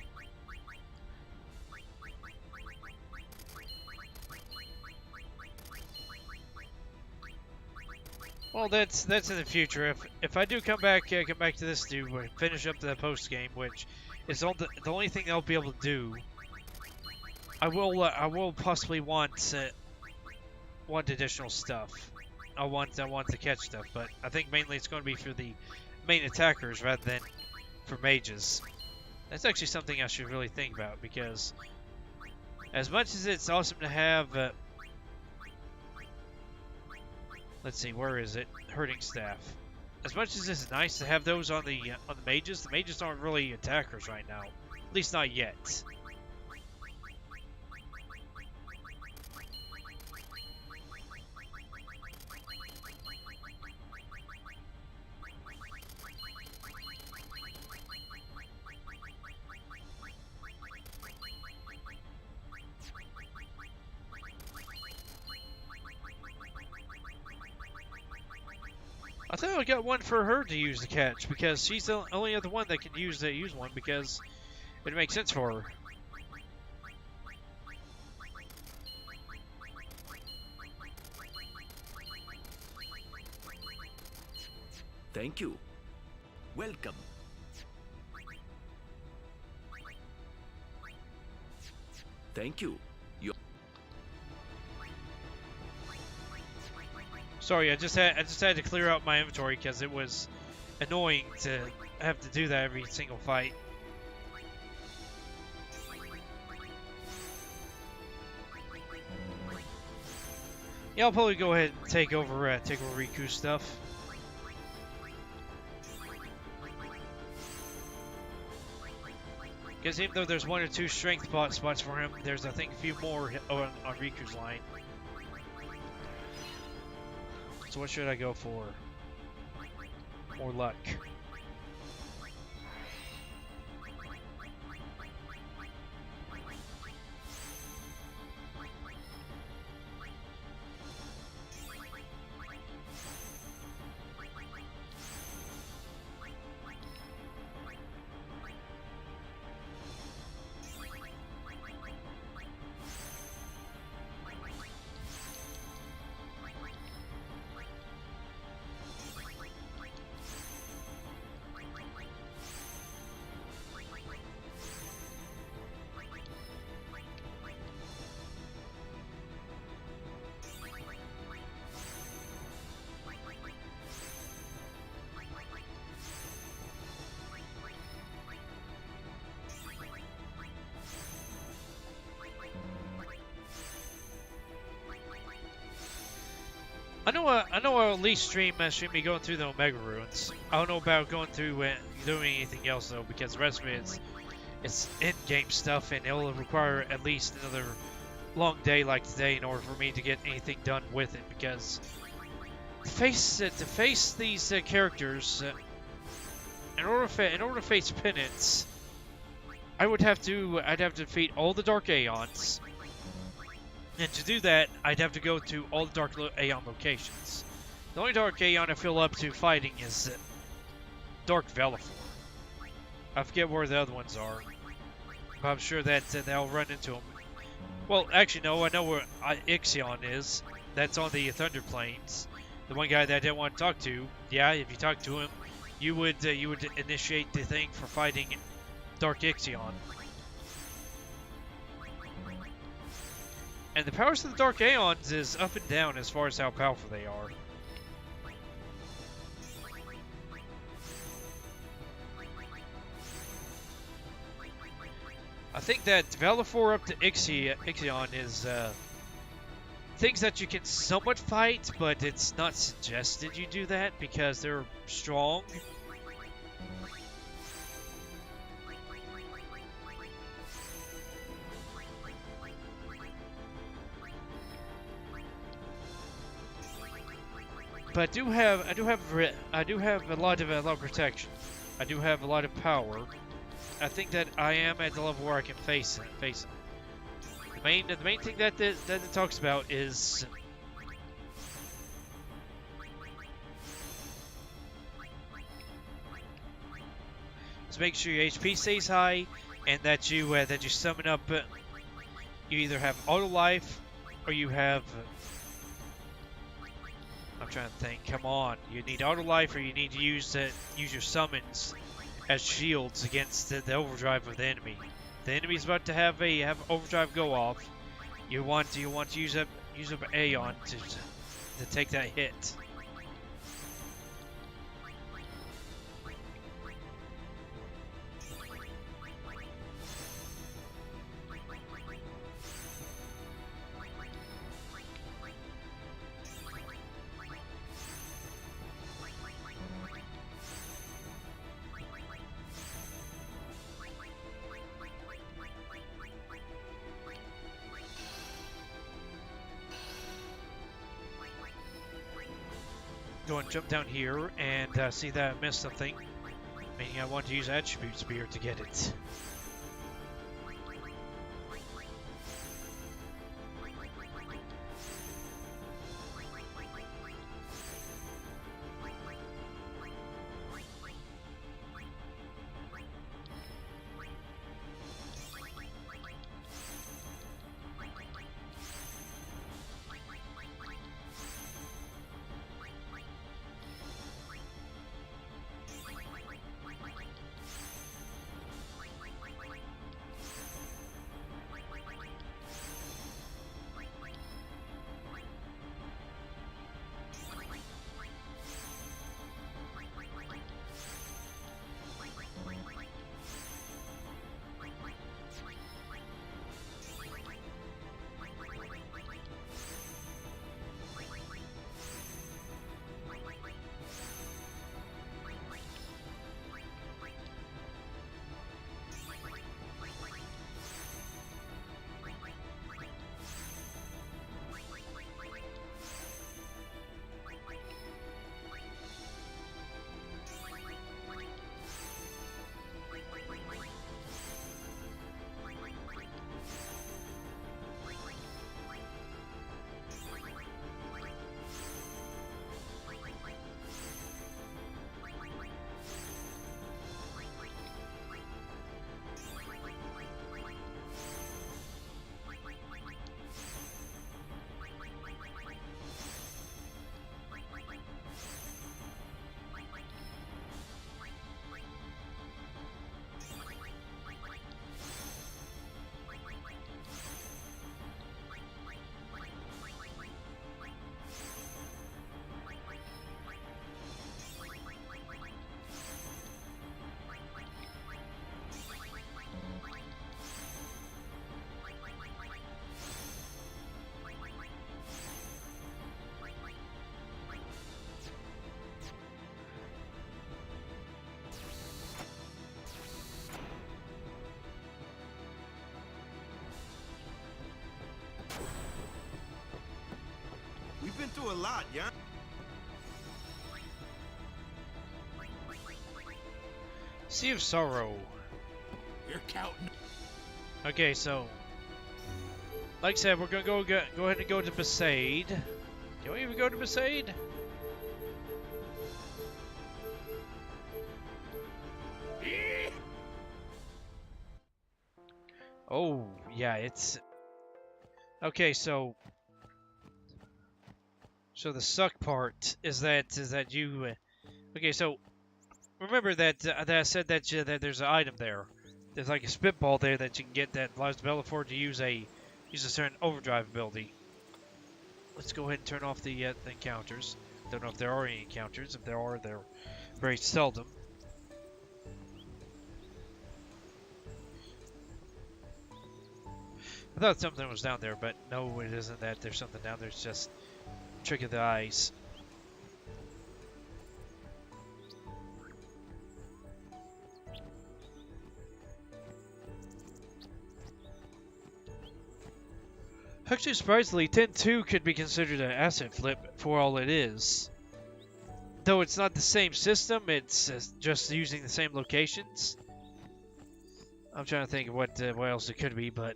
Well, that's in the future. If I do come back to this to finish up the post game, which is the only thing I'll be able to do, I will possibly want additional stuff. I want to catch stuff, but I think mainly it's going to be for the main attackers rather than for mages. That's actually something I should really think about, because as much as it's awesome to have, let's see, where is it? Herding staff. As much as it's nice to have those on the mages aren't really attackers right now, at least not yet. I thought I got one for her to use the catch, because she's the only other one that can use one, because it makes sense for her. Thank you. Welcome. Thank you. Sorry, I just had to clear out my inventory because it was annoying to have to do that every single fight. Yeah, I'll probably go ahead and take over Riku's stuff. Because even though there's 1 or 2 strength spots for him, there's I think a few more on Riku's line. So what should I go for? More luck. I know I'll at least stream me going through the Omega Ruins. I don't know about going through doing anything else though, because the rest of it it's in-game stuff, and it'll require at least another long day like today in order for me to get anything done with it. Because to face these characters, in order to face Penance, I'd have to defeat all the Dark Aeons. And to do that, I'd have to go to all the Dark Aeon locations. The only Dark Aeon I feel up to fighting is Dark Velafor. I forget where the other ones are, but I'm sure that they'll run into them. Well, actually, no, I know where Ixion is. That's on the Thunder Plains. The one guy that I didn't want to talk to. Yeah, if you talk to him, you would initiate the thing for fighting Dark Ixion. And the powers of the Dark Aeons is up and down as far as how powerful they are. I think that Velafor up to Ixion is things that you can somewhat fight, but it's not suggested you do that because they're strong. But I do have a lot of protection. I do have a lot of power. I think that I am at the level where I can face it. The main thing that it talks about is make sure your HP stays high, and that you summon up. You either have auto life, or you have. I'm trying to think. Come on, you need auto life, or you need to use your summons as shields against the overdrive of the enemy. The enemy's about to have overdrive go off. You want to use up Aeon to take that hit. Go and jump down here and see that I missed something. Meaning I want to use Attribute Spear to get it. do a lot, yeah? Sea of Sorrow. You're counting. Okay, so like I said, we're gonna go ahead and go to Besaid. Can we even go to Besaid? Oh, yeah, it's okay. So the suck part is that you. Okay, so remember that I said that there's an item there. There's like a spitball there that you can get that allows Bellafor to use a certain overdrive ability. Let's go ahead and turn off the encounters. Don't know if there are any encounters. If there are, they're very seldom. I thought something was down there, but no, it isn't that. There's something down there. It's just trick of the eyes. Actually, surprisingly, 10-2 could be considered an asset flip for all it is. Though it's not the same system, it's just using the same locations. I'm trying to think of what else it could be, but...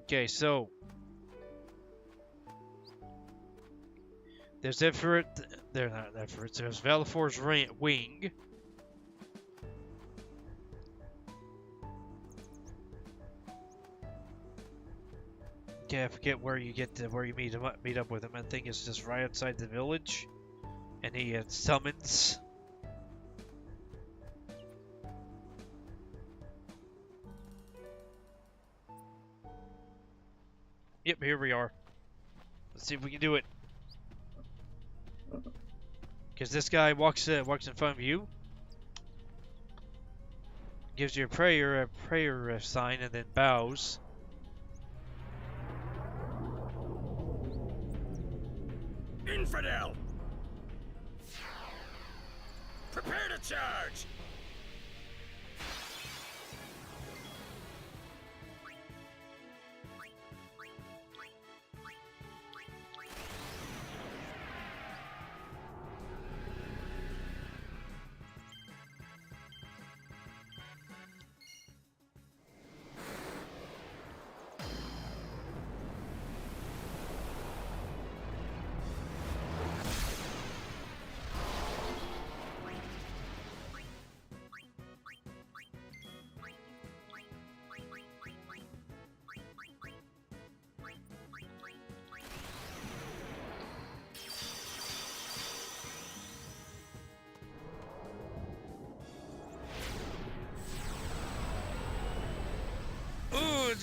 Okay, so... There's Everett... They're not Everett. There's Valifor's wing. Okay, I forget where you where you meet up with him. I think it's just right outside the village, and he summons. Yep, here we are. Let's see if we can do it. Because this guy walks in front of you, gives you a prayer sign, and then bows. Infidel! Prepare to charge!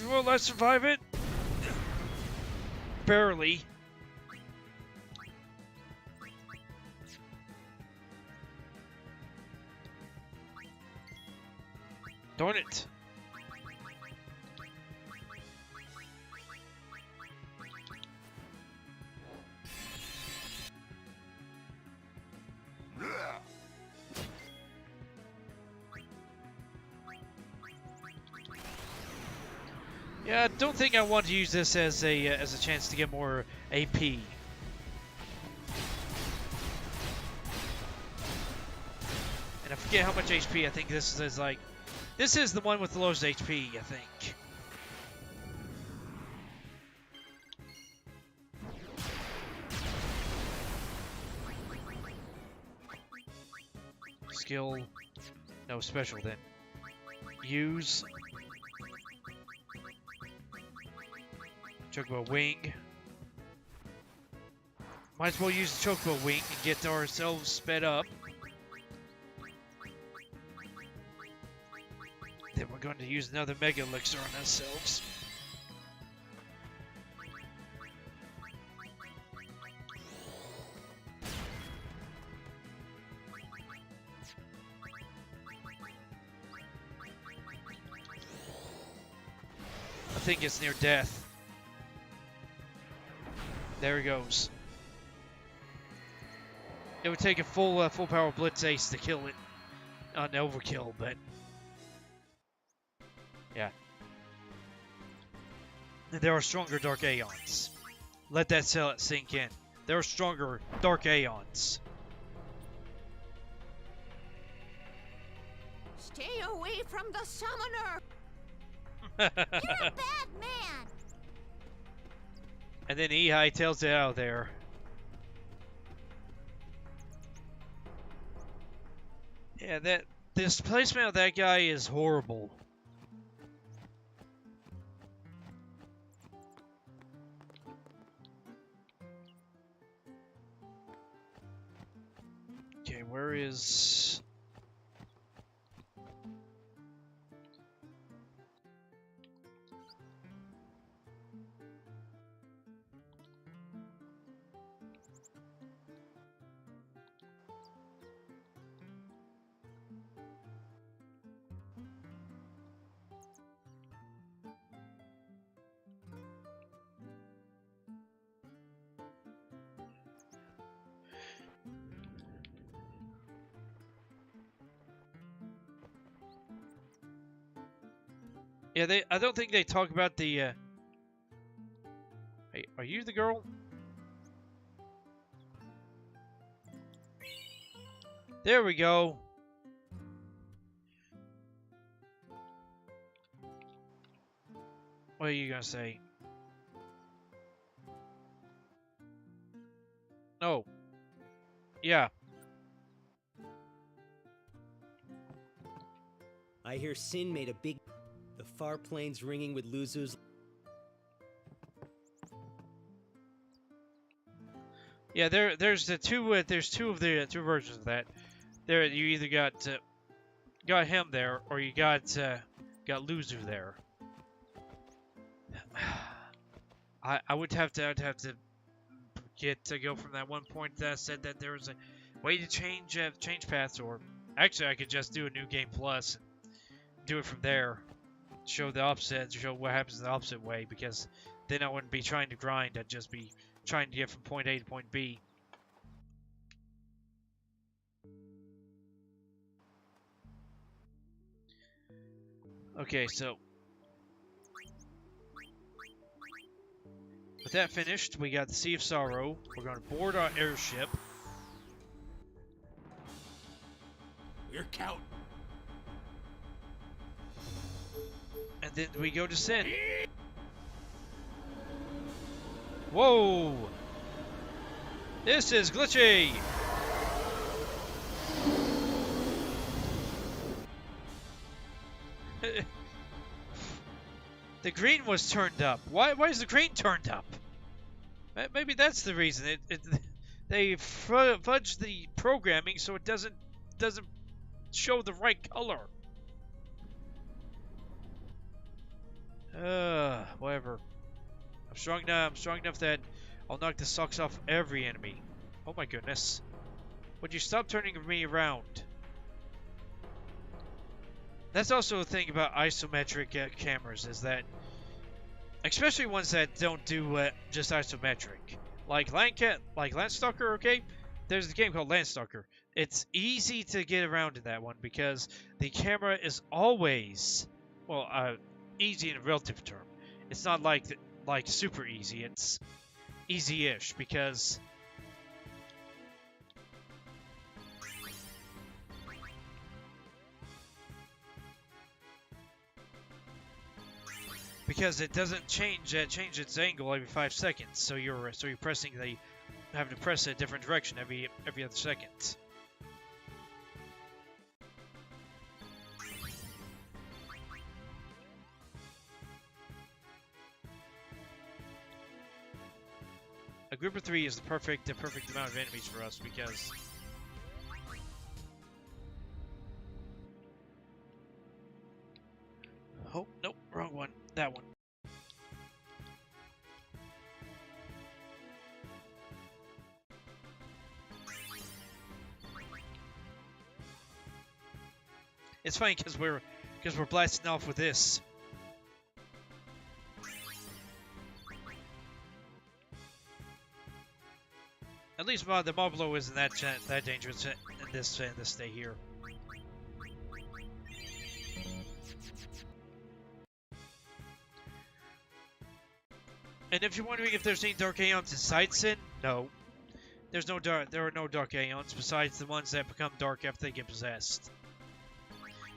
Will I survive it? Barely. Darn it. Yeah, I don't think I want to use this as a chance to get more AP. And I forget how much HP. I think this is like, this is the one with the lowest HP, I think. Skill, no special then. Use. Chocobo Wing. Might as well use the Chocobo Wing and get ourselves sped up. Then we're going to use another Mega Elixir on ourselves. I think it's near death. There he goes. It would take a full power Blitz Ace to kill it on overkill, but yeah. There are stronger Dark Aeons. Let that sink in. There are stronger Dark Aeons. Stay away from the summoner! You're a bad man! And then he hightails it out of there. Yeah, the displacement of that guy is horrible. Okay, where is... Yeah, I don't think they talk about the, Hey, are you the girl? There we go. What are you gonna say? Oh. Yeah. I hear Sin made a big... The far plains ringing with Luzu's... Yeah, there's two of the two versions of that. There, you either got him there, or you got Luzu there. I would have to get to go from that one point that said that there was a way to change paths, or actually I could just do a new game plus, and do it from there, show the opposite, show what happens the opposite way, because then I wouldn't be trying to grind. I'd just be trying to get from point A to point B. Okay, so with that finished, we got the Sea of Sorrow. We're going to board our airship. We're counting. And then we go to Sin. Whoa! This is glitchy! The green was turned up. Why is the green turned up? Maybe that's the reason. They fudge the programming so it doesn't show the right color. Whatever. I'm strong enough that I'll knock the socks off every enemy. Oh my goodness. Would you stop turning me around? That's also a thing about isometric cameras, is that, especially ones that don't do just isometric, like Landstalker. Okay, there's a game called Landstalker. It's easy to get around in that one because the camera is always, well, easy in a relative term. It's not like super easy. It's easy-ish because it doesn't change its angle every 5 seconds. So you're pressing having to press a different direction every other second. A group of 3 is the perfect amount of enemies for us because oh nope, wrong one. That one. It's funny because we're blasting off with this. At least the Moblo isn't that dangerous in this day here. And if you're wondering if there's any Dark Aeons inside Sin, no. There are no Dark Aeons besides the ones that become dark after they get possessed.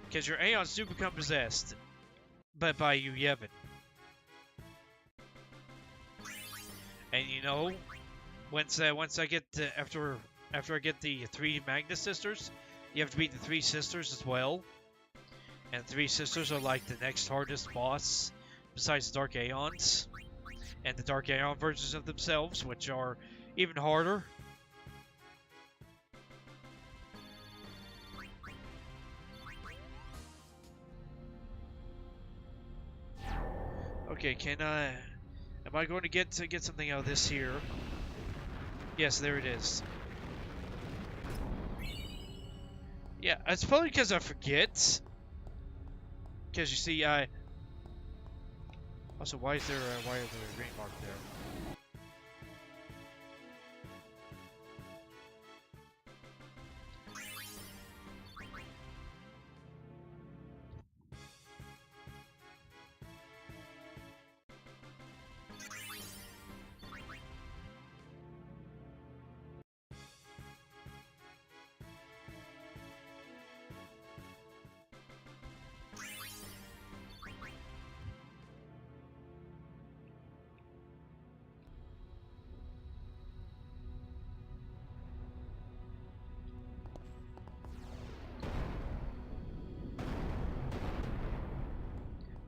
Because your Aeons do become possessed, but by you Yevon. And you know, once I get after I get the 3 Magnus sisters, you have to beat the 3 sisters as well. And 3 sisters are like the next hardest boss besides the Dark Aeons. And the Dark Aeon versions of themselves, which are even harder. Okay, am I going to get something out of this here? Yes, there it is. Yeah, it's probably because I forget. Because you see, also, why is there a green mark there?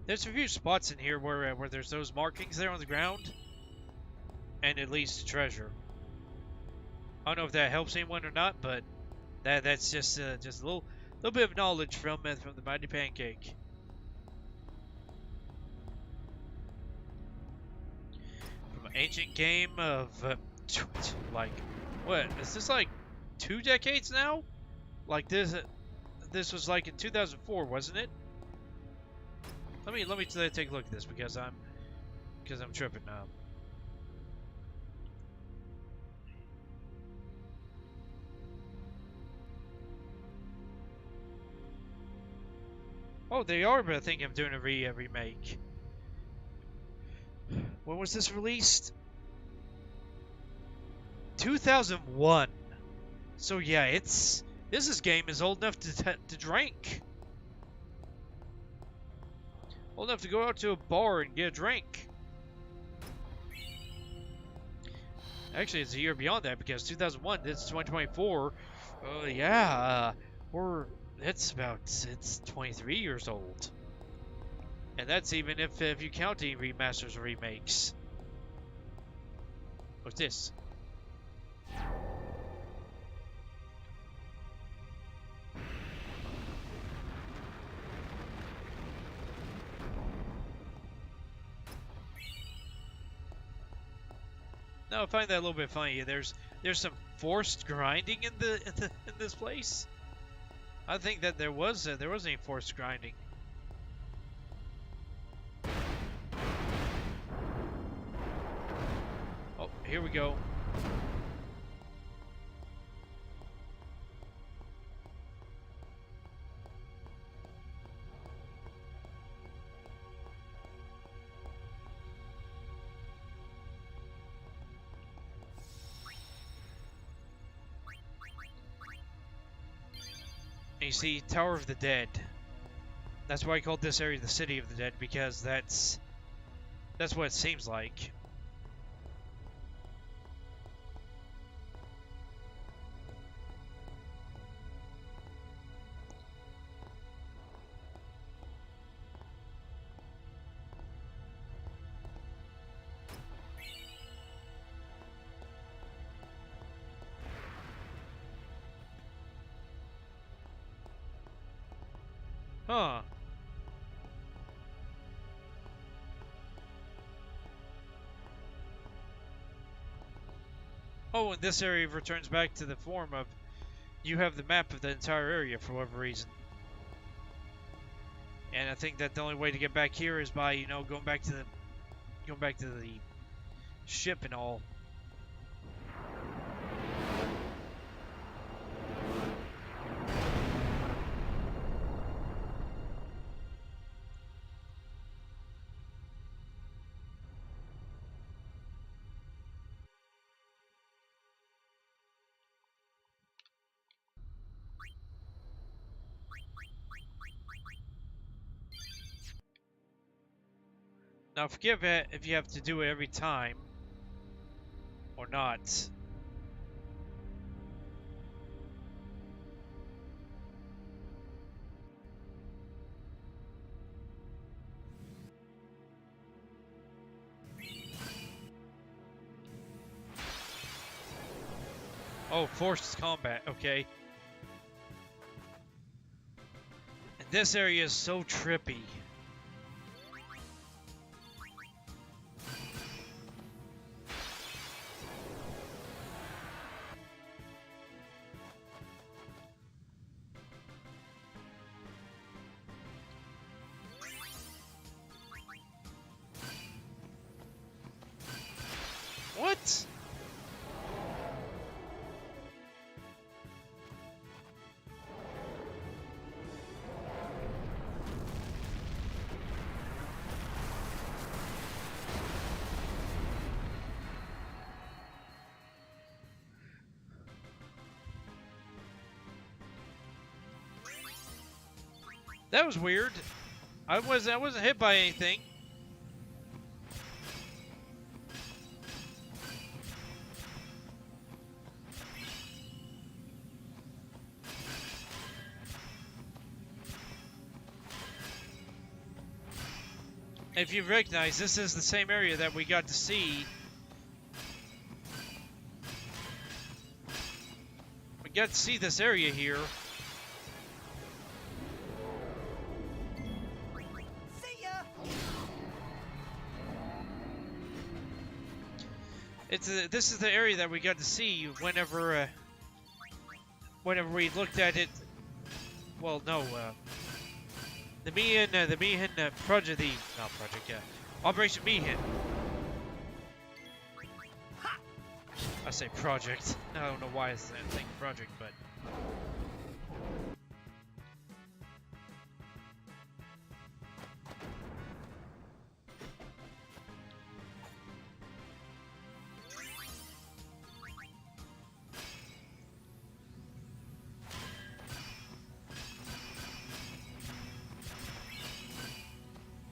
There's a few spots in here where there's those markings there on the ground, and it leads to treasure. I don't know if that helps anyone or not, but that's just a little bit of knowledge from the mighty Pancake. From an ancient game of like, what is this, like 2 decades now? Like this was like in 2004, wasn't it? Let me take a look at this because I'm tripping now. Oh, they are, but I think I'm doing a remake. When was this released? 2001. So yeah, this game is old enough to drink. Old enough to go out to a bar and get a drink. Actually, it's a year beyond that because 2001, this is 2024. Yeah, it's 23 years old. And that's even if you count the remasters or remakes. What's this? No, I find that a little bit funny. There's some forced grinding in this place. I think that there wasn't any forced grinding. Oh, here we go. And you see Tower of the Dead. That's why I called this area the City of the Dead, because that's what it seems like. Huh. Oh, and this area returns back to the form of you have the map of the entire area for whatever reason. And I think that the only way to get back here is by, you know, going back to the ship and all. Now forgive it if you have to do it every time or not. Oh, forced combat, okay. And this area is so trippy. What? That was weird. I wasn't hit by anything. If you recognize, this is the same area that we got to see. We got to see this area here. See ya! This is the area that we got to see whenever we looked at it. Well, no, the Meehan project, Operation Meehan. I say project. I don't know why it's a thing project, but.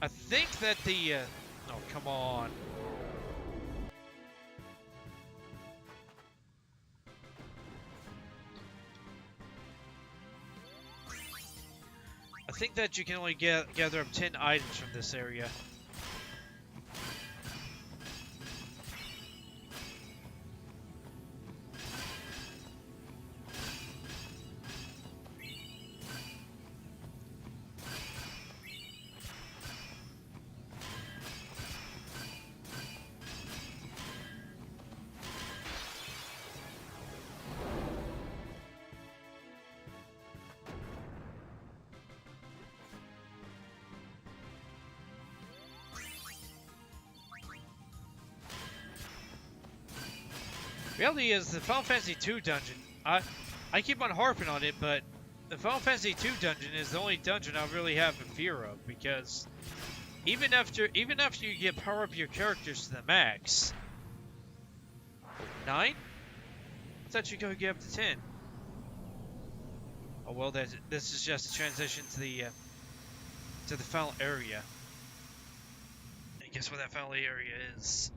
I think that the, oh, come on. I think that you can only gather up 10 items from this area. Reality is the Final Fantasy II dungeon. I keep on harping on it, but the Final Fantasy II dungeon is the only dungeon I really have a fear of, because even after you power up your characters to the max, 9? I thought you could get up to 10. Oh well, this is just a transition to the final area. And guess what that final area is?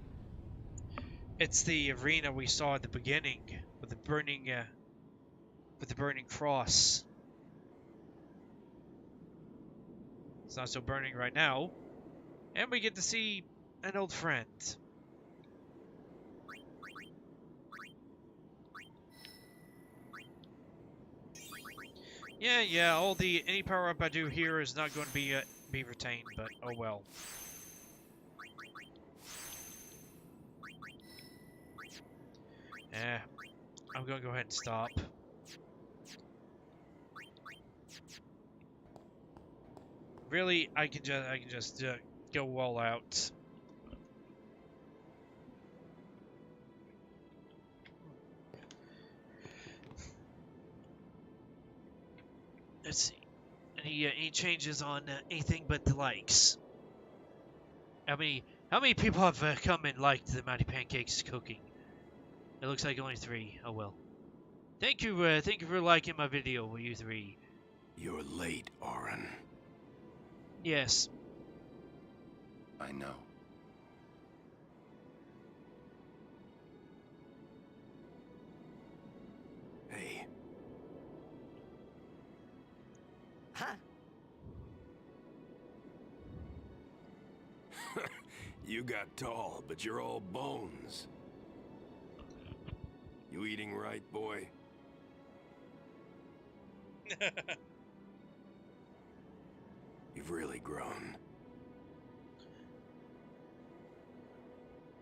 It's the arena we saw at the beginning with the burning cross. It's not so burning right now, and we get to see an old friend. Yeah. Any power up I do here is not going to be retained, but oh well. I'm gonna go ahead and stop. Really, I can just go all out. Let's see. Any changes on anything but the likes? How many people have come and liked the Mighty Pancake's cooking? It looks like only 3. Oh well. Thank you for liking my video, you 3. You're late, Auron. Yes. I know. You got tall, but you're all bones. You eating right, boy? You've really grown.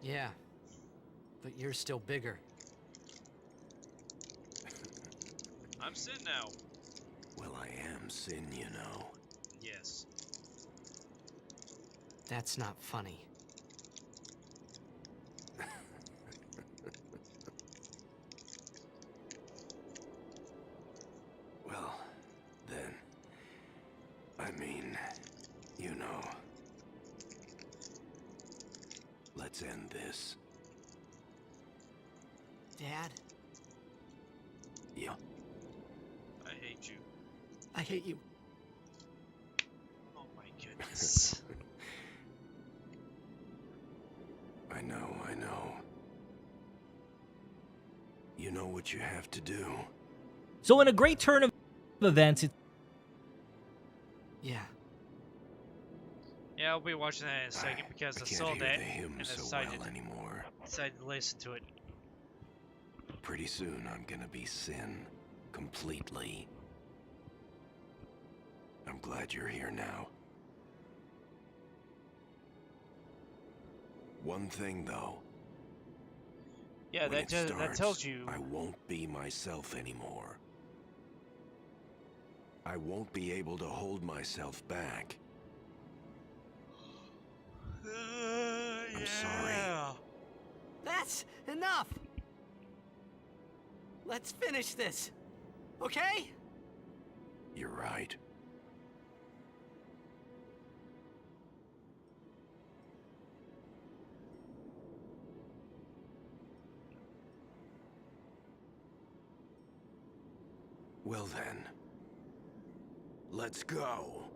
Yeah. But you're still bigger. I'm Sin now. Well, I am Sin, you know. Yes. That's not funny. Well, then, I mean, you know. Let's end this. Dad, Yeah. I hate you. I hate you. Oh my goodness. I know, I know. You know what you have to do. So in a great turn of events, Yeah. Yeah, I'll be watching that in a second because I saw can't hear that the hymn and so decided well anymore. to listen to it. Pretty soon I'm gonna be Sin. Completely. I'm glad you're here now. One thing though. Yeah, when that tells you. I won't be myself anymore. I won't be able to hold myself back. I'm sorry. That's enough! Let's finish this, okay? You're right. Well then, let's go.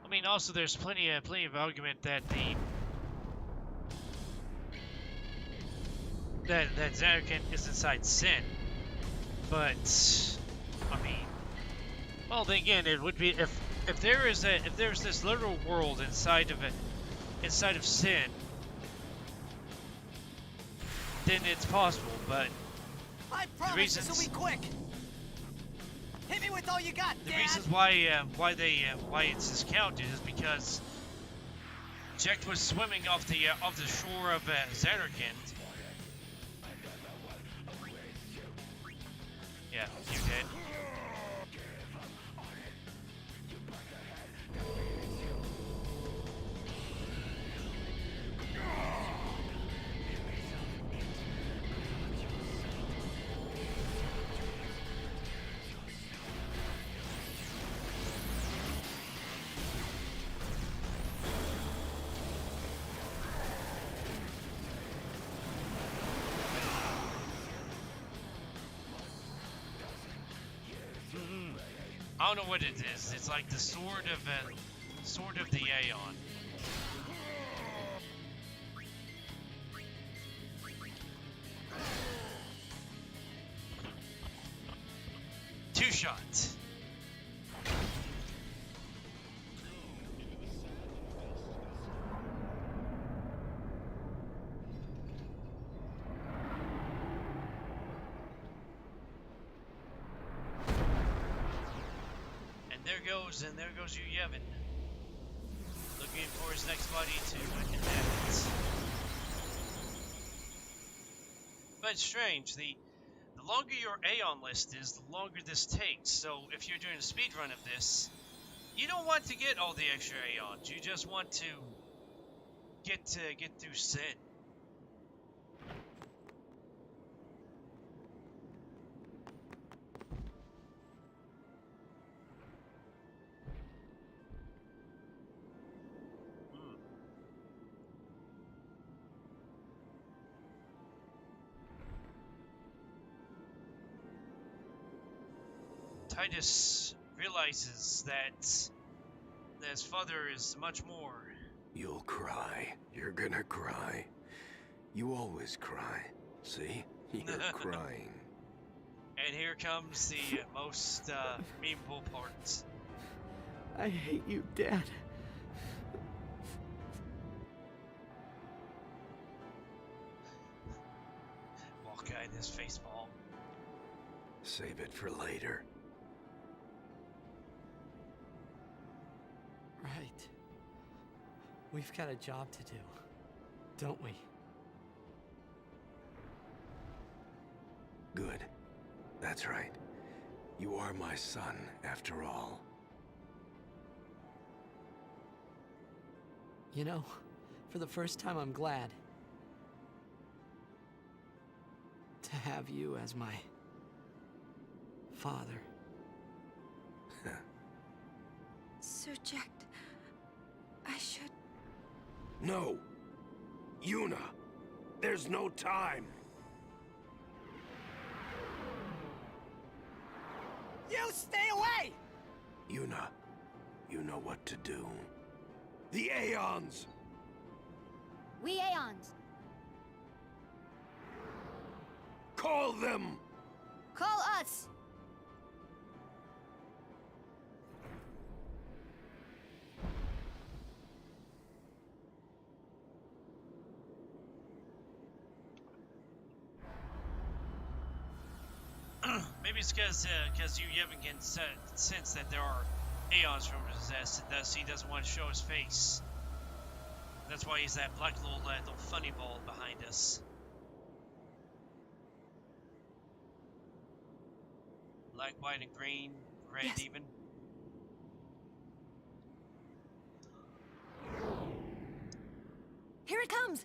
I mean, also there's plenty of argument that that Zanarkand is inside Sin, but I mean, well, then again, it would be if there's this literal world inside of Sin, then it's possible. But I promise this will be quick. Hit me with all you got, the Dad. reasons why it's discounted is because Jack was swimming off the shore of Zanarkand. Yeah, you're dead. I don't know what it is. It's like the sword of the Aeon. Two shots. And there goes you, Yevon. Looking looking for his next body to inhabit. But it's strange, the longer your Aeon list is, the longer this takes. So if you're doing a speed run of this, you don't want to get all the extra Aeons. You just want to get through Sin. Titus realizes that his father is much more. You'll cry. You're gonna cry. You always cry. See? You're crying. And here comes the most memeable part. I hate you, Dad. Walk guy in his face ball. Save it for later. Right. We've got a job to do, don't we? Good. That's right. You are my son, after all. You know, for the first time I'm glad to have you as my father. Sir Jack, I should... No! Yuna! There's no time! You stay away! Yuna, you know what to do. The Aeons! We Aeons. Call them! Call us! Maybe it's because you Yevon can sense that there are Aeons from his ass, and thus he doesn't want to show his face. That's why he's that black little funny ball behind us. Black, white, and green, red Yes. even. Here it comes!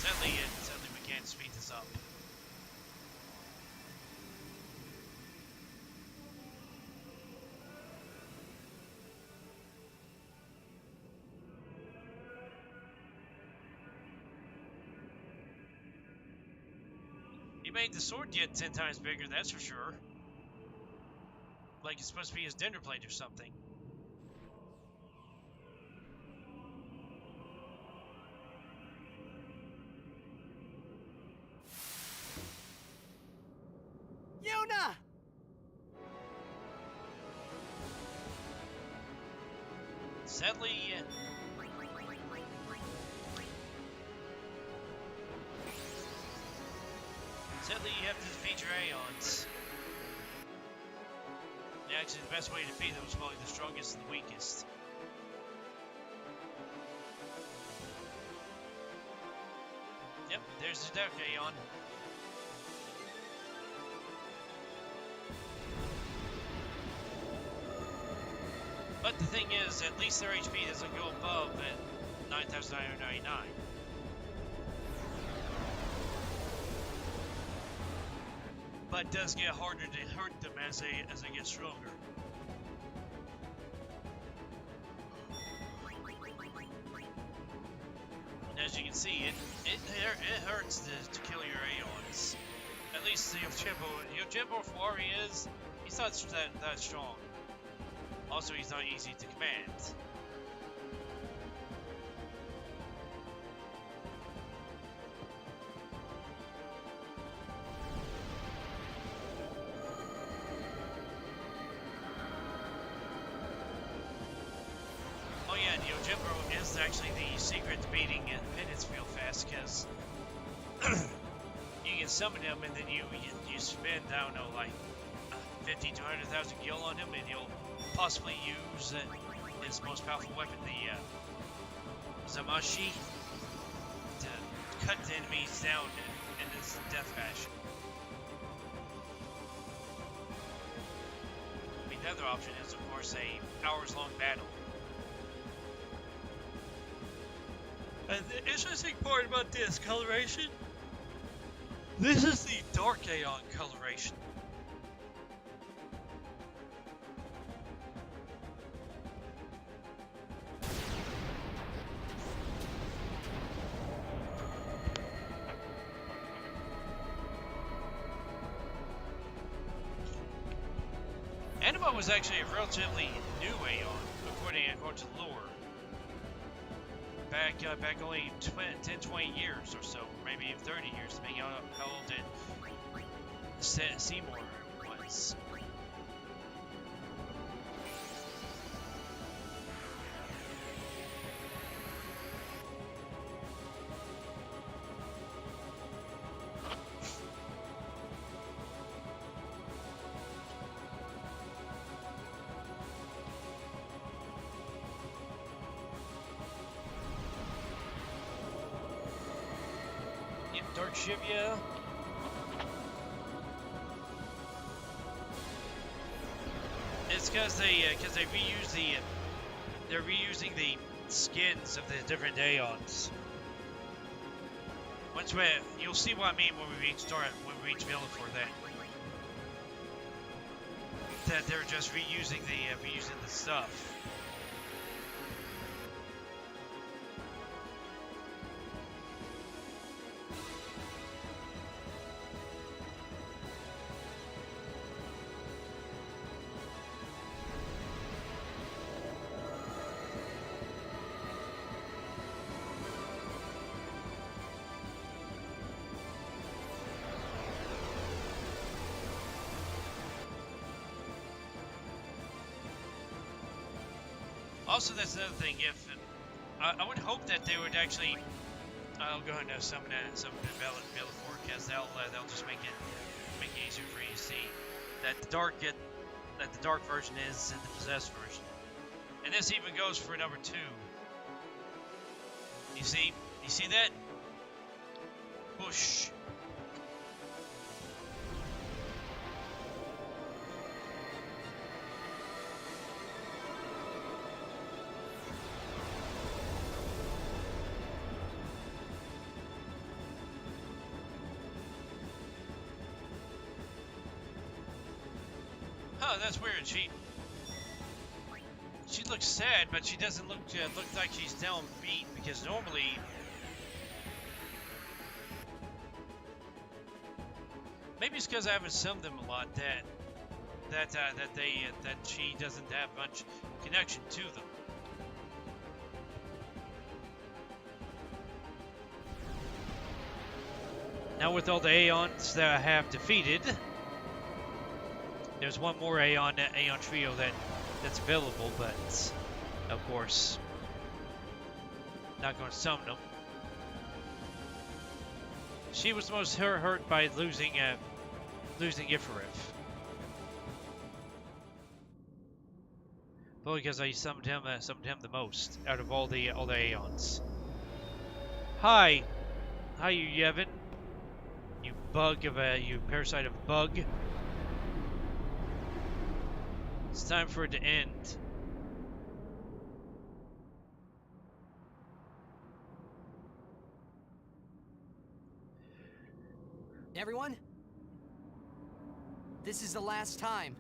Sadly we can't speed this up. He made the sword get 10 times bigger, that's for sure. Like it's supposed to be his dinner plate or something. Yuna! Sadly, you have to defeat your Aeons. Actually, the best way to defeat them is probably the strongest and the weakest. Yep, there's the Dark Aeon. But the thing is, at least their HP doesn't go above at 9,999. But it does get harder to hurt them as they get stronger. And as you can see, it hurts to kill your Aeons. At least Yojimbo, for where he is, he's not that strong. Also, he's not easy to command. Oh yeah, Yojimbo is actually the secret to beating minutes real fast, because you can summon him, and then you spend, I don't know, like 50 to 100,000 gil on him, and you'll possibly use his most powerful weapon, the Zamashi, to cut the enemies down in this death fashion. I mean, the other option is, of course, a hours-long battle. And the interesting part about this coloration, this is the Dark Aeon coloration. Anima was actually a relatively new Aeon, according to lore. Back only 10, 20 years or so, or maybe even 30 years, depending on how old Seymour was. Dark Shivya. It's because they reuse they're reusing the skins of the different Aeons. You'll see what I mean when we reach Villafort that they're just reusing the stuff. Also, that's another thing. If I would hope that they would actually, I'll go ahead and summon Villafort, because they'll just make it easier for you to see that the dark version is the possessed version, and this even goes for number 2. You see that? Whoosh. That's weird. She looks sad, but she doesn't look like she's down beat, because normally maybe it's because I haven't summoned them a lot that she doesn't have much connection to them. Now with all the Aeons that I have defeated, there's one more Aeon trio that's available, but of course, not going to summon them. She was most hurt by losing Ifarif, but because I summoned him the most out of all the Aeons. Hi, you Yevon, you parasite of a bug. It's time for it to end. Everyone, this is the last time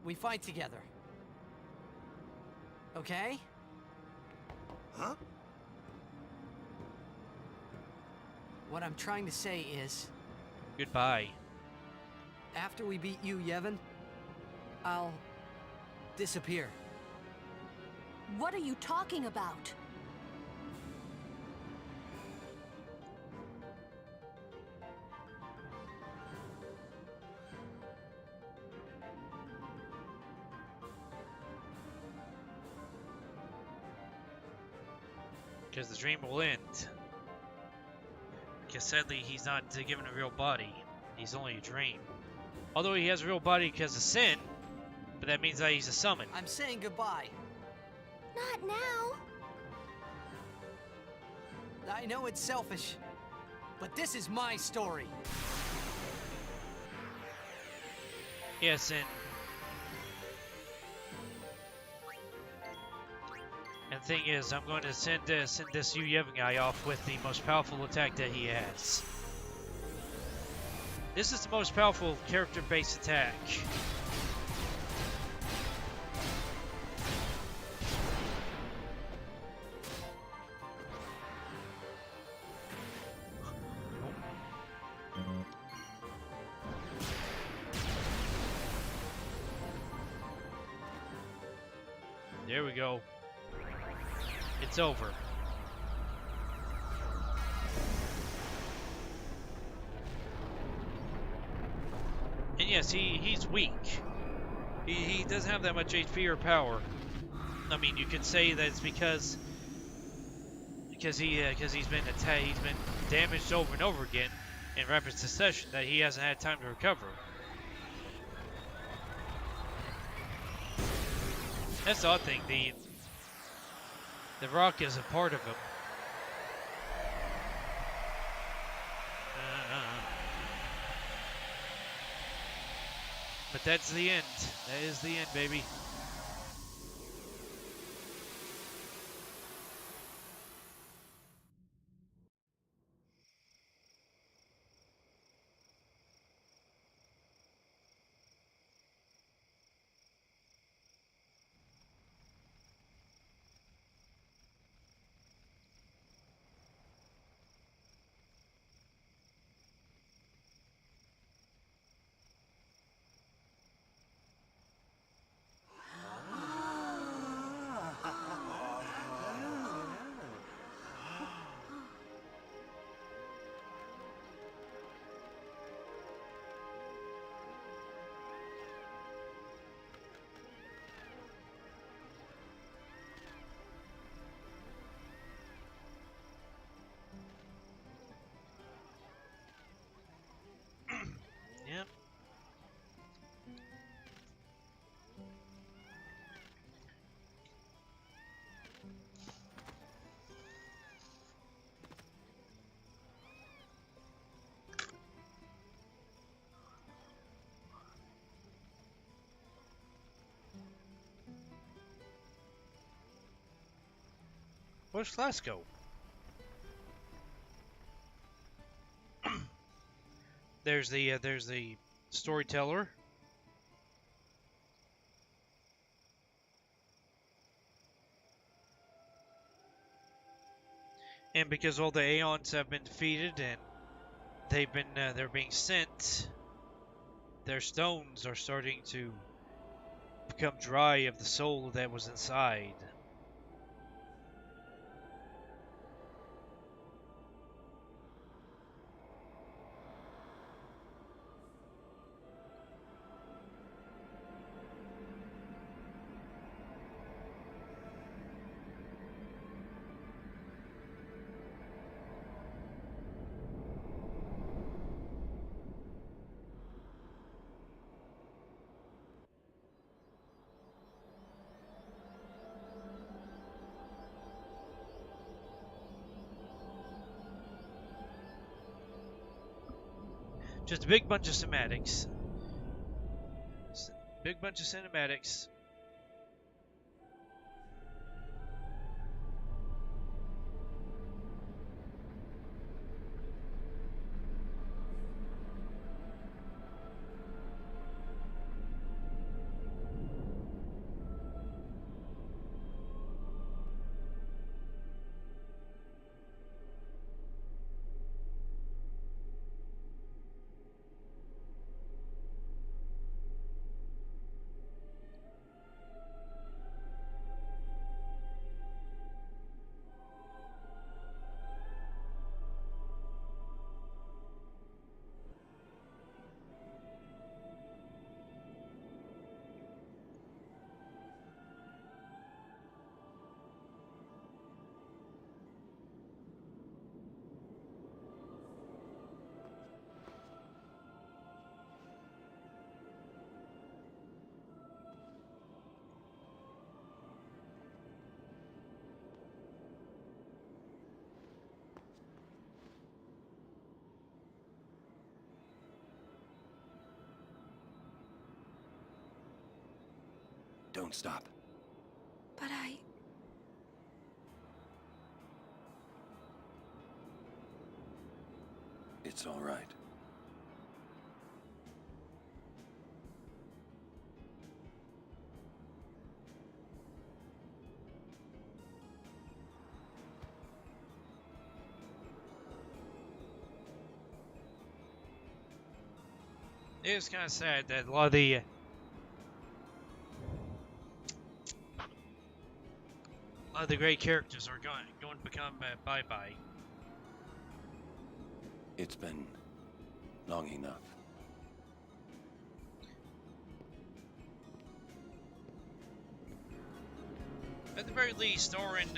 we fight together. Okay? Huh? What I'm trying to say is... Goodbye. After we beat you, Yevon, I'll disappear. What are you talking about? Because the dream will end. because sadly he's not given a real body. He's only a dream. Although he has a real body because of sin, but that means that he's a summon. I'm saying goodbye. Not now. I know it's selfish, but this is my story. Yes, and the thing is, I'm going to send this Yu Yevon guy off with the most powerful attack that he has. This is the most powerful character-based attack. There we go. It's over. And yes, he's weak. He doesn't have that much HP or power. I mean, you could say that it's because he's been attacked, he's been damaged over and over again in rapid succession that he hasn't had time to recover. That's the odd thing. The rock is a part of him. But that's the end. That is the end, baby. Yep. Where's Flasco? There's the storyteller. And because all the Aeons have been defeated and they're being sent, their stones are starting to become dry of the soul that was inside. Just a big bunch of cinematics. Big bunch of cinematics. Don't stop. But It's all right. It is kind of sad that a lot of the great characters are going to become bye-bye. It's been long enough. At the very least, Orin.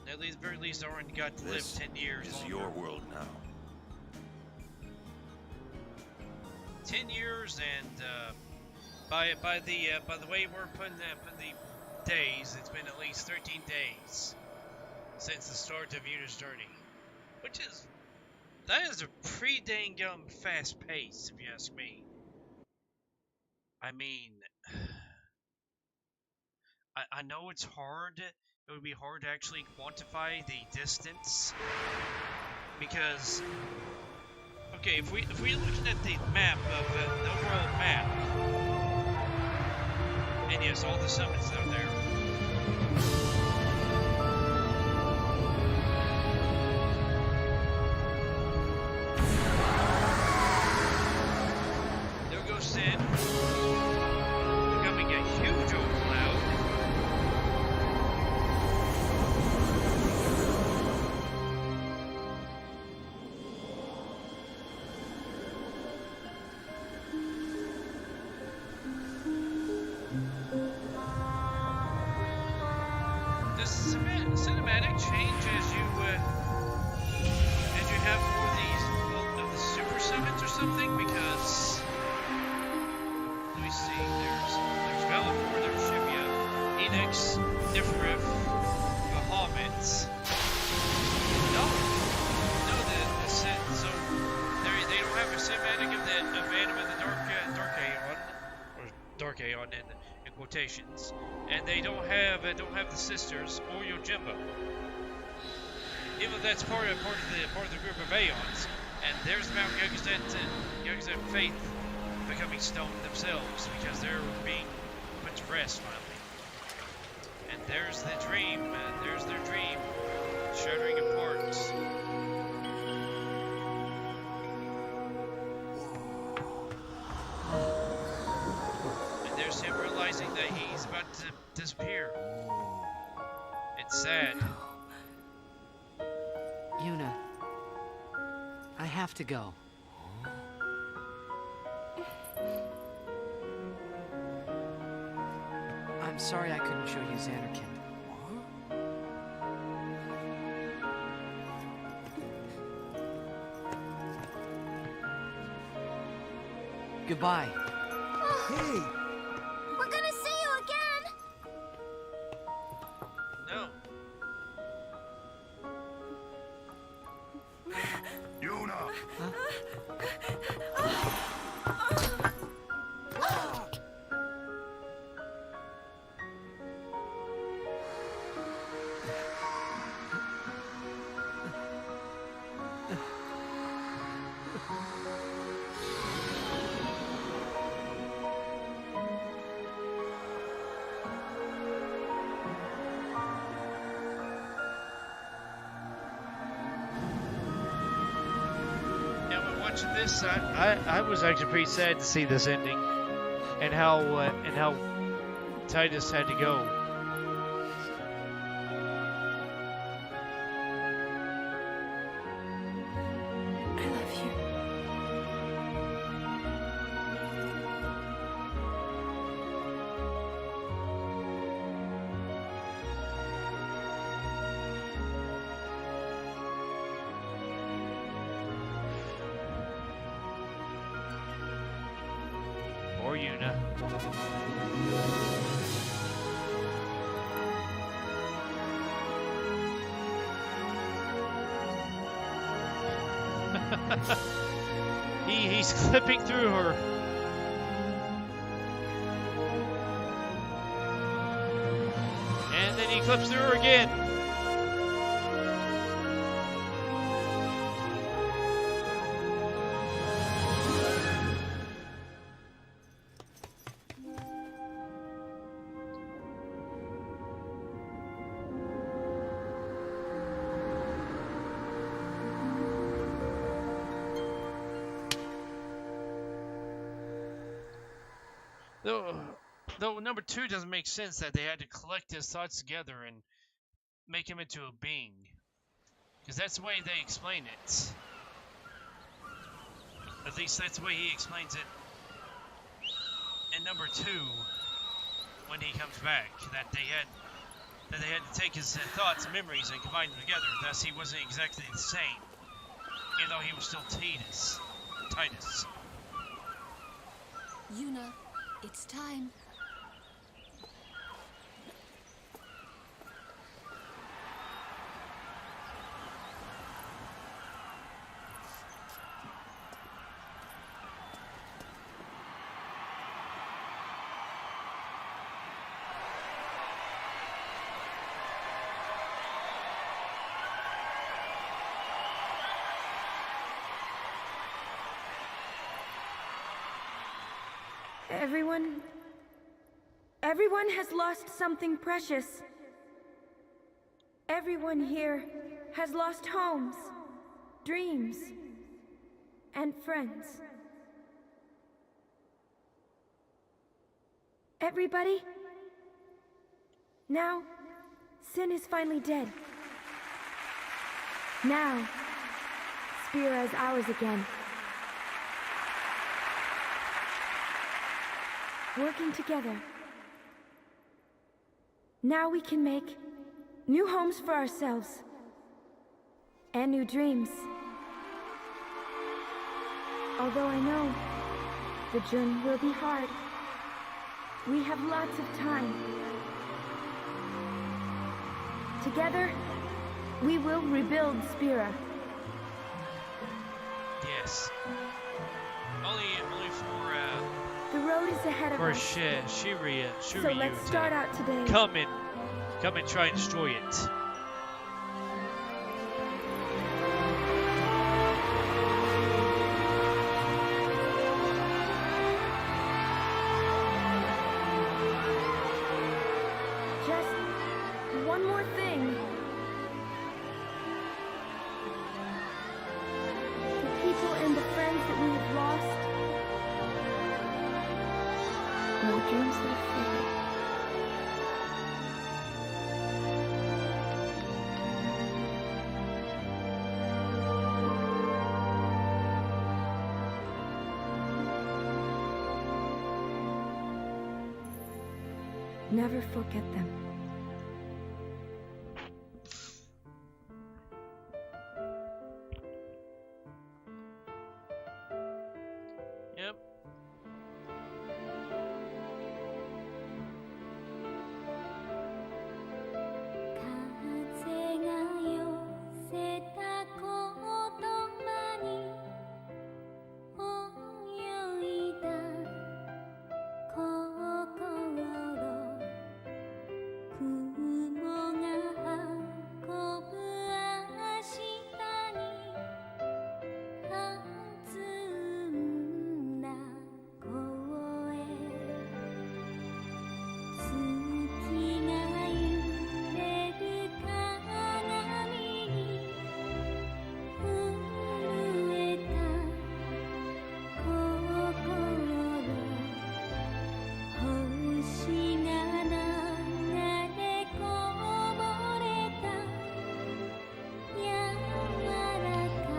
At the very least, Orin got to live 10 years This is longer. your world now. 10 years, and by the way we're putting the days, it's been at least 13 days since the start of Yuna's journey, that is a pretty dang fast pace, if you ask me. I mean, I know it's hard. It would be hard to actually quantify the distance because, okay, if we're looking at the map of the overall map, and yes, all the summits out there. There goes Sin, becoming a huge old cloud. Does the cinematic change as you have more of these of the super summons or something? Because let me see, there's Valinor, there's Shivya, Enix, Nifrith, Bahamut. No, so they don't have a cinematic of Anima of the Dark Aeon, or Dark Aeon in quotations, and they don't have the sisters or Yojimbo. Even though that's part of the group of Aeons, and there's Mount Yogazet and Faith becoming stone themselves because they're being put to rest finally. And there's the dream, there's their dream shattering apart. And there's him realizing that he's about to disappear. It's sad. Yuna, I have to go. I'm sorry I couldn't show you Xanarkand. Goodbye. Hey! We're gonna see you again! No. Yuna! Watching this, I was actually pretty sad to see this ending, and how Titus had to go. I love you. Or Yuna. He's clipping through her. And then he clips through her again. Though number 2 doesn't make sense that they had to collect his thoughts together and make him into a being. Because that's the way they explain it. At least that's the way he explains it in number 2 when he comes back. That they had to take his thoughts and memories and combine them together. Thus he wasn't exactly the same. Even though he was still Titus. Yuna, it's time. Everyone has lost something precious. Everyone here has lost homes, dreams, and friends. Everybody? Now, Sin is finally dead. Now, Spira is ours again. Working together. Now we can make new homes for ourselves and new dreams. Although I know the journey will be hard, we have lots of time. Together, we will rebuild Spira. Yes. Only for the road is ahead of us. Shiryu So let's start out today. Come and try and destroy it. Just one more thing. The people and the friends that we have lost. No dreams left for you. Never forget them. Yep.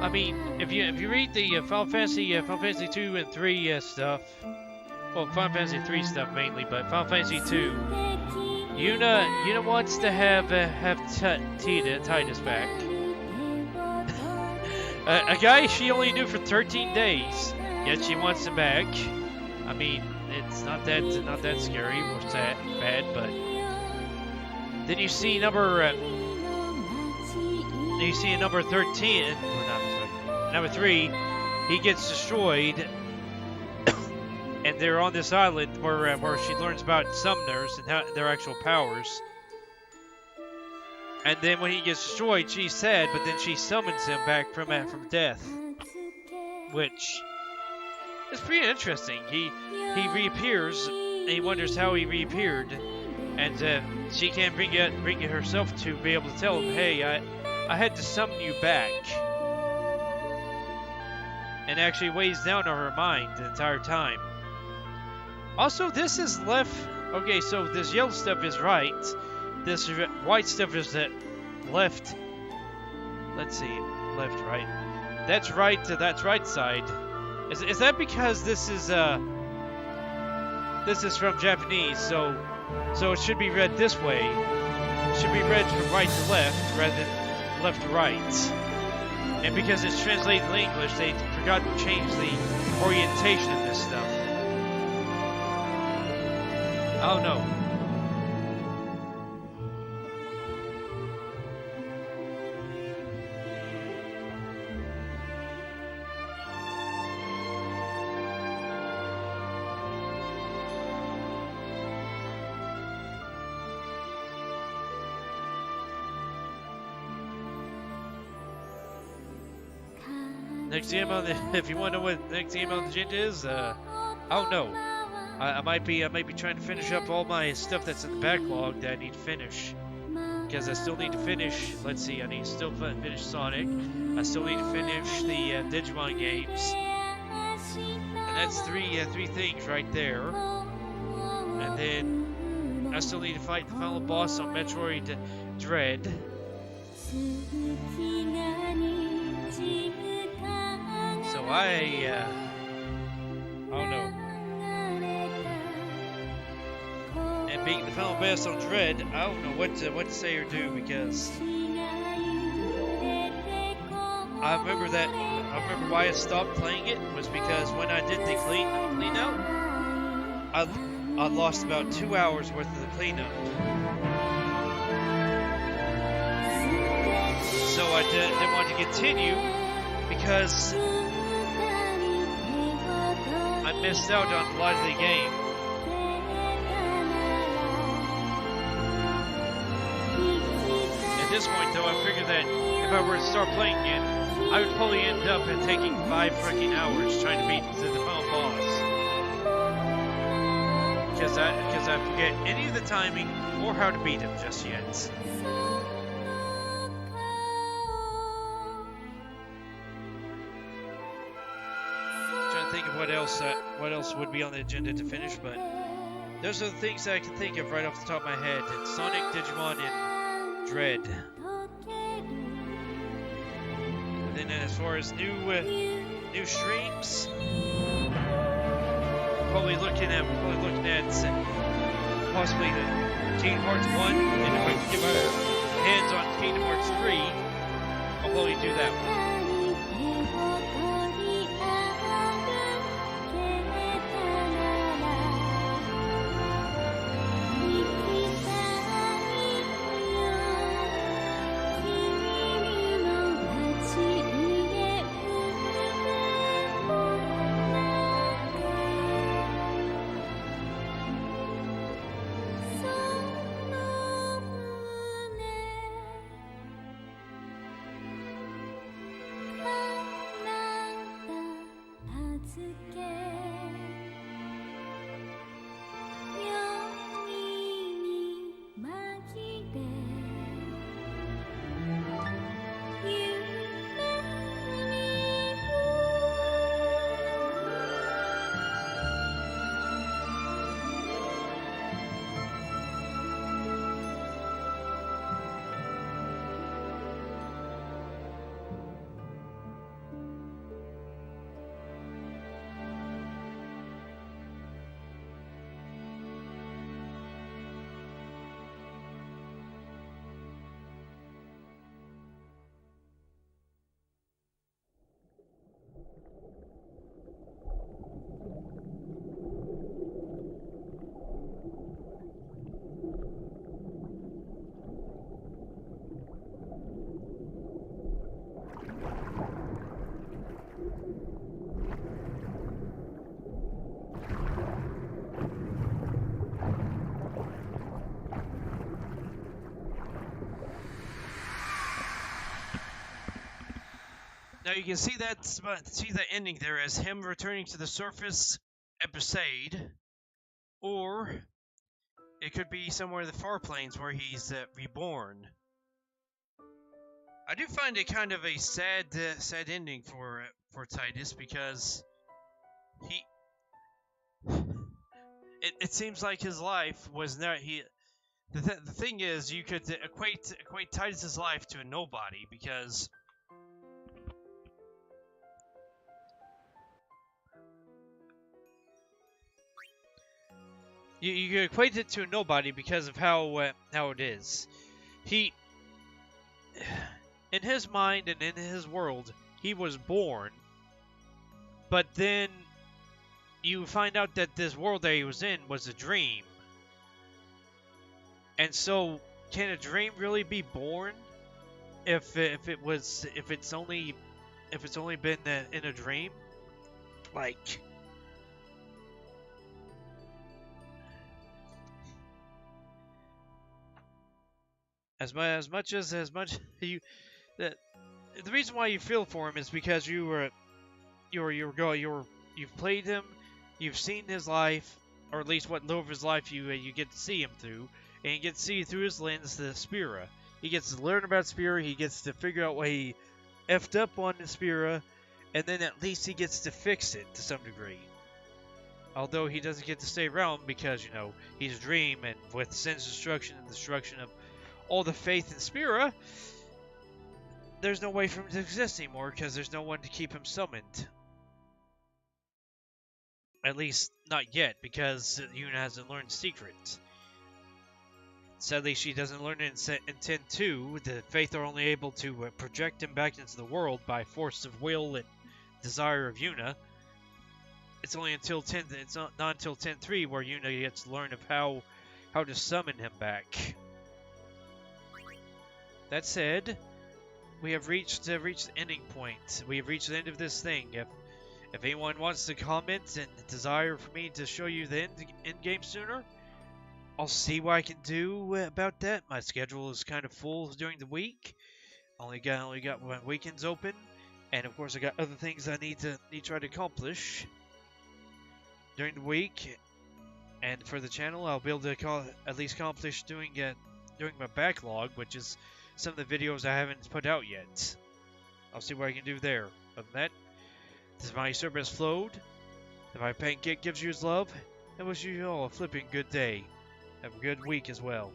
I mean, if you read the Final Fantasy 2 and 3 stuff, well, Final Fantasy 3 stuff mainly, but Final Fantasy 2, Yuna wants to have Titus back. A guy she only knew for 13 days, yet she wants him back. I mean, it's not that scary or sad, bad, but then you see number 13. Well, not sorry. Number 3, he gets destroyed, and they're on this island where she learns about summoners and how, their actual powers. And then when he gets destroyed, she's sad, but then she summons him back from death, which is pretty interesting. He reappears, and he wonders how he reappeared, and she can't bring it herself to be able to tell him, hey, I had to summon you back. And actually weighs down on her mind the entire time. Also, this is left... Okay, so this yellow stuff is right. This white stuff is left. Let's see. Left, right. That's right. That's right side. Is that because this is from Japanese? So it should be read this way. It should be read from right to left rather than left to right. And because it's translated in English, they forgot to change the orientation of this stuff. Oh no. Next game on the, if you want to know what the next game on the agenda is, oh no, I might be trying to finish up all my stuff that's in the backlog that I need to finish, because I still need to finish. Let's see, I need to still finish Sonic. I still need to finish the Digimon games, and that's three things right there. And then I still need to fight the final boss on Metroid Dread. So I don't know. And being the final boss on Dread, I don't know what to say or do, because I remember why I stopped playing it was because when I did the clean out, I lost about 2 hours worth of the cleanup. So I didn't want to continue because I missed out on a lot of the game. At this point, though, I figured that if I were to start playing again, I would probably end up taking 5 freaking hours trying to beat the final boss. Because I forget any of the timing or how to beat him just yet. Think of what else would be on the agenda to finish, but those are the things that I can think of right off the top of my head. It's Sonic, Digimon, and Dread. And then as far as new streams, probably looking at possibly the Kingdom Hearts 1, and if I can get my hands on Kingdom Hearts 3, I'll probably do that one. Now you can see that ending there as him returning to the surface episode, or it could be somewhere in the far planes where he's reborn. I do find it kind of a sad ending for Titus, because he. It seems like his life was not he. The thing is, you could equate Titus's life to a nobody, because you could equate it to a nobody because of how it is. He, in his mind and in his world, he was born, but then you find out that this world that he was in was a dream. And so, can a dream really be born if it's only been in a dream? Like, as much you, the reason why you feel for him is because you've played him, you've seen his life, or at least what little of his life you get to see him through, and you get to see through his lens the Spira. He gets to learn about Spira, he gets to figure out why he effed up on the Spira, and then at least he gets to fix it to some degree. Although he doesn't get to stay around because, you know, he's a dream, and with Sin's destruction and the destruction of all the faith in Spira, there's no way for him to exist anymore because there's no one to keep him summoned. At least, not yet, because Yuna hasn't learned secret. Sadly, she doesn't learn it in 10-2. The Faith are only able to project him back into the world by force of will and desire of Yuna. It's only until It's not until 10-3 where Yuna gets to learn of how to summon him back. That said, we have reached the ending point. We have reached the end of this thing. If anyone wants to comment and desire for me to show you the end game sooner, I'll see what I can do about that. My schedule is kind of full during the week. Only got my weekends open, and of course I got other things I need to try to accomplish during the week. And for the channel, I'll be able to at least accomplish doing my backlog, which is some of the videos I haven't put out yet. I'll see what I can do there. Other than that, this is my service flowed. If my Pancake gives you his love, I wish you all a flipping good day. Have a good week as well.